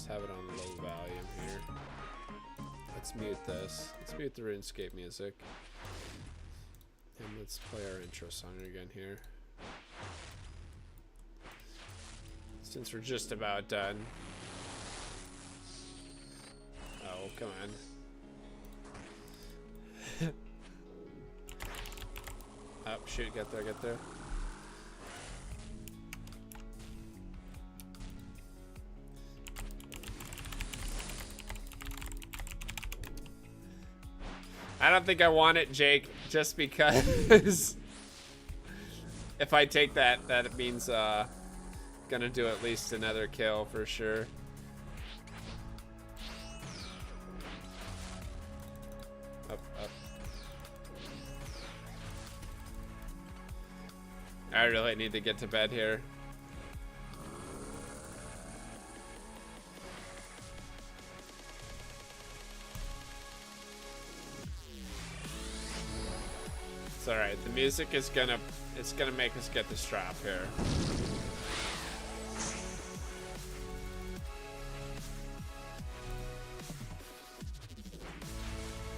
have it on low volume here. Let's mute this. Let's mute the RuneScape music. And let's play our intro song again here. Since we're just about done. Oh, come on. Oh, shoot, get there, get there. I don't think I want it, Jake, just because if I take that, that means gonna do at least another kill for sure. Up, up. I really need to get to bed here. It's alright, the music is gonna make us get this drop here.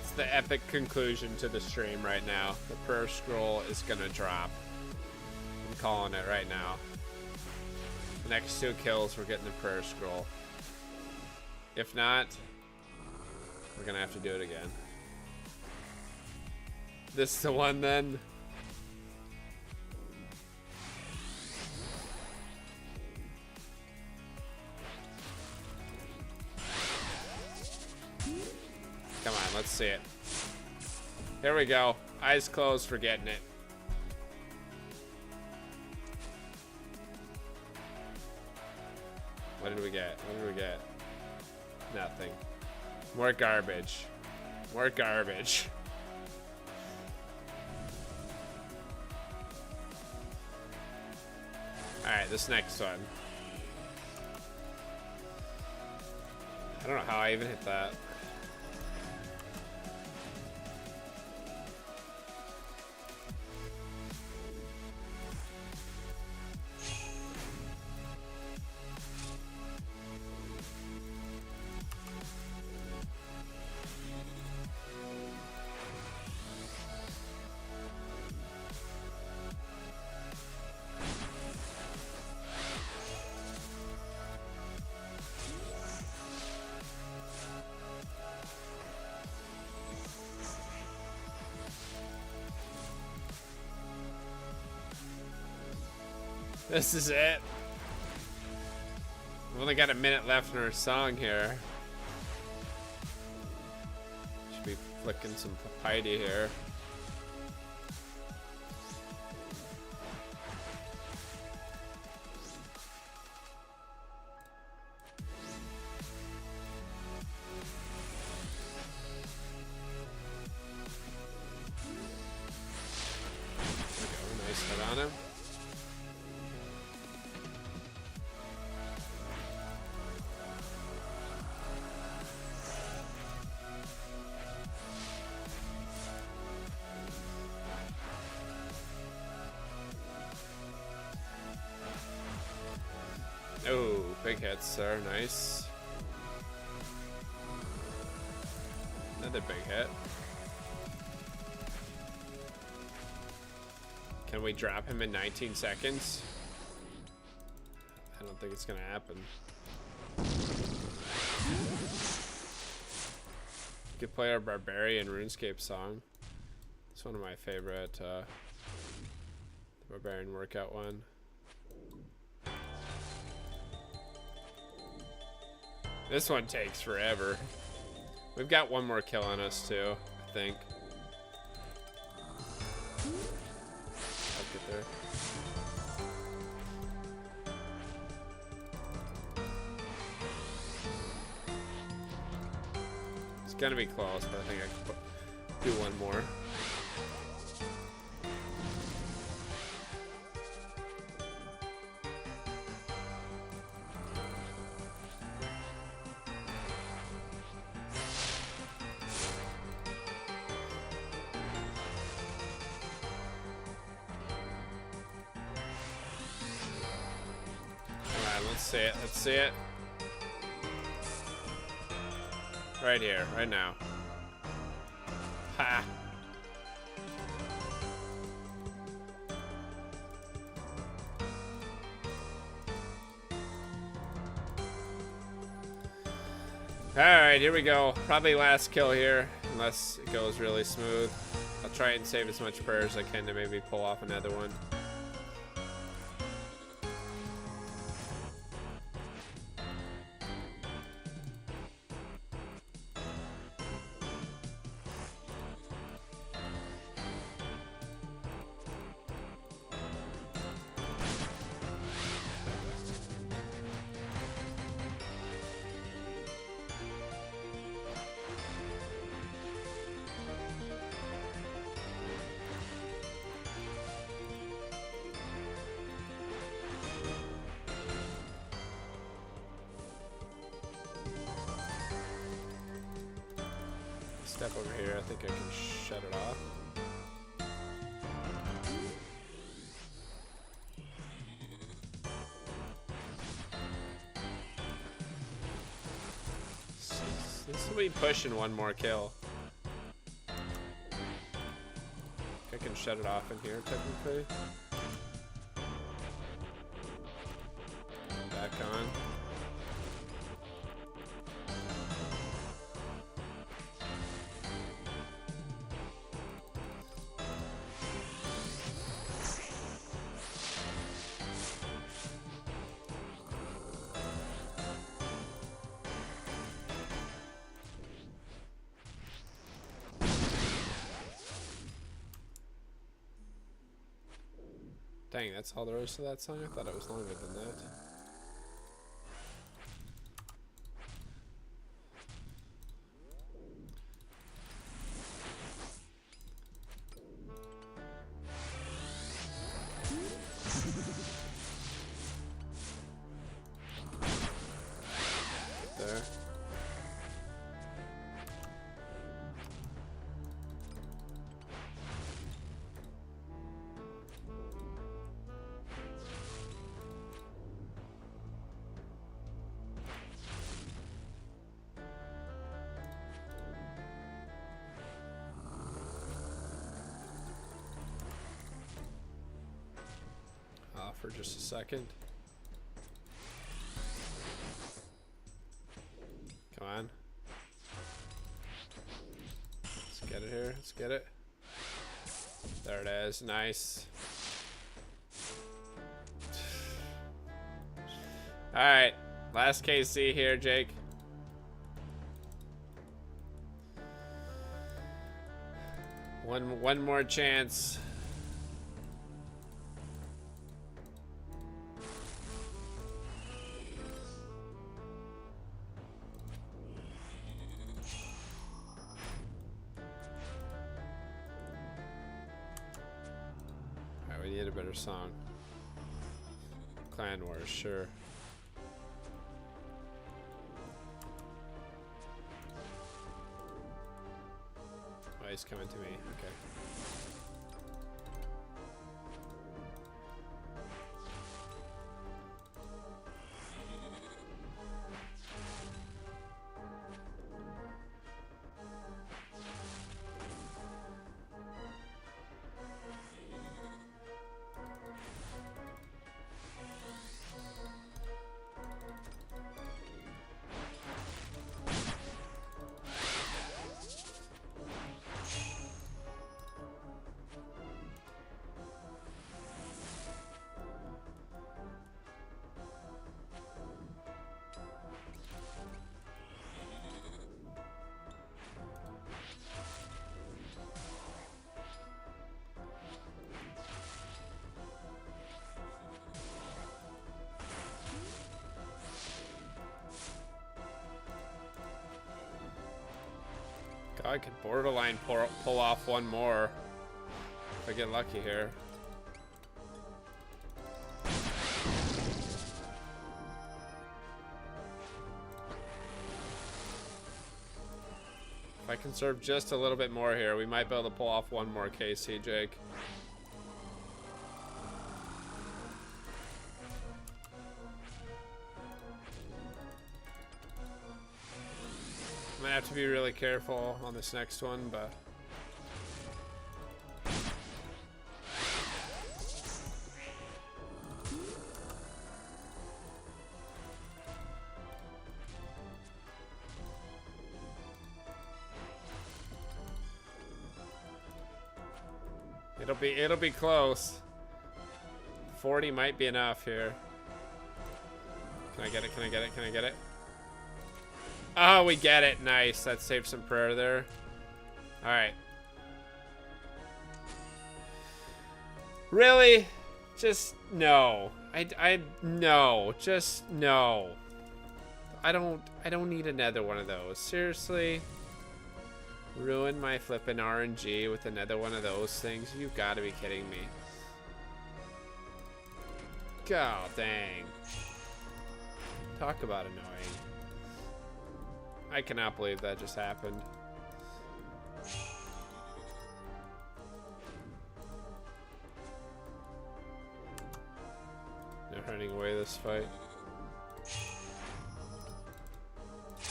It's the epic conclusion to the stream right now. The prayer scroll is gonna drop. I'm calling it right now. The next 2 kills, we're getting the prayer scroll. If not, we're gonna have to do it again. This is the one then. Come on, let's see it. Here we go. Eyes closed for getting it. What did we get? What did we get? Nothing. More garbage. More garbage. Alright, this next one. I don't know how I even hit that. This is it. We've only got a minute left in our song here. Should be flicking some papaya here. There we go, nice hit on him. big hits there. Nice. Another big hit. Can we drop him in 19 seconds? I don't think it's gonna happen. You could play our Barbarian Runescape song. It's one of my favorite, the Barbarian workout one. This one takes forever. We've got one more kill on us too, I think. I'll get there. It's gonna be close, but I think I can do one more. Let's see it. Let's see it. Right here, right now. Ha! Alright, here we go. Probably last kill here, unless it goes really smooth. I'll try and save as much prayer as I can to maybe pull off another one. Step over here, I think I can shut it off. This will be pushing one more kill. I can shut it off in here technically. Back on. Dang, that's all there is to that song? I thought it was longer than that. There. For just a second. Come on. Let's get it here. Let's get it. There it is. Nice. Alright. Last KC here, Jake. One more chance. We need a better song. Clan Wars, sure. Oh, he's coming to me. Okay. I could borderline pull off one more if I get lucky here. If I conserve just a little bit more here, we might be able to pull off one more KC, Jake. I'm gonna have to be really careful on this next one, but it'll be close. 40 might be enough here. Can I get it? Can I get it? Can I get it? Oh, we get it. Nice. That saved some prayer there. All right. Really? Just no. No. Just no. I don't need another one of those. Seriously? Ruin my flippin' RNG with another one of those things? You gotta be kidding me. God dang. Talk about annoying. I cannot believe that just happened. No running away this fight.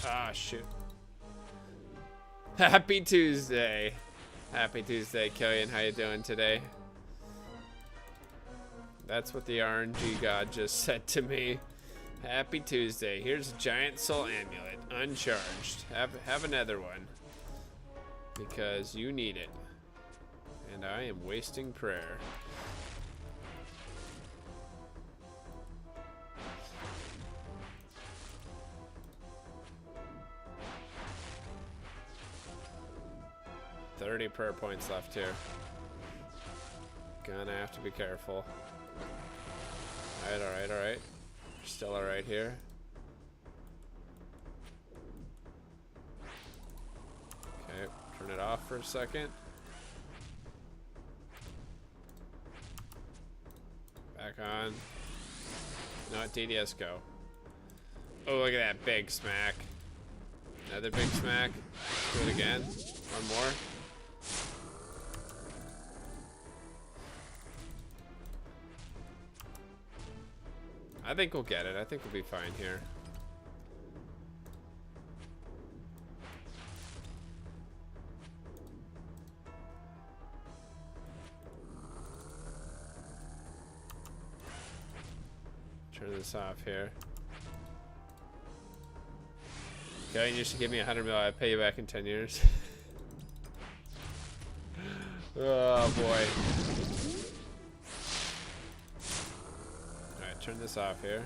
Ah, shoot. Happy Tuesday. Happy Tuesday, Killian. How you doing today? That's what the RNG god just said to me. Happy Tuesday. Here's a giant soul amulet, uncharged. Have another one. Because you need it. And I am wasting prayer. $30 prayer points left here. Gonna have to be careful. Alright, alright, alright. Still alright here. Okay, turn it off for a second. Back on. No, DDS go. Oh, look at that big smack. Another big smack. Do it again. One more. I think we'll get it. I think we'll be fine here. Turn this off here. Okay, you should give me 100 mil. I'll pay you back in 10 years. Oh boy. Alright, turn this off here.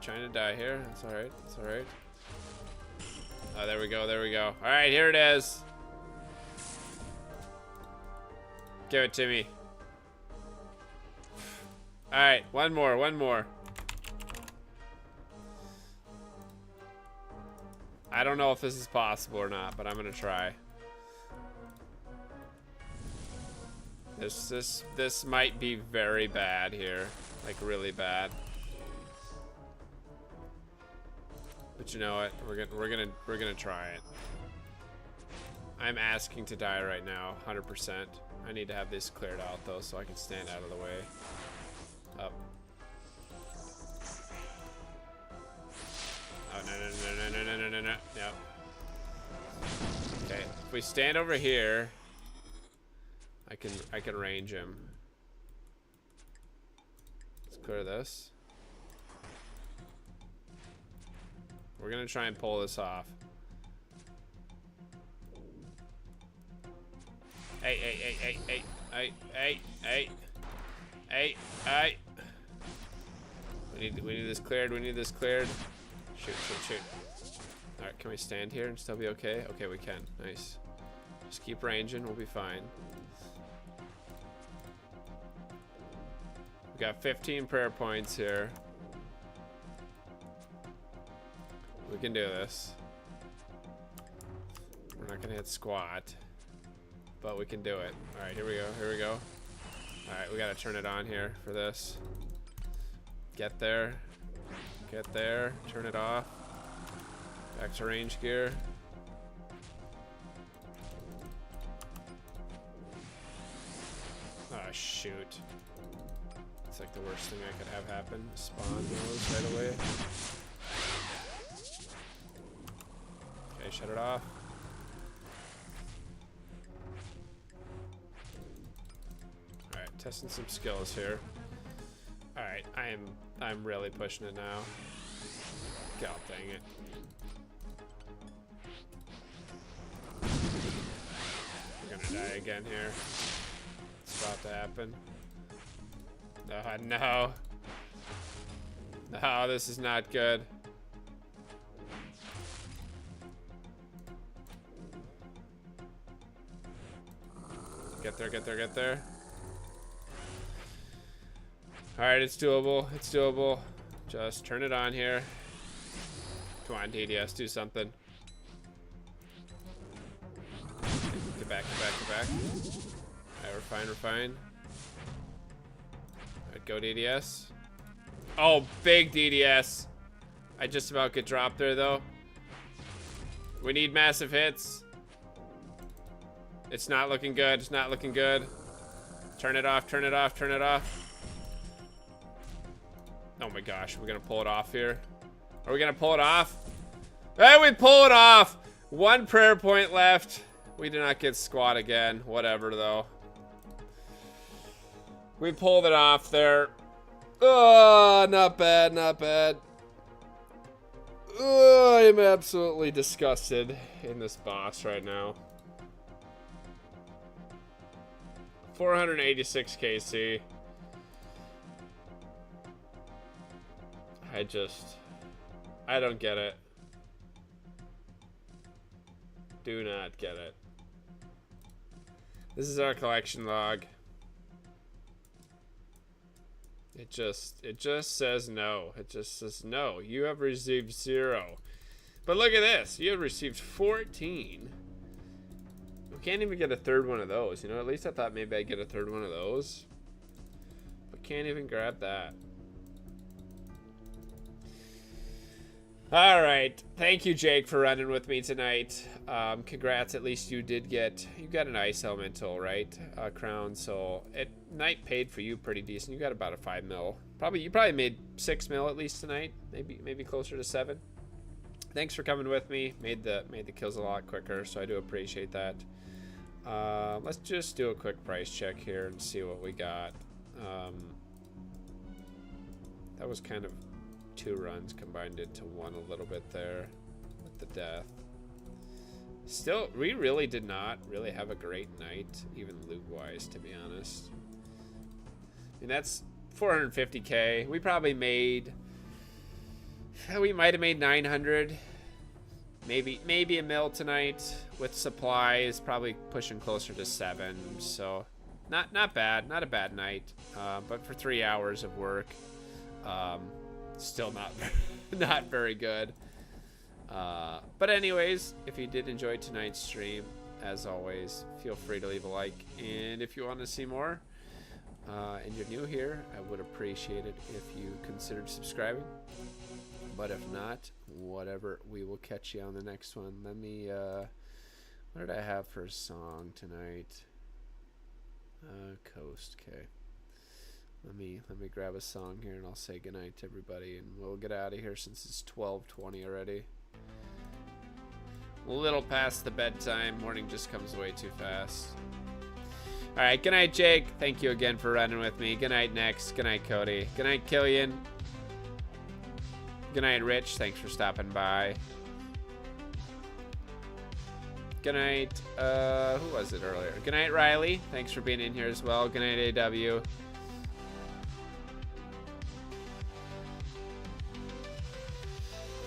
Trying to die here. That's alright. That's alright. Oh, there we go. There we go. Alright, here it is. Give it to me. Alright, one more, one more. I don't know if this is possible or not, but I'm gonna try. This might be very bad here. Like really bad. But you know what? We're gonna try it. I'm asking to die right now, 100%. I need to have this cleared out though, so I can stand out of the way. Up. Oh no. Yep. Okay. If we stand over here, I can range him. Let's clear this. We're gonna try and pull this off. Hey. We need this cleared. We need this cleared. Shoot. All right, can we stand here and still be okay? Okay, we can. Nice. Just keep ranging. We'll be fine. We got 15 prayer points here. We can do this. We're not gonna hit squat, but we can do it. All right, here we go. Here we go. All right, we gotta turn it on here for this. Get there. Get there. Turn it off. Back to range gear. Oh, shoot. It's like the worst thing I could have happen. Spawn those right away. Okay, shut it off. Alright, testing some skills here. Alright, I'm really pushing it now. God dang it. We're gonna die again here. It's about to happen. No. No, this is not good. Get there, get there, get there. Alright, it's doable. It's doable. Just turn it on here. Come on, DDS, do something. Get back, get back, get back. Alright, we're fine, we're fine. Alright, go DDS. Oh, big DDS. I just about get dropped there, though. We need massive hits. It's not looking good. It's not looking good. Turn it off, turn it off, turn it off. Oh my gosh, we're gonna pull it off here. Are we gonna pull it off? Hey, we pull it off! One prayer point left. We did not get squat again. Whatever, though. We pulled it off there. Oh, not bad, not bad. Oh, I am absolutely disgusted in this boss right now. 486 KC. I don't get it. Do not get it. This is our collection log. It just says no. It just says no. You have received 0. But look at this. You have received 14. We can't even get a third one of those. You know, at least I thought maybe I'd get a third one of those. But can't even grab that. All right. Thank you, Jake, for running with me tonight. Congrats. At least you got an ice elemental, right? Crown. So night paid for you pretty decent. You got about a 5 mil. You probably made 6 mil at least tonight. Maybe closer to 7. Thanks for coming with me. Made the kills a lot quicker, so I do appreciate that. Let's just do a quick price check here and see what we got. That was kind of 2 runs combined into one a little bit there with the death. Still, we really did not really have a great night, even loot-wise, to be honest. I mean, that's 450k. We probably made... We might have made 900. Maybe a mil tonight with supplies, probably pushing closer to 7. So not bad, not a bad night. But for 3 hours of work, still not very good. But anyways, if you did enjoy tonight's stream, as always, feel free to leave a like. And if you want to see more, and you're new here, I would appreciate it if you considered subscribing. But if not, whatever, we will catch you on the next one. Let me, what did I have for a song tonight? Coast, okay. Let me grab a song here and I'll say goodnight to everybody and we'll get out of here since it's 12:20 already. A little past the bedtime. Morning just comes way too fast. All right, good night, Jake. Thank you again for running with me. Good night, Next. Good night, Cody. Good night, Killian. Good night, Rich. Thanks for stopping by. Good night. Who was it earlier? Good night, Riley. Thanks for being in here as well. Good night, AW.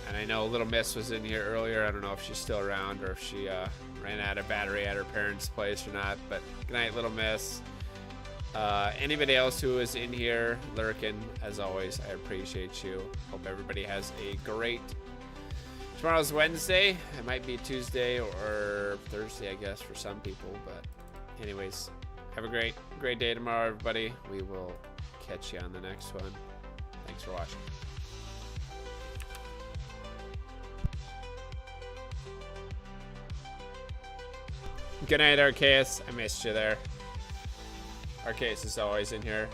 And I know Little Miss was in here earlier. I don't know if she's still around or if she ran out of battery at her parents' place or not. But good night, Little Miss. Anybody else who is in here lurking, as always, I appreciate you. Hope everybody has a great Tomorrow's Wednesday. It might be Tuesday or Thursday, I guess, for some people. But anyways, have a great day tomorrow, everybody. We will catch you on the next one. Thanks for watching. Good night, Arceus. I missed you there. Arceus is always in here.